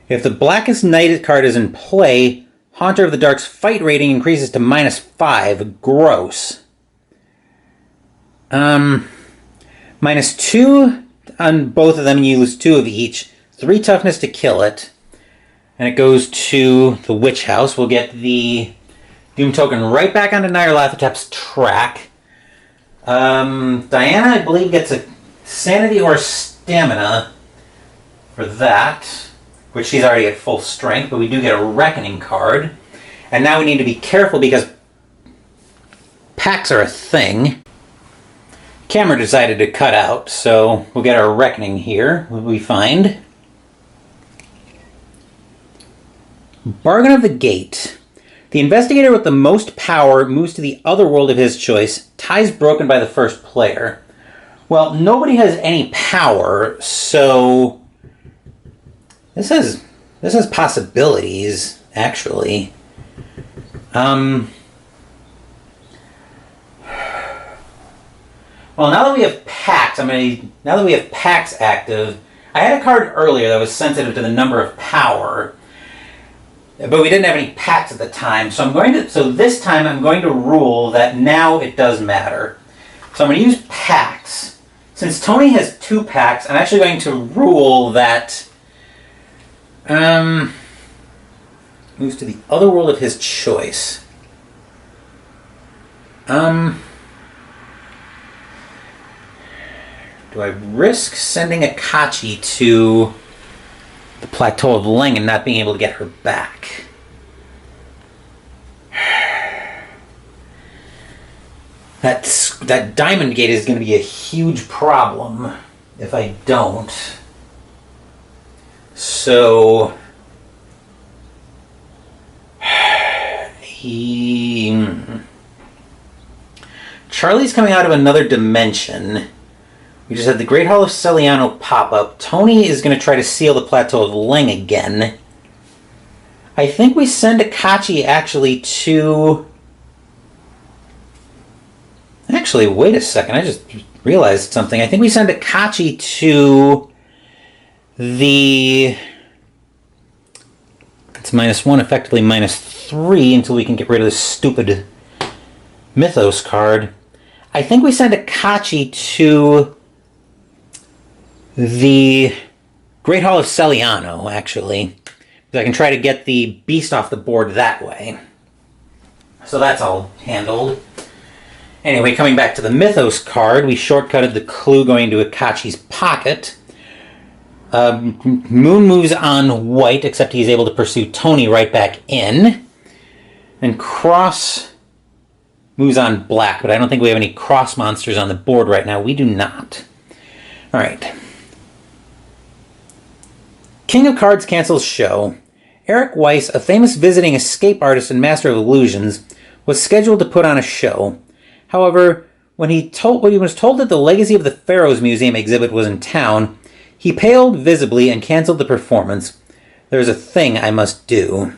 If the Blackest Night card is in play, Haunter of the Dark's fight rating increases to -5. Gross. -2 on both of them, and you lose 2 of each. 3 toughness to kill it. And it goes to the Witch House. We'll get the Doom token right back onto Nyarlathotep's track. Diana, I believe, gets a sanity or stamina for that, which she's already at full strength, but we do get a Reckoning card. And now we need to be careful because packs are a thing. Camera decided to cut out, so we'll get our Reckoning here. What do we find? Bargain of the Gate. The investigator with the most power moves to the other world of his choice. Ties broken by the first player. Well, nobody has any power, so this has possibilities, actually. Well, now that we have packs, now that we have packs active, I had a card earlier that was sensitive to the number of power. But we didn't have any packs at the time, so this time I'm going to rule that now it does matter. So I'm going to use packs. Since Tony has 2 packs, I'm actually going to rule that moves to the other world of his choice. Do I risk sending Akachi to the Plateau of Leng and not being able to get her back? That Diamond Gate is going to be a huge problem if I don't. So Charlie's coming out of another dimension. We just had the Great Hall of Celiano pop up. Tony is going to try to seal the Plateau of Leng again. I think we send Akachi actually to... Actually, wait a second. I just realized something. I think we send Akachi to the... It's -1, effectively -3 until we can get rid of this stupid Mythos card. I think we send Akachi to the Great Hall of Celiano, actually. I can try to get the beast off the board that way. So that's all handled. Anyway, coming back to the Mythos card, we shortcutted the clue going to Akachi's pocket. Moon moves on white, except he's able to pursue Tony right back in. And Cross moves on black, but I don't think we have any Cross monsters on the board right now. We do not. Alright. King of Cards cancels show. Eric Weiss, a famous visiting escape artist and master of illusions, was scheduled to put on a show. However, when he was told that the Legacy of the Pharaohs Museum exhibit was in town, he paled visibly and canceled the performance. "There's a thing I must do,"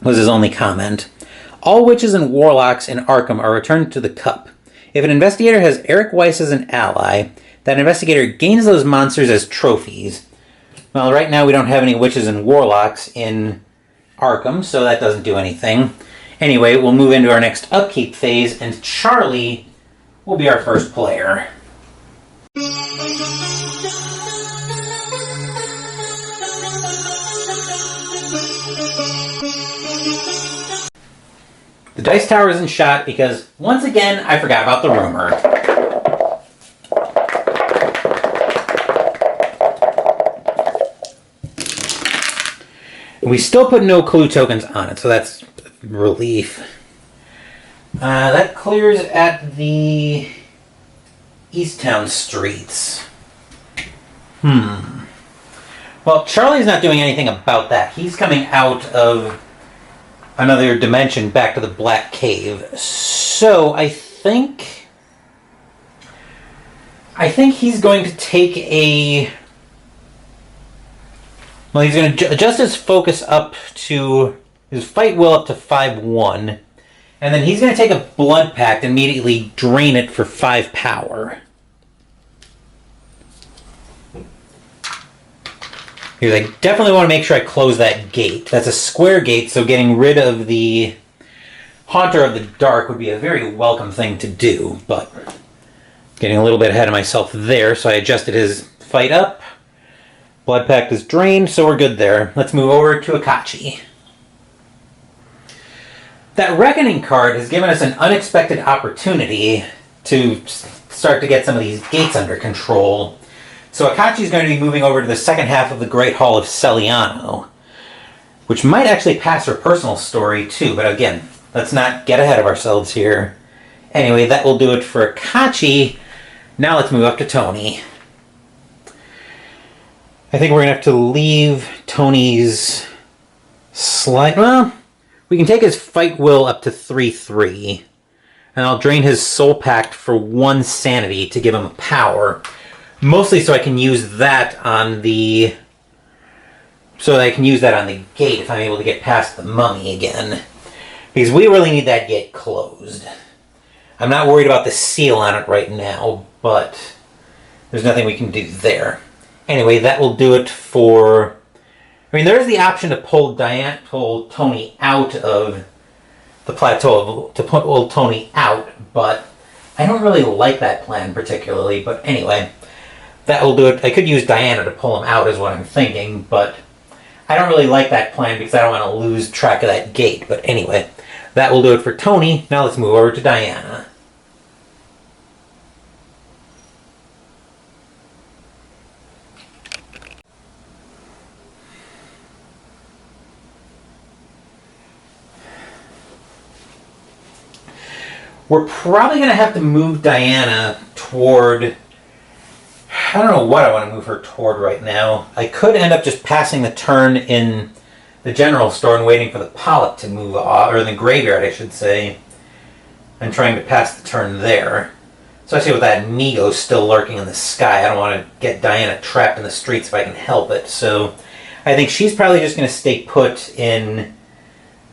was his only comment. All witches and warlocks in Arkham are returned to the Cup. If an investigator has Eric Weiss as an ally, that investigator gains those monsters as trophies. Well, right now we don't have any witches and warlocks in Arkham, so that doesn't do anything. Anyway, we'll move into our next upkeep phase, and Charlie will be our first player. The dice tower isn't shot because, once again, I forgot about the rumor. We still put no clue tokens on it, so that's a relief. That clears at the Easttown streets. Well, Charlie's not doing anything about that. He's coming out of another dimension back to the Black Cave. So I think he's going to take a... Well, he's going to adjust his focus up to... his fight will up to 5-1. And then he's going to take a Blood Pact and immediately drain it for 5 power. Because I definitely want to make sure I close that gate. That's a square gate, so getting rid of the Haunter of the Dark would be a very welcome thing to do. But getting a little bit ahead of myself there, so I adjusted his fight up. Blood Pact is drained, so we're good there. Let's move over to Akachi. That Reckoning card has given us an unexpected opportunity to start to get some of these gates under control. So Akachi is going to be moving over to the second half of the Great Hall of Celiano, which might actually pass her personal story too, but again, let's not get ahead of ourselves here. Anyway, that will do it for Akachi. Now let's move up to Tony. I think we're going to have to leave Tony's slight... Well, we can take his fight will up to 3-3. And I'll drain his soul pact for 1 sanity to give him a power. Mostly so I can use that on the... so that I can use that on the gate if I'm able to get past the mummy again. Because we really need that gate closed. I'm not worried about the seal on it right now, but there's nothing we can do there. Anyway, that will do it for... I mean, there is the option to pull Tony out of the plateau, to pull Tony out, but I don't really like that plan particularly. But anyway, that will do it. I could use Diana to pull him out is what I'm thinking, but I don't really like that plan because I don't want to lose track of that gate. But anyway, that will do it for Tony. Now let's move over to Diana. We're probably going to have to move Diana toward... I don't know what I want to move her toward right now. I could end up just passing the turn in the general store and waiting for the polyp to move off, or the graveyard, I should say, and trying to pass the turn there. Especially with that Nego still lurking in the sky. I don't want to get Diana trapped in the streets if I can help it. So I think she's probably just going to stay put in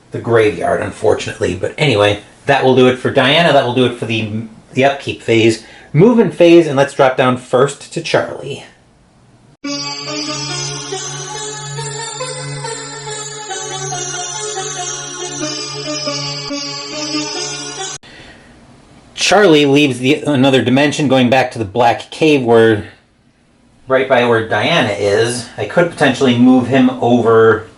the graveyard, unfortunately. But anyway... that will do it for Diana. That will do it for the upkeep phase. Movement phase, and let's drop down first to Charlie. Charlie leaves another dimension, going back to the Black Cave, where right by where Diana is. I could potentially move Diana over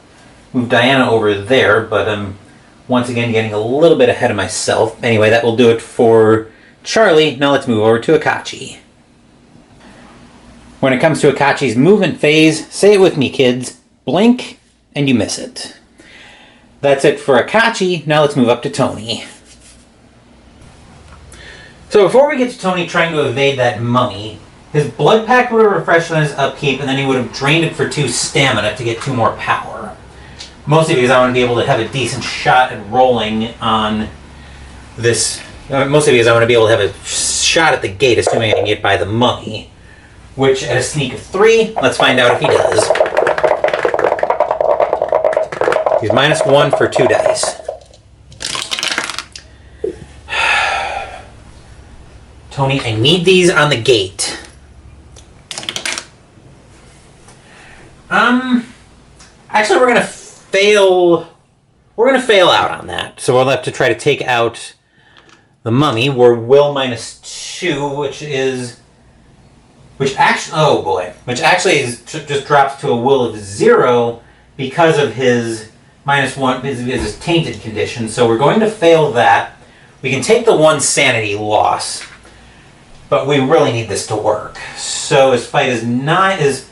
there, but I'm once again getting a little bit ahead of myself. Anyway, that will do it for Charlie. Now let's move over to Akachi. When it comes to Akachi's movement phase, say it with me, kids. Blink, and you miss it. That's it for Akachi. Now let's move up to Tony. So before we get to Tony trying to evade that mummy, his blood pact would have refreshed on his upkeep, and then he would have drained it for 2 stamina to get 2 more power. Mostly because I want to be able to have a decent shot at rolling on this. Mostly because I want to be able to have a shot at the gate, assuming I can get by the mummy. Which, at a sneak of 3, let's find out if he does. He's -1 for 2 dice. Tony, I need these on the gate. Actually, we're gonna fail. We're gonna fail out on that. So we'll have to try to take out the mummy. We're will -2, which actually just drops to a will of 0 because of his -1, his tainted condition. So we're going to fail that. We can take the 1 sanity loss, but we really need this to work. So his fight is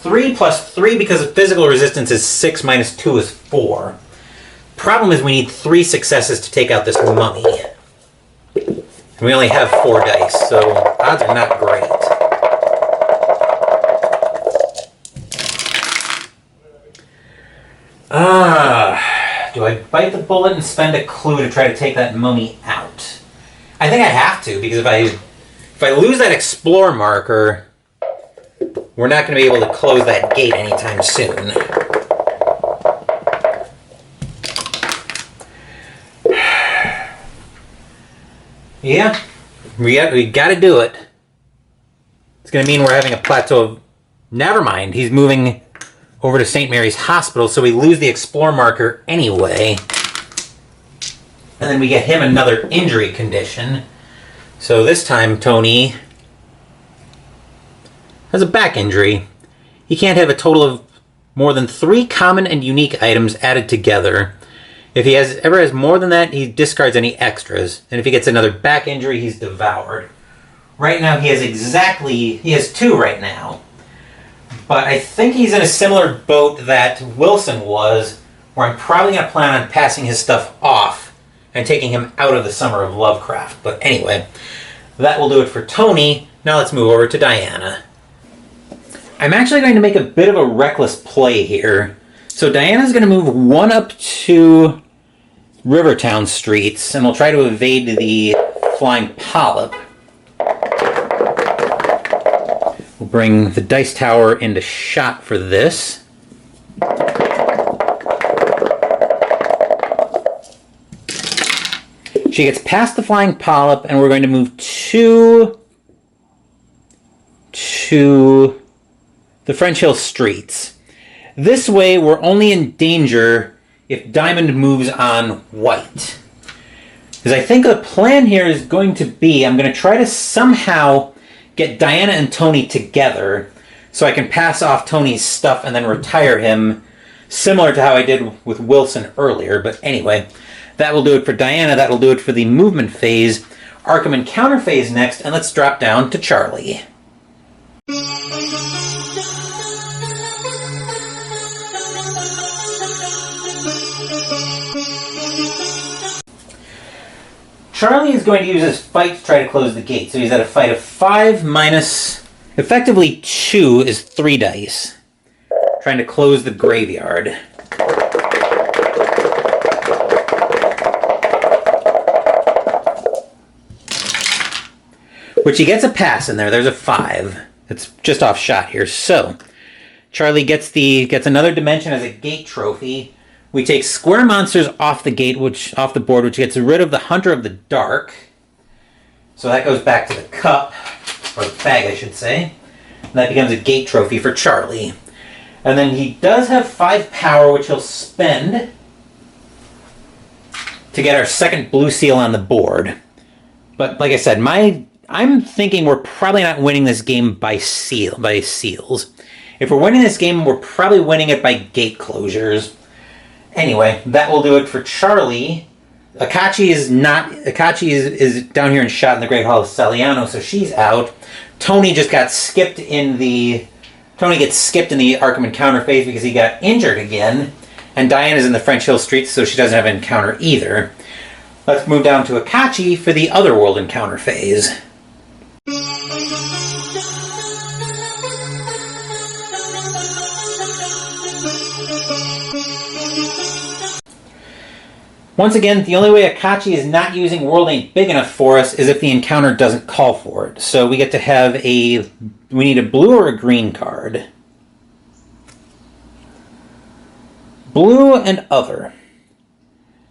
3 plus 3 because of physical resistance is 6 minus 2 is 4. Problem is we need 3 successes to take out this mummy. And we only have 4 dice, so odds are not great. Do I bite the bullet and spend a clue to try to take that mummy out? I think I have to, because if I lose that explore marker, we're not going to be able to close that gate anytime soon. Yeah, we got to do it. It's going to mean we're having a plateau of... Never mind, he's moving over to St. Mary's Hospital, so we lose the explore marker anyway. And then we get him another injury condition. So this time, Tony has a back injury. He can't have a total of more than 3 common and unique items added together. If he ever has more than that, he discards any extras. And if he gets another back injury, he's devoured. Right now, he has 2 right now. But I think he's in a similar boat that Wilson was, where I'm probably going to plan on passing his stuff off and taking him out of the Summer of Lovecraft. But anyway, that will do it for Tony. Now let's move over to Diana. I'm actually going to make a bit of a reckless play here. So Diana's going to move 1 up to Rivertown streets, and we'll try to evade the flying polyp. We'll bring the dice tower into shot for this. She gets past the flying polyp, and we're going to move 2 to the French Hill streets. This way, we're only in danger if Diamond moves on white. Because I think the plan here is going to be, I'm going to try to somehow get Diana and Tony together so I can pass off Tony's stuff and then retire him, similar to how I did with Wilson earlier. But anyway, that will do it for Diana. That will do it for the movement phase. Arkham Encounter phase next, and let's drop down to Charlie. Charlie is going to use his fight to try to close the gate. So he's at a fight of 5 minus... Effectively 2 is 3 dice. Trying to close the graveyard. Which he gets a pass in there. There's a 5. It's just off shot here. So, Charlie gets another dimension as a gate trophy. We take square monsters off the gate, off the board, which gets rid of the Hunter of the Dark. So that goes back to the cup, or the bag, I should say. And that becomes a gate trophy for Charlie. And then he does have 5 power, which he'll spend to get our second blue seal on the board. But like I said, I'm thinking we're probably not winning this game by seals. If we're winning this game, we're probably winning it by gate closures. Anyway, that will do it for Charlie. Akachi is down here and shot in the Great Hall of Saliano, so she's out. Tony just got skipped in the... Tony gets skipped in the Arkham Encounter phase because he got injured again. And Diana's in the French Hill Streets, so she doesn't have an encounter either. Let's move down to Akachi for the Otherworld Encounter phase. Once again, the only way Akachi is not using World Ain't Big Enough for us is if the encounter doesn't call for it. So we get to have we need a blue or a green card. Blue and other.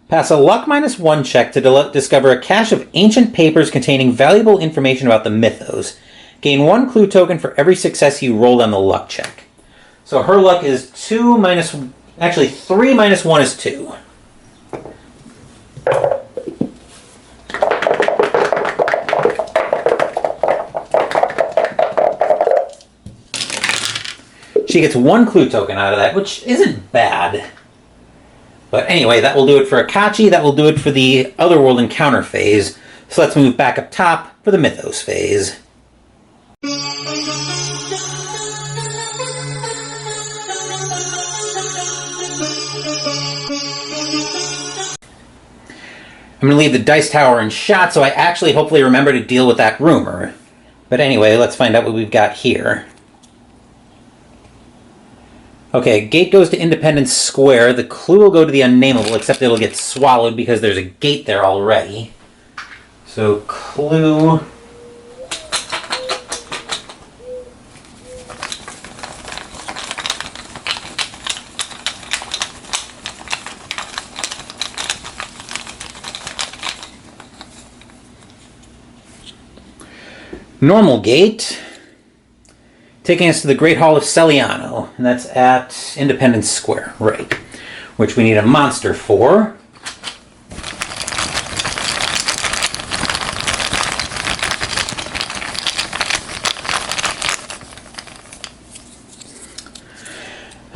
Pass a luck -1 check to discover a cache of ancient papers containing valuable information about the mythos. Gain 1 clue token for every success you rolled on the luck check. So her luck is 2 minus... Actually, 3 minus 1 is 2. She gets 1 clue token out of that, which isn't bad. But anyway, that will do it for Akachi. That will do it for the Otherworld encounter phase. So let's move back up top for the Mythos phase. I'm going to leave the dice tower in shot so I actually hopefully remember to deal with that rumor. But anyway, let's find out what we've got here. Okay, gate goes to Independence Square. The clue will go to the Unnameable, except it'll get swallowed because there's a gate there already. So, clue... Normal gate, taking us to the Great Hall of Celiano, and that's at Independence Square, right, which we need a monster for.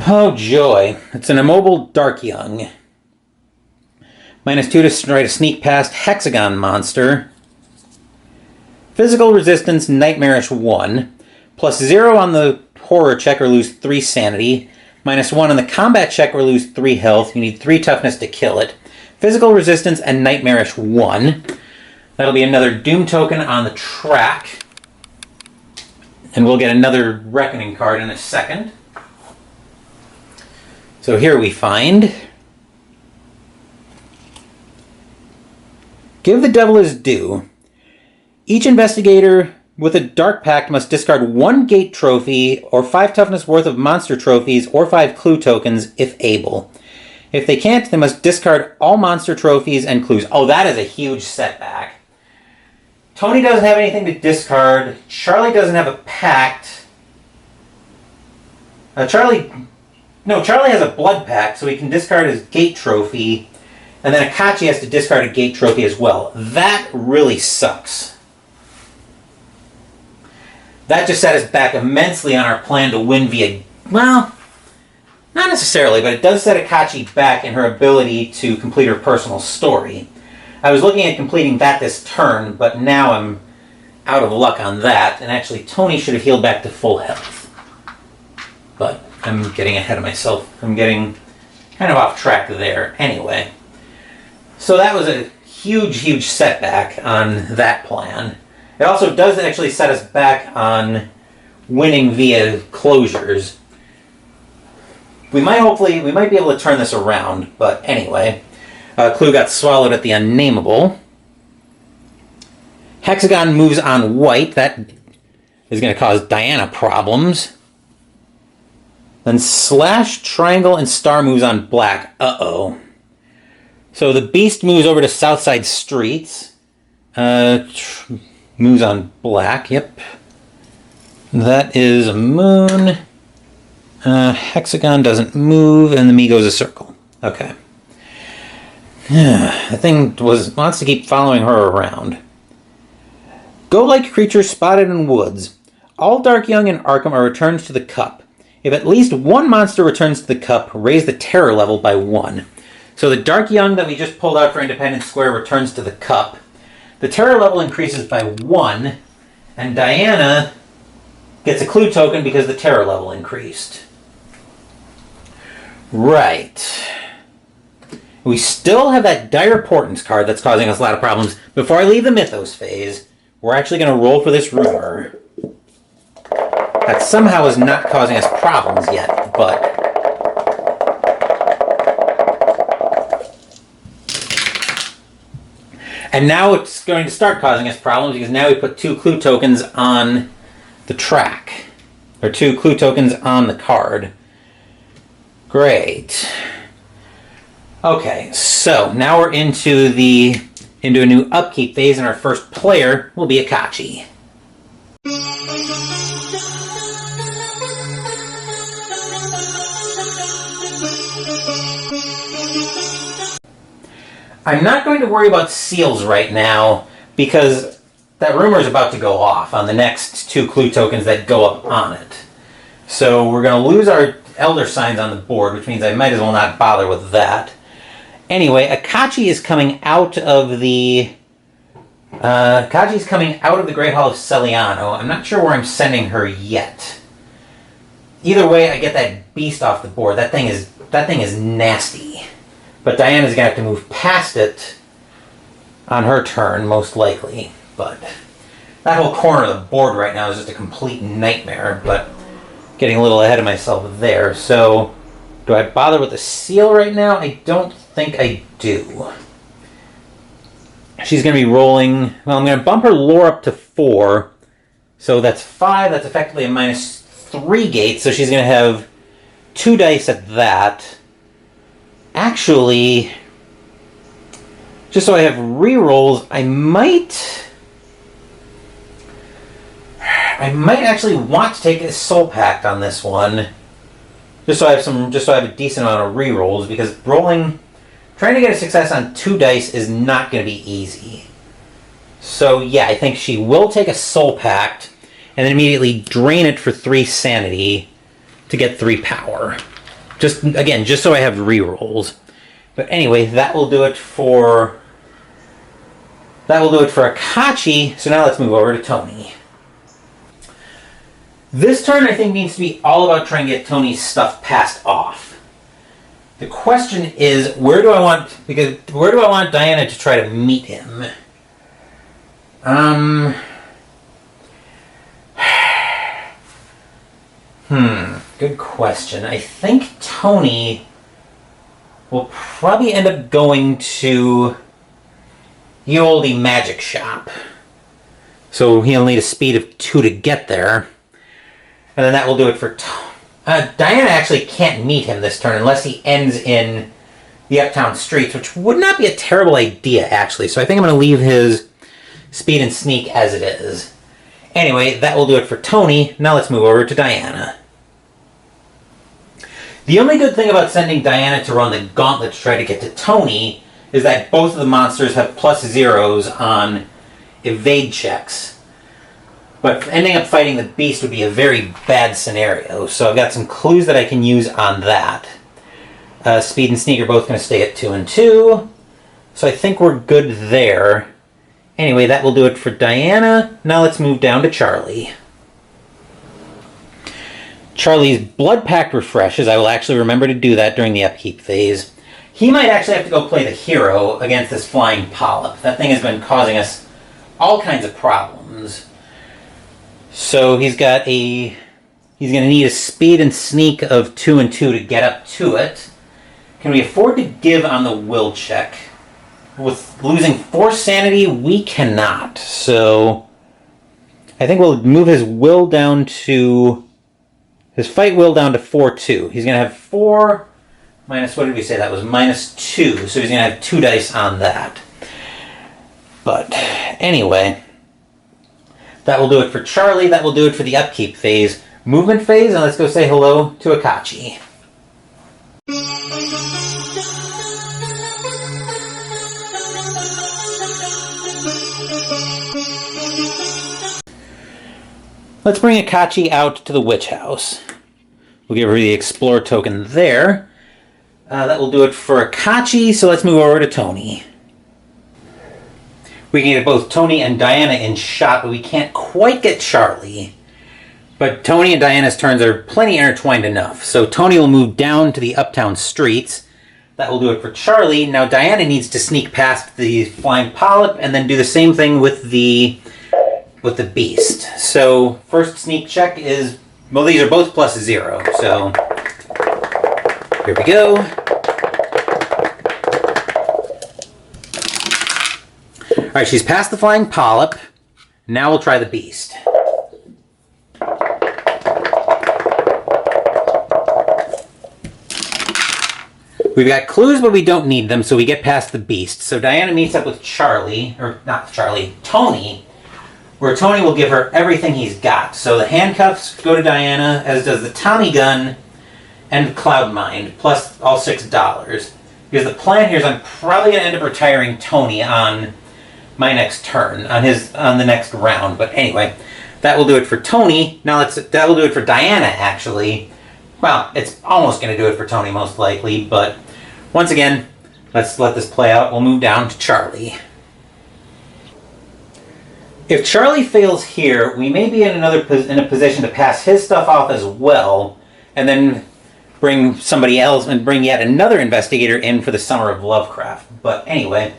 Oh joy, it's an immobile Dark Young. -2 to try to sneak past Hexagon monster. Physical resistance, Nightmarish 1. +0 on the horror check or lose 3 sanity. -1 on the combat check or lose 3 health. You need 3 toughness to kill it. Physical resistance and Nightmarish 1. That'll be another Doom token on the track. And we'll get another Reckoning card in a second. So here we find... Give the devil his due. Each investigator with a Dark Pact must discard 1 gate trophy or 5 toughness worth of monster trophies or 5 clue tokens if able. If they can't, they must discard all monster trophies and clues. Oh, that is a huge setback. Tony doesn't have anything to discard. Charlie doesn't have a pact. Charlie has a blood pact, so he can discard his gate trophy. And then Akachi has to discard a gate trophy as well. That really sucks. That just set us back immensely on our plan to win via... Well, not necessarily, but it does set Akachi back in her ability to complete her personal story. I was looking at completing that this turn, but now I'm out of luck on that. And actually, Tony should have healed back to full health. But I'm getting ahead of myself. I'm getting kind of off track there. Anyway. So that was a huge, huge setback on that plan. It also does actually set us back on winning via closures. We might be able to turn this around, but anyway. Clue got swallowed at the Unnameable. Hexagon moves on white. That is going to cause Diana problems. Then Slash, Triangle, and Star moves on black. Uh-oh. So the Beast moves over to Southside Streets. Moves on black, yep. That is a moon. Hexagon doesn't move, and the me goes a circle. Okay. The thing wants to keep following her around. Go-like creatures spotted in woods. All Dark Young in Arkham are returned to the cup. If at least 1 monster returns to the cup, raise the terror level by 1. So the Dark Young that we just pulled out for Independence Square returns to the cup. The terror level increases by 1, and Diana gets a clue token because the terror level increased. Right. We still have that Dire Portents card that's causing us a lot of problems. Before I leave the Mythos phase, we're actually going to roll for this rumor. That somehow is not causing us problems yet, but... And now it's going to start causing us problems because now we put 2 clue tokens on the track. Or 2 clue tokens on the card. Great. Okay, so now we're into a new upkeep phase, and our first player will be Akachi. I'm not going to worry about seals right now because that rumor is about to go off on the next 2 clue tokens that go up on it. So we're going to lose our elder signs on the board, which means I might as well not bother with that. Anyway, Akachi is coming out of the Great Hall of Celiano. I'm not sure where I'm sending her yet. Either way, I get that beast off the board. That thing is nasty. But Diana's gonna have to move past it on her turn, most likely. But that whole corner of the board right now is just a complete nightmare. But getting a little ahead of myself there. So, do I bother with the seal right now? I don't think I do. She's going to be rolling... Well, I'm going to bump her lore up to 4. So that's 5. That's effectively a -3 gate. So she's going to have 2 dice at that. Actually, just so I have rerolls, I might actually want to take a Soul Pact on this one. Just so I have a decent amount of rerolls, because trying to get a success on 2 dice is not going to be easy. So yeah, I think she will take a Soul Pact, and then immediately drain it for 3 sanity to get 3 power. Just so I have rerolls. But anyway, that will do it for Akachi. So now let's move over to Tony. This turn, I think, needs to be all about trying to get Tony's stuff passed off. The question is, where do I want Diana to try to meet him? Good question. I think Tony will probably end up going to the oldie magic shop. So he'll need a speed of 2 to get there. And then that will do it for Diana actually can't meet him this turn unless he ends in the uptown streets, which would not be a terrible idea, actually. So I think I'm going to leave his speed and sneak as it is. Anyway, that will do it for Tony. Now let's move over to Diana. The only good thing about sending Diana to run the gauntlet to try to get to Tony is that both of the monsters have +0s on evade checks. But ending up fighting the beast would be a very bad scenario. So I've got some clues that I can use on that. Speed and sneak are both going to stay at 2 and 2. So I think we're good there. Anyway, that will do it for Diana. Now let's move down to Charlie. Charlie's Blood Pact refreshes. I will actually remember to do that during the upkeep phase. He might actually have to go play the hero against this flying polyp. That thing has been causing us all kinds of problems. So he's going to need a speed and sneak of 2 and 2 to get up to it. Can we afford to give on the will check? With losing 4 sanity, we cannot. So I think we'll move his will down to... His fight will down to 4-2. He's going to have 4 minus, what did we say? That was -2. So he's going to have 2 dice on that. But anyway, that will do it for Charlie. That will do it for the upkeep phase. Movement phase, and let's go say hello to Akachi. Let's bring Akachi out to the witch house. We'll give her the explore token there. That will do it for Akachi, so let's move over to Tony. We can get both Tony and Diana in shot, but we can't quite get Charlie. But Tony and Diana's turns are plenty intertwined enough. So Tony will move down to the uptown streets. That will do it for Charlie. Now Diana needs to sneak past the flying polyp and then do the same thing with the beast. So first sneak check is, well, these are both +0. So here we go. Alright, she's past the flying polyp. Now we'll try the beast. We've got clues, but we don't need them, so we get past the beast. So Diana meets up with Tony, where Tony will give her everything he's got. So the handcuffs go to Diana, as does the Tommy gun and Cloud Mind, plus all $6. Because the plan here is I'm probably going to end up retiring Tony on my next turn, on the next round. But anyway, that will do it for Tony. Now that will do it for Diana, actually. Well, it's almost going to do it for Tony, most likely, but once again, let's let this play out. We'll move down to Charlie. If Charlie fails here, we may be in a position to pass his stuff off as well, and then bring somebody else and bring yet another investigator in for the Summer of Lovecraft. But anyway,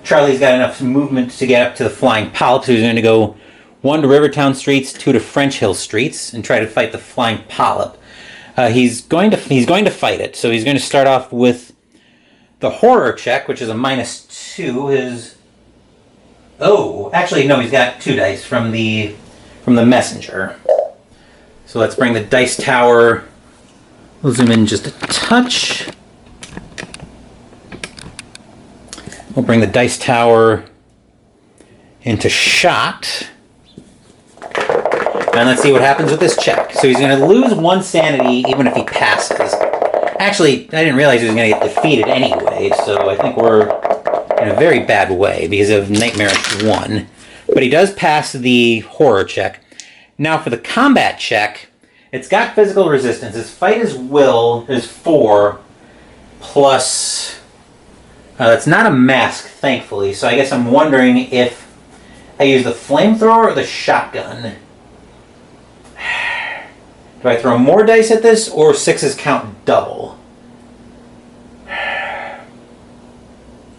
Charlie's got enough movement to get up to the Flying Polyp, so he's going to go 1 to Rivertown Streets, 2 to French Hill Streets, and try to fight the Flying Polyp. He's going to fight it, so he's going to start off with the horror check, which is a -2. Actually, no, he's got 2 dice from the messenger. So let's bring the dice tower. We'll zoom in just a touch. We'll bring the dice tower into shot. And let's see what happens with this check. So he's going to lose 1 sanity even if he passes. Actually, I didn't realize he was going to get defeated anyway, so I think we're in a very bad way because of Nightmarish 1. But he does pass the horror check. Now for the combat check, it's got physical resistance. His fight as will is 4 plus... that's not a mask, thankfully, so I guess I'm wondering if I use the flamethrower or the shotgun. Do I throw more dice at this, or 6s count double?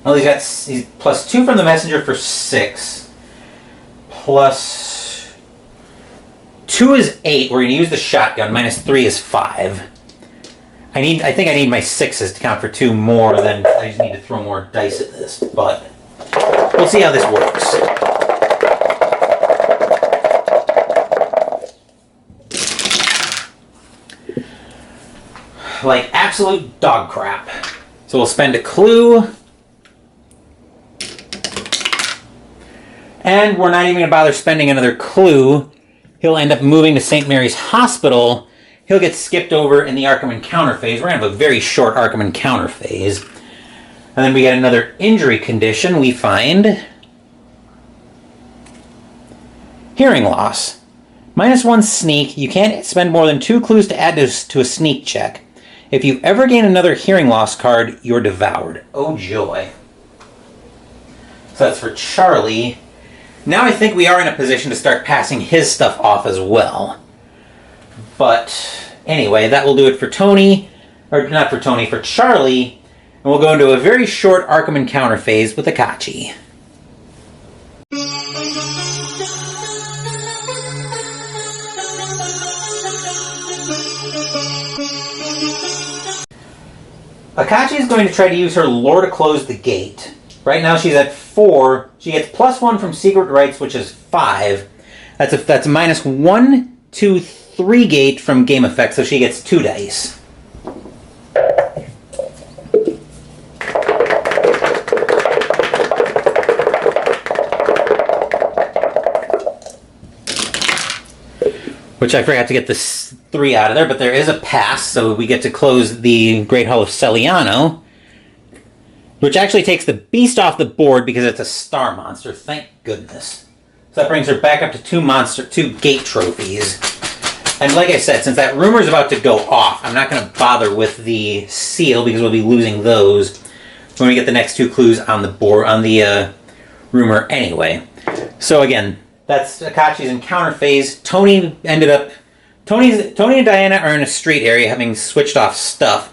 Well, he's plus 2 from the messenger for 6. Plus 2 is 8. We're going to use the shotgun. -3 is 5. I think I need my 6s to count for 2 more than I just need to throw more dice at this. But we'll see how this works. Like absolute dog crap. So we'll spend a clue. And we're not even going to bother spending another clue. He'll end up moving to St. Mary's Hospital. He'll get skipped over in the Arkham Encounter phase. We're going to have a very short Arkham Encounter phase. And then we get another injury condition. We find hearing loss. -1 sneak. You can't spend more than 2 clues to add to a sneak check. If you ever gain another hearing loss card, you're devoured. Oh joy. So that's for Charlie. Now I think we are in a position to start passing his stuff off as well. But anyway, that will do it for Tony. Or not for Tony, for Charlie. And we'll go into a very short Arkham Encounter phase with Akachi. Akachi is going to try to use her lore to close the gate. Right now she's at 4. She gets +1 from Secret Rites, which is 5. That's a -1, 2, 3 gate from game effects, so she gets 2 dice. Which I forgot to get this 3 out of there, but there is a pass, so we get to close the Great Hall of Celiano. Which actually takes the beast off the board because it's a star monster, thank goodness. So that brings her back up to 2 gate trophies. And like I said, since that rumor is about to go off, I'm not going to bother with the seal because we'll be losing those when we get the next 2 clues on the board, on the rumor anyway. So again, that's Akachi's encounter phase. Tony and Diana are in a straight area having switched off stuff.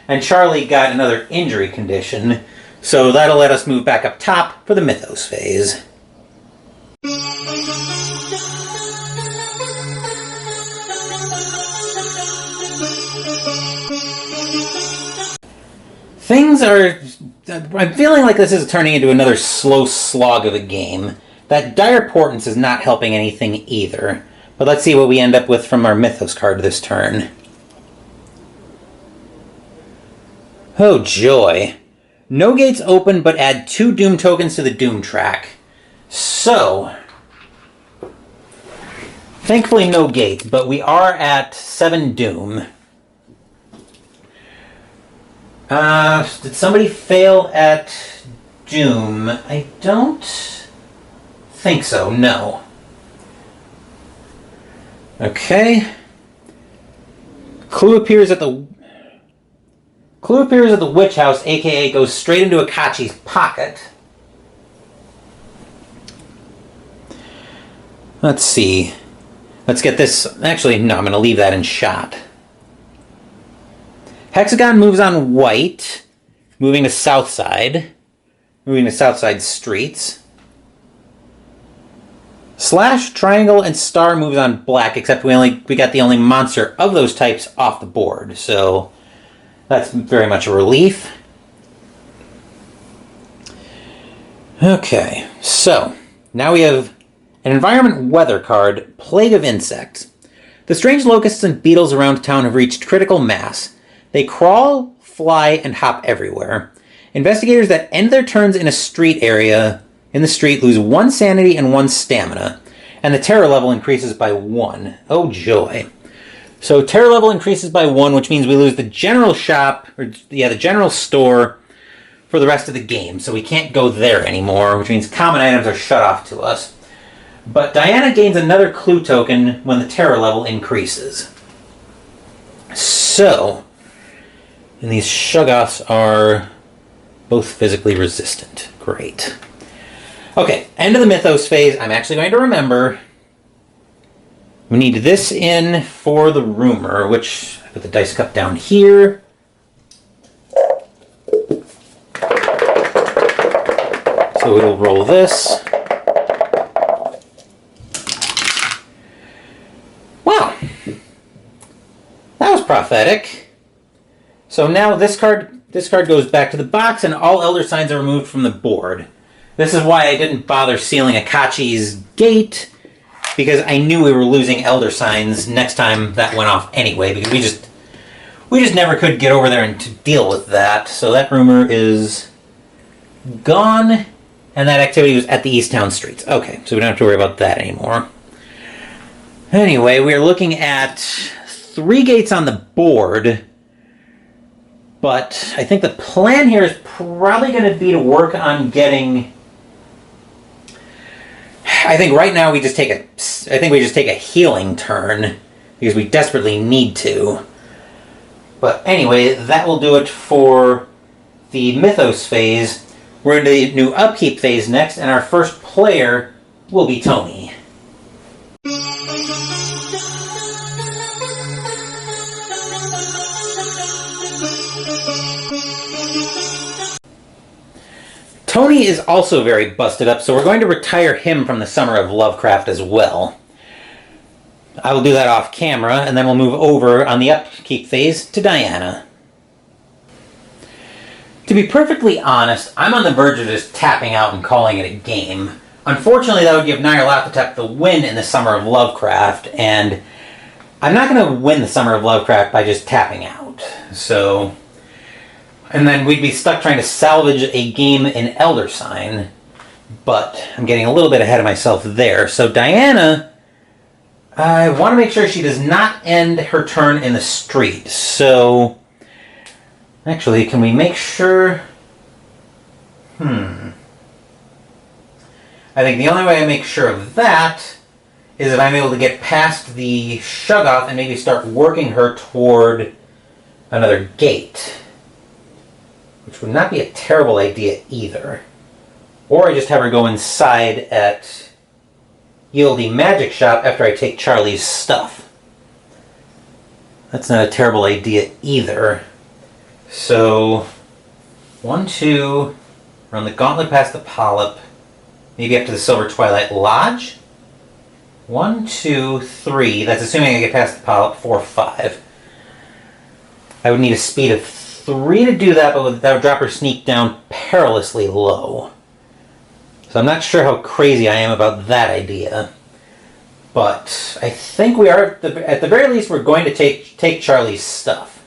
And Charlie got another injury condition. So that'll let us move back up top for the Mythos phase. Things are... I'm feeling like this is turning into another slow slog of a game. That Dire Portents is not helping anything either. But let's see what we end up with from our Mythos card this turn. Oh joy. No gates open, but add 2 Doom tokens to the Doom track. So... thankfully no gates, but we are at 7 Doom. Did somebody fail at Doom? I don't think so, no. Okay. Clue appears at the witch house, aka goes straight into Akachi's pocket. Let's see. Let's get this... actually, no, I'm going to leave that in shot. Hexagon moves on white, moving to south side. Moving to south side streets. Slash, triangle, and star moves on black, except we got the only monster of those types off the board, so that's very much a relief. Okay, so now we have an environment weather card, Plague of Insects. The strange locusts and beetles around town have reached critical mass. They crawl, fly, and hop everywhere. Investigators that end their turns in a street area in the street lose 1 sanity and 1 stamina, and the terror level increases by 1. Oh joy. So terror level increases by 1, which means we lose the general shop, the general store for the rest of the game. So we can't go there anymore, which means common items are shut off to us. But Diana gains another clue token when the terror level increases. So, and these Shoggoths are both physically resistant. Great. Okay, end of the Mythos phase. I'm actually going to remember. We need this in for the rumor, which I put the dice cup down here. So we'll roll this. Wow. That was prophetic. So now this card goes back to the box and all Elder Signs are removed from the board. This is why I didn't bother sealing Akachi's gate, because I knew we were losing Elder Signs next time that went off anyway, because we just never could get over there and to deal with that. So that rumor is gone, and that activity was at the East Town streets. Okay, so we don't have to worry about that anymore. Anyway, we're looking at 3 gates on the board, but I think the plan here is probably going to be to work on getting... I think right now we just take a healing turn, because we desperately need to. But anyway, that will do it for the Mythos phase. We're into the new Upkeep phase next, and our first player will be Tony. Tony is also very busted up, so we're going to retire him from the Summer of Lovecraft as well. I will do that off camera, and then we'll move over on the Upkeep phase to Diana. To be perfectly honest, I'm on the verge of just tapping out and calling it a game. Unfortunately, that would give Nyarlathotep the win in the Summer of Lovecraft, and I'm not going to win the Summer of Lovecraft by just tapping out. So... and then we'd be stuck trying to salvage a game in Elder Sign, but I'm getting a little bit ahead of myself there. So Diana, I want to make sure she does not end her turn in the street. So, actually, can we make sure... I think the only way I make sure of that is if I'm able to get past the Shoggoth and maybe start working her toward another gate. Which would not be a terrible idea either. Or I just have her go inside at Yieldy Magic Shop after I take Charlie's stuff. That's not a terrible idea either. So, 1, 2, run the gauntlet past the Polyp, maybe up to the Silver Twilight Lodge. 1, 2, 3, that's assuming I get past the Polyp, 4, 5. I would need a speed of 3 3 to do that, but that would drop her sneak down perilously low. So I'm not sure how crazy I am about that idea. But I think we are, at the very least, we're going to take Charlie's stuff.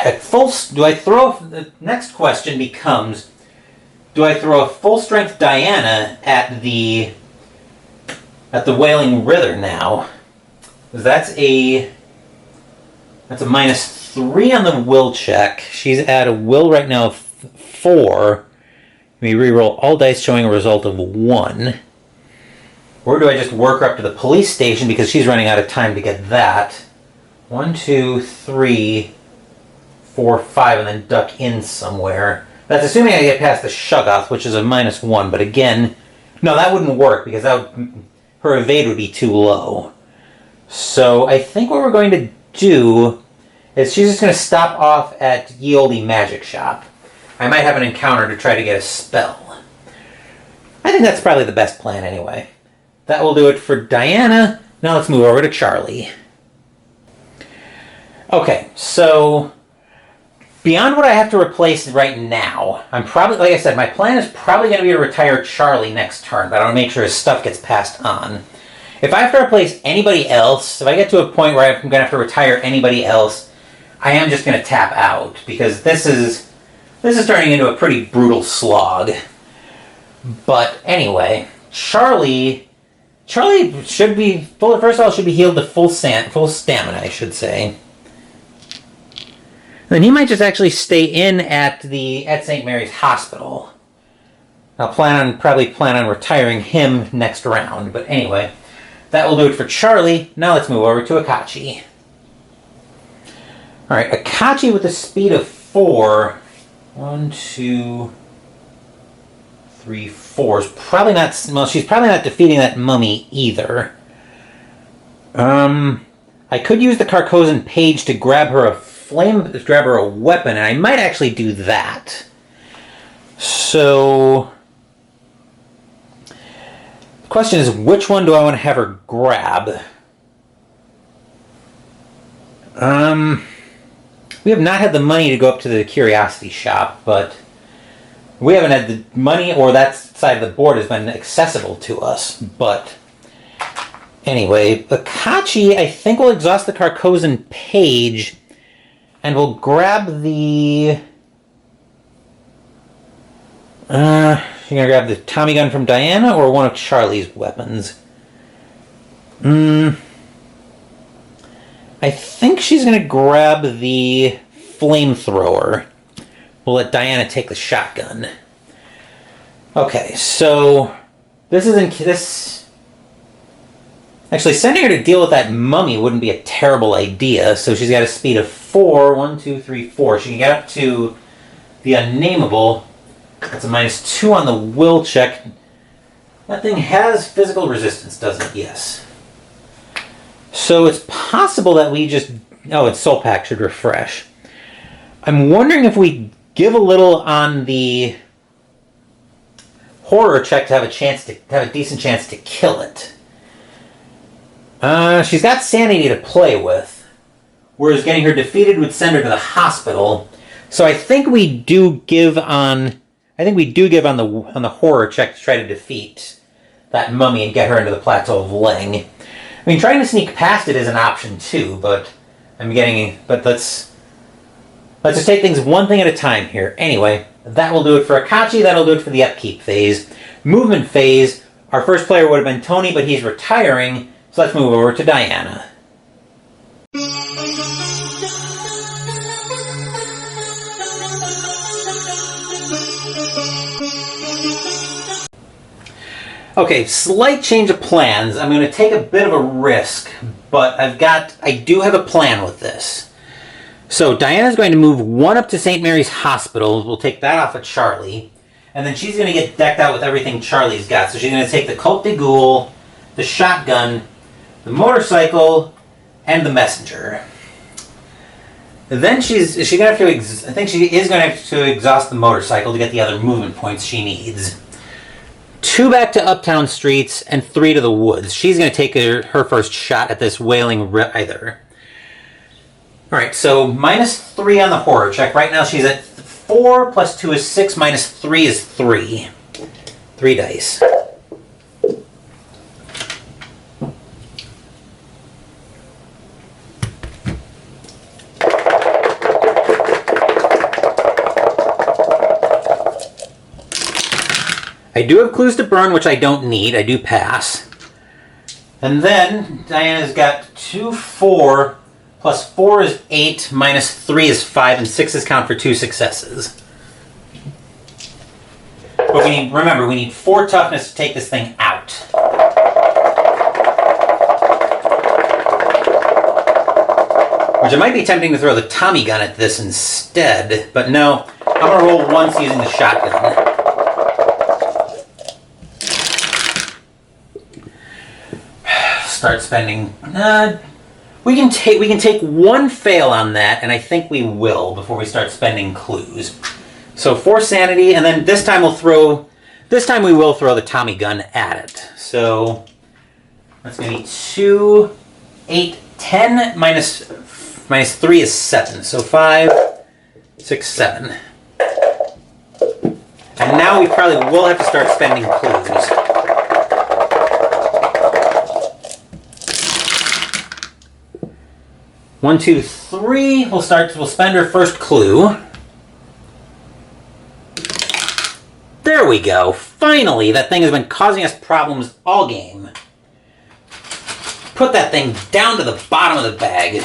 The next question becomes, do I throw a full-strength Diana at the Wailing River now? That's a -3 on the will check. She's at a will right now of 4. We reroll all dice showing a result of 1. Or do I just work her up to the police station because she's running out of time to get that? 1, 2, 3, 4, 5, and then duck in somewhere. That's assuming I get past the Shuggoth, which is a -1. But again, no, that wouldn't work because her evade would be too low. So I think what we're going to do is she's just going to stop off at Ye Olde Magic Shop. I might have an encounter to try to get a spell. I think that's probably the best plan anyway. That will do it for Diana. Now let's move over to Charlie. Okay, so beyond what I have to replace right now, I'm probably, like I said, my plan is probably going to be to retire Charlie next turn, but I want to make sure his stuff gets passed on. If I have to replace anybody else, if I get to a point where I'm going to have to retire anybody else, I am just going to tap out, because this is turning into a pretty brutal slog. But anyway, Charlie should be, first of all, should be healed to full stamina, I should say. Then he might just actually stay in at St. Mary's Hospital. I'll probably plan on retiring him next round. But anyway, that will do it for Charlie. Now let's move over to Akachi. Alright, Akachi with a speed of 4. 1, 2, 3, 4 is probably not, well, she's probably not defeating that mummy either. I could use the Carcosan Page to grab her a weapon, and I might actually do that. So the question is, which one do I want to have her grab? We have not had the money to go up to the Curiosity Shop, but we haven't had the money, or that side of the board has been accessible to us. But anyway, Akachi, I think, will exhaust the Carcosan Page, and we'll grab the... you're going to grab the Tommy gun from Diana, or one of Charlie's weapons? I think she's going to grab the flamethrower. We'll let Diana take the shotgun. Okay, so actually, sending her to deal with that mummy wouldn't be a terrible idea. So she's got a speed of 4. 1, 2, 3, 4. She can get up to the Unnameable. That's a -2 on the will check. That thing has physical resistance, doesn't it? Yes. So it's possible that we just... Oh, its soul pack should refresh. I'm wondering if we give a little on the horror check to have a decent chance to kill it. She's got sanity to play with, whereas getting her defeated would send her to the hospital. So I think we do give on... on the horror check to try to defeat that mummy and get her into the Plateau of Ling. I mean, trying to sneak past it is an option too, but let's just take things one thing at a time here. Anyway, that will do it for Akachi. That'll do it for the upkeep phase. Movement phase. Our first player would have been Tony, but he's retiring. So let's move over to Diana. Okay, slight change of plans. I'm going to take a bit of a risk, but I do have a plan with this. So Diana's going to move 1 up to St. Mary's Hospital. We'll take that off of Charlie. And then she's going to get decked out with everything Charlie's got. So she's going to take the Colt de Ghoul, the shotgun, the motorcycle, and the messenger. Then she's going to have to... I think she is going to have to exhaust the motorcycle to get the other movement points she needs. 2 back to Uptown Streets, and 3 to the woods. She's going to take her first shot at this Wailing River. Alright, so -3 on the horror check. Right now she's at 4, plus 2 is 6, -3 is 3. 3 dice. I do have clues to burn, which I don't need. I do pass. And then Diana's got 2, 4, plus 4 is 8, -3 is 5, and 6s count for 2 successes. But remember, we need 4 toughness to take this thing out. Which it might be tempting to throw the Tommy gun at this instead, but no, I'm going to roll once using the shotgun. Start spending. We can take 1 fail on that, and I think we will before we start spending clues. So 4 sanity, and then this time we will throw the Tommy gun at it. So that's going to be 2, 8, 10 minus 3 is 7. So 5, 6, 7. And now we probably will have to start spending clues. One, 2, 3. We'll spend our first clue. There we go. Finally, that thing has been causing us problems all game. Put that thing down to the bottom of the bag.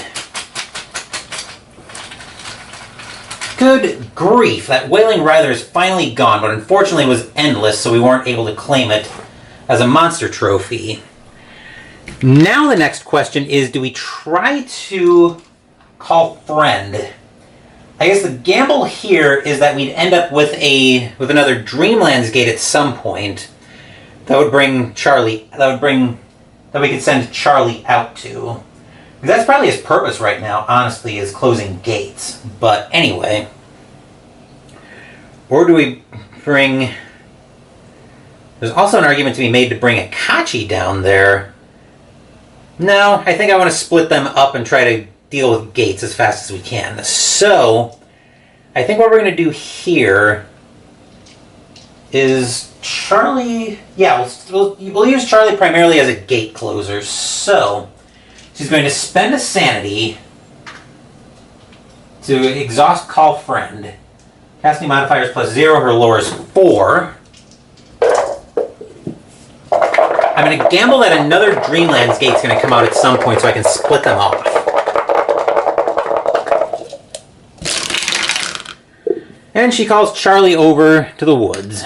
Good grief, that Wailing Rider is finally gone, but unfortunately it was endless, so we weren't able to claim it as a monster trophy. Now the next question is, do we try to call friend? I guess the gamble here is that we'd end up with another Dreamlands gate at some point that would bring Charlie, that we could send Charlie out to. Because that's probably his purpose right now, honestly, is closing gates. But anyway. Or do we bring... There's also an argument to be made to bring Akachi down there. No, I think I want to split them up and try to deal with gates as fast as we can. So, I think what we're going to do here is Charlie... Yeah, we'll use Charlie primarily as a gate closer. So, she's going to spend a sanity to exhaust Call Friend. Casting modifier is +0, her lore is 4. I'm going to gamble that another Dreamlands gate's going to come out at some point so I can split them off. And she calls Charlie over to the woods.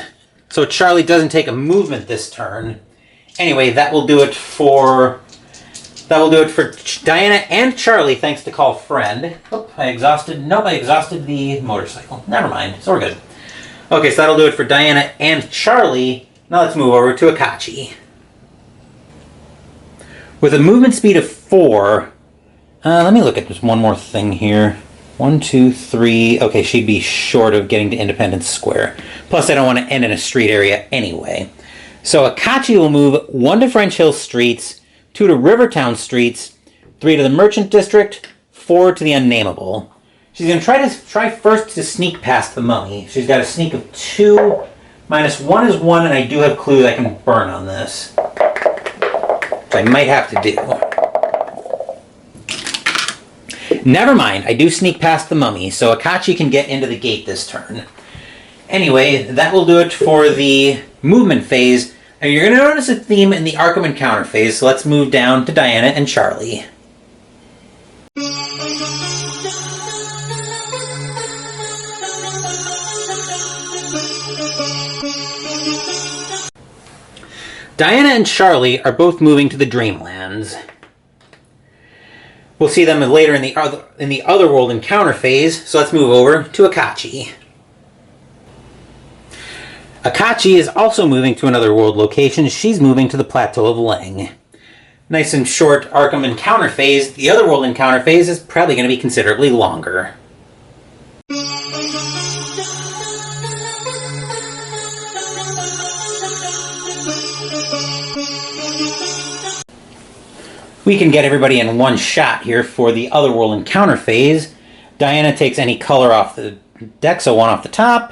So Charlie doesn't take a movement this turn. Anyway, that will do it for Diana and Charlie, thanks to Call Friend. Oop, I exhausted the motorcycle. Never mind, so we're good. Okay, so that'll do it for Diana and Charlie. Now let's move over to Akachi. With a movement speed of 4, let me look at just one more thing here. 1, 2, 3. Okay, she'd be short of getting to Independence Square. Plus, I don't want to end in a street area anyway. So Akachi will move 1 to French Hill Streets, 2 to Rivertown Streets, 3 to the Merchant District, 4 to the Unnameable. She's going to try first to sneak past the mummy. She's got a sneak of 2. -1 is 1, and I do have clues I can burn on this. Which I might have to do. Never mind, I do sneak past the mummy, so Akachi can get into the gate this turn. Anyway, that will do it for the movement phase. And you're going to notice a theme in the Arkham Encounter phase, so let's move down to Diana and Charlie. Diana and Charlie are both moving to the Dreamlands. We'll see them later in the Otherworld Encounter phase, so let's move over to Akachi. Akachi is also moving to another world location. She's moving to the Plateau of Leng. Nice and short Arkham Encounter phase. The Otherworld Encounter phase is probably going to be considerably longer. we can get everybody in one shot here for the Otherworld encounter phase. Diana takes any color off the deck, so one off the top.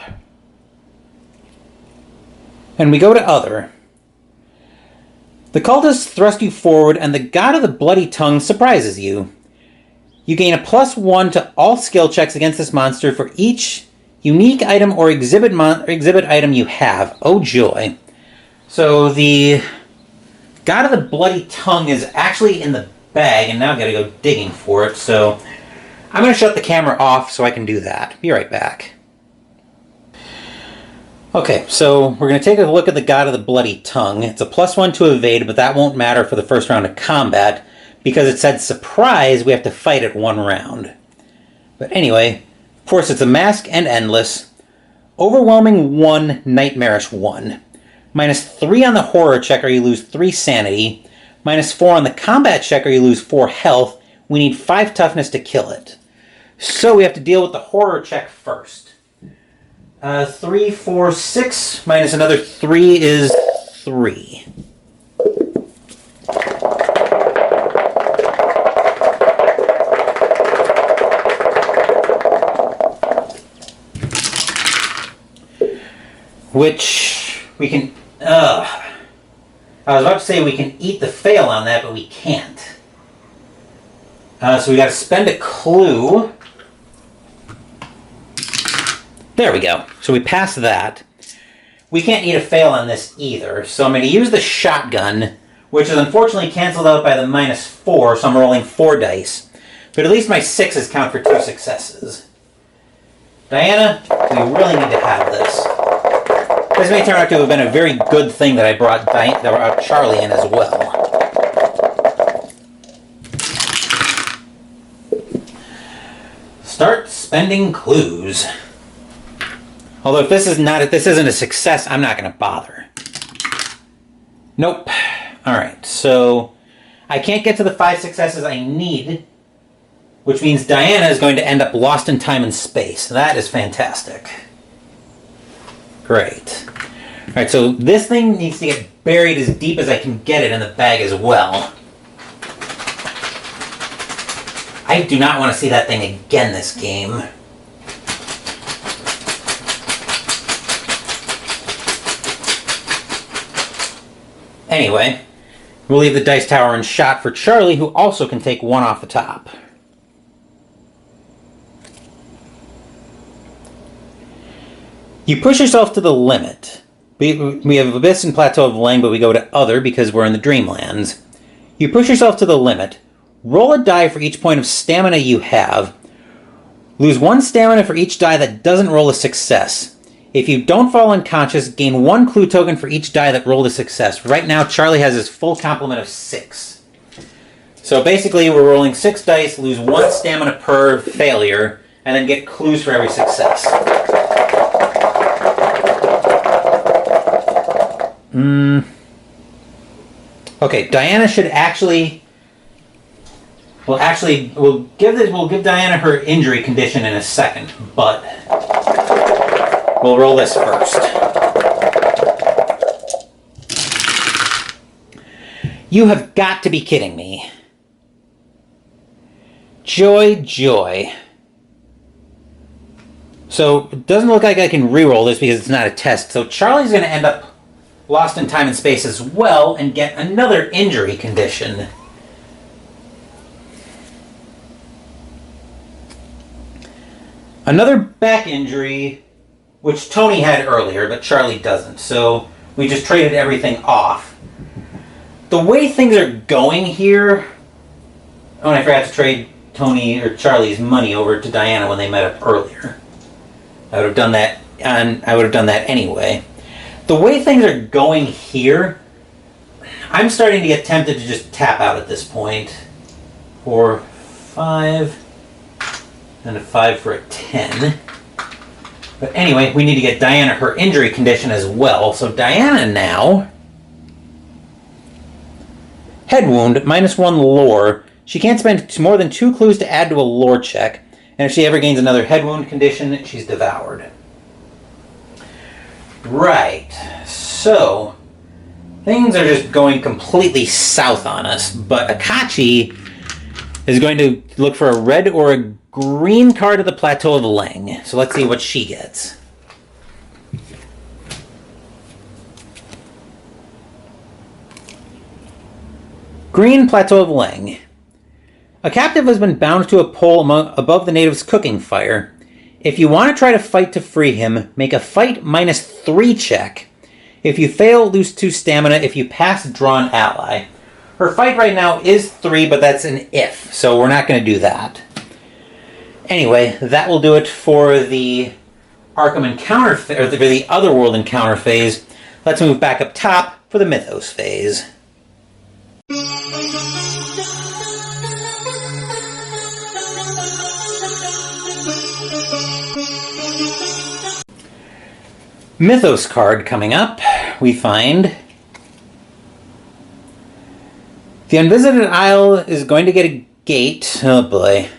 And we go to Other. The cultists thrust you forward, and the God of the Bloody Tongue surprises you. You gain a +1 to all skill checks against this monster for each unique item or exhibit item you have. Oh joy. So the God of the Bloody Tongue is actually in the bag, and now I've got to go digging for it, so I'm going to shut the camera off so I can do that. Be right back. Okay, so we're going to take a look at the God of the Bloody Tongue. It's a +1 to evade, but that won't matter for the first round of combat, because it said surprise, we have to fight it 1 round. But anyway, of course it's a mask and endless. Overwhelming 1, nightmarish 1. -3 on the horror check or you lose 3 sanity. -4 on the combat check or you lose 4 health. We need 5 toughness to kill it. So we have to deal with the horror check first. 3, 4, 6 minus another 3 is 3. Which we can... I was about to say we can eat the fail on that, but we can't. So we got to spend a clue. There we go. So we passed that. We can't eat a fail on this either. So I'm going to use the shotgun, which is unfortunately canceled out by the -4, so I'm rolling 4 dice. But at least my 6s count for 2 successes. Diana, we really need to have this. This may turn out to have been a very good thing that I brought Charlie in as well. Start spending clues. Although if this isn't a success, I'm not going to bother. Nope. Alright, so I can't get to the 5 successes I need, which means Diana is going to end up lost in time and space. That is fantastic. Great. Alright, so this thing needs to get buried as deep as I can get it in the bag as well. I do not want to see that thing again this game. Anyway, we'll leave the dice tower in shot for Charlie, who also can take 1 off the top. You push yourself to the limit. We have Abyss and Plateau of Lang, but we go to Other because we're in the Dreamlands. You push yourself to the limit. Roll a die for each point of stamina you have. Lose 1 stamina for each die that doesn't roll a success. If you don't fall unconscious, gain 1 clue token for each die that rolled a success. Right now, Charlie has his full complement of 6. So basically, we're rolling 6 dice, lose 1 stamina per failure, and then get clues for every success. Okay, Diana should actually... We'll give Diana her injury condition in a second, but we'll roll this first. You have got to be kidding me. Joy, joy. So, it doesn't look like I can re-roll this because it's not a test, so Charlie's going to end up lost in time and space as well and get another injury condition. Another back injury, which Tony had earlier, but Charlie doesn't, so we just traded everything off. The way things are going here... Oh, and I forgot to trade Tony or Charlie's money over to Diana when they met up earlier. I would have done that, and I would have done that anyway. The way things are going here, I'm starting to get tempted to just tap out at this point. 4, 5... and a 5 for a 10. But anyway, we need to get Diana her injury condition as well. So Diana now... Head wound, -1 lore. She can't spend more than 2 clues to add to a lore check. And if she ever gains another head wound condition, she's devoured. Right. So, Things are just going completely south on us, but Akachi is going to look for a red or a green card at the Plateau of Leng. So let's see what she gets. Green, Plateau of Leng. A captive has been bound to a pole above the native's cooking fire. If you want to try to fight to free him, make a fight -3 check. If you fail, lose 2 stamina. If you pass, draw an ally. Her fight right now is 3, but that's an if, so we're not going to do that. Anyway, that will do it for the Arkham encounter, or for the Otherworld encounter phase. Let's move back up top for the Mythos phase. Mythos card coming up, we find the Unvisited Isle is going to get a gate. Oh boy.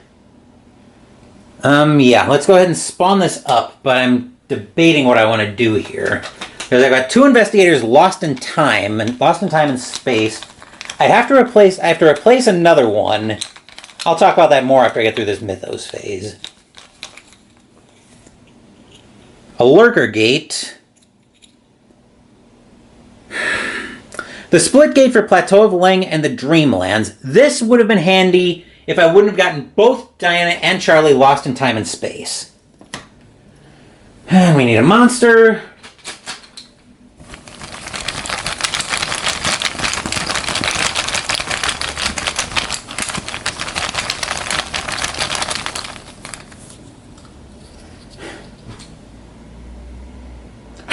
Yeah, let's go ahead and spawn this up, but I'm debating what I want to do here. Because I've got 2 investigators lost in time and space. I have to replace another one. I'll talk about that more after I get through this Mythos phase. A Lurker Gate. The split gate for Plateau of Leng and the Dreamlands. This would have been handy if I wouldn't have gotten both Diana and Charlie lost in time and space. We need a monster.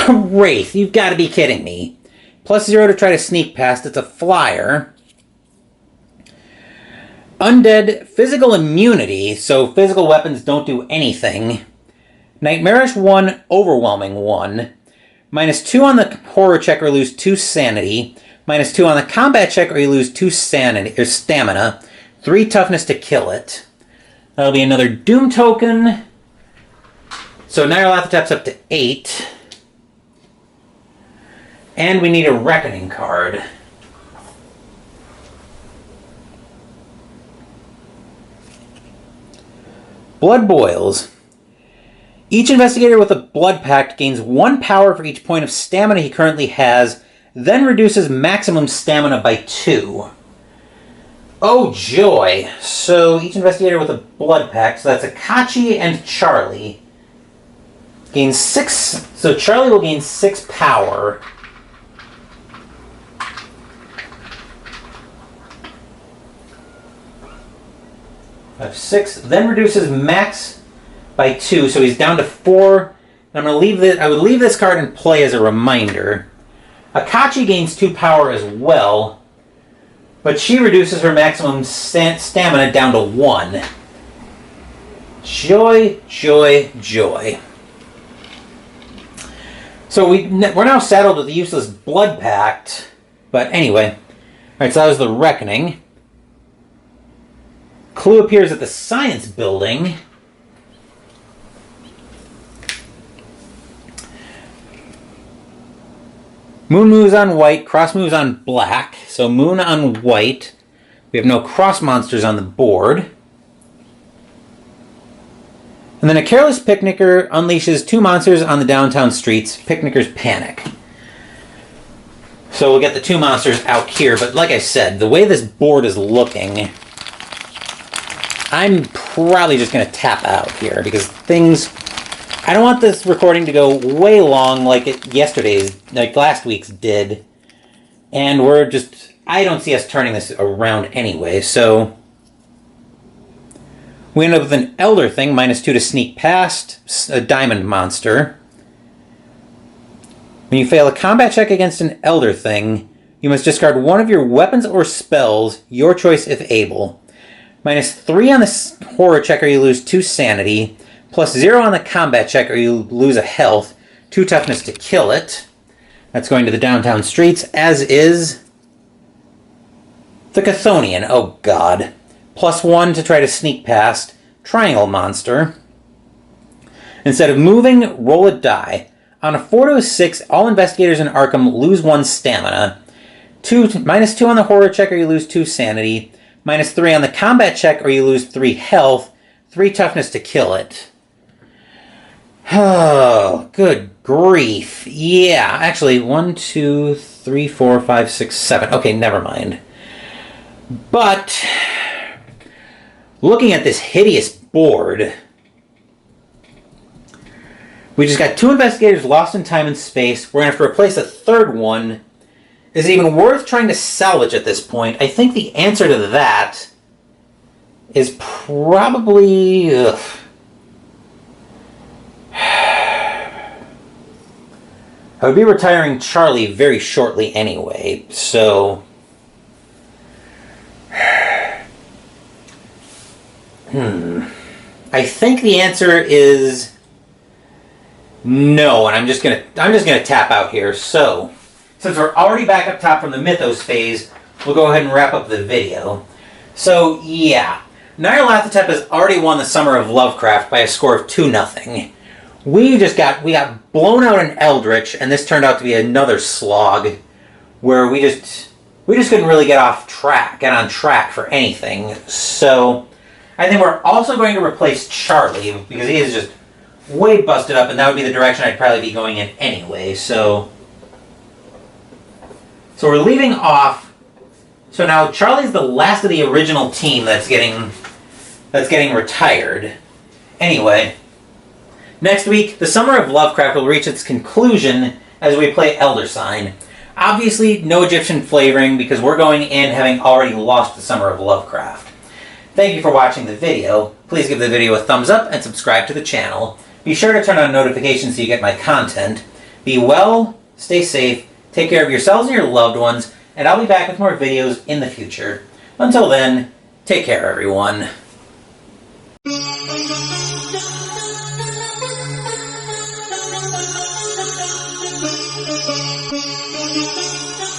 Wraith, you've got to be kidding me. +0 to try to sneak past. It's a flyer. Undead, physical immunity, so physical weapons don't do anything. Nightmarish 1, overwhelming 1. -2 on the horror check or lose 2 sanity. -2 on the combat check or you lose 2 sanity or stamina. 3 toughness to kill it. That'll be another doom token. So Nyarlathotep's up to 8. And we need a Reckoning card. Blood Boils. Each investigator with a blood pact gains 1 power for each point of stamina he currently has, then reduces maximum stamina by 2. Oh joy! So each investigator with a blood pact, so that's Akachi and Charlie, gains 6. So Charlie will gain 6 power. Of 6, then reduces max by 2, so he's down to 4. And I'm going to leave this. I would leave this card in play as a reminder. Akachi gains 2 power as well, but she reduces her maximum stamina down to 1. Joy, joy, joy. So we're now saddled with the useless blood pact. But anyway, all right. So that was the Reckoning. Clue appears at the Science Building. Moon moves on white, cross moves on black. So moon on white. We have no cross monsters on the board. And then a careless picnicker unleashes 2 monsters on the downtown streets. Picnickers panic. So we'll get the 2 monsters out here. But like I said, the way this board is looking, I'm probably just going to tap out here because I don't want this recording to go way long like last week's did. And I don't see us turning this around anyway, so we end up with an Elder Thing, -2 to sneak past, a diamond monster. When you fail a combat check against an Elder Thing, you must discard 1 of your weapons or spells, your choice if able. -3 on the horror check or you lose 2 sanity. +0 on the combat check or you lose a health. 2 toughness to kill it. That's going to the downtown streets, as is the Chthonian. Oh god. +1 to try to sneak past. Triangle monster. Instead of moving, roll a die. On a 4 to a 6, all investigators in Arkham lose 1 stamina. -2 on the horror check or you lose 2 sanity. -3 on the combat check or you lose 3 health. 3 toughness to kill it. Oh, good grief. Yeah, actually, 1, 2, 3, 4, 5, 6, 7. Okay, never mind. But, looking at this hideous board, we just got 2 investigators lost in time and space. We're going to have to replace a third one. Is it even worth trying to salvage at this point? I think the answer to that is probably... Ugh. I would be retiring Charlie very shortly anyway, so... I think the answer is no, and I'm just gonna tap out here. So, since we're already back up top from the Mythos phase, we'll go ahead and wrap up the video. So, yeah. Nyarlathotep has already won the Summer of Lovecraft by a score of 2-0. We got blown out in Eldritch, and this turned out to be another slog where we just couldn't really get on track for anything. So I think we're also going to replace Charlie because he is just way busted up, and that would be the direction I'd probably be going in anyway. So we're leaving off. So now Charlie's the last of the original team that's getting retired. Anyway. Next week, the Summer of Lovecraft will reach its conclusion as we play Elder Sign. Obviously, no Egyptian flavoring because we're going in having already lost the Summer of Lovecraft. Thank you for watching the video. Please give the video a thumbs up and subscribe to the channel. Be sure to turn on notifications so you get my content. Be well, stay safe, take care of yourselves and your loved ones, and I'll be back with more videos in the future. Until then, take care everyone. Thank you.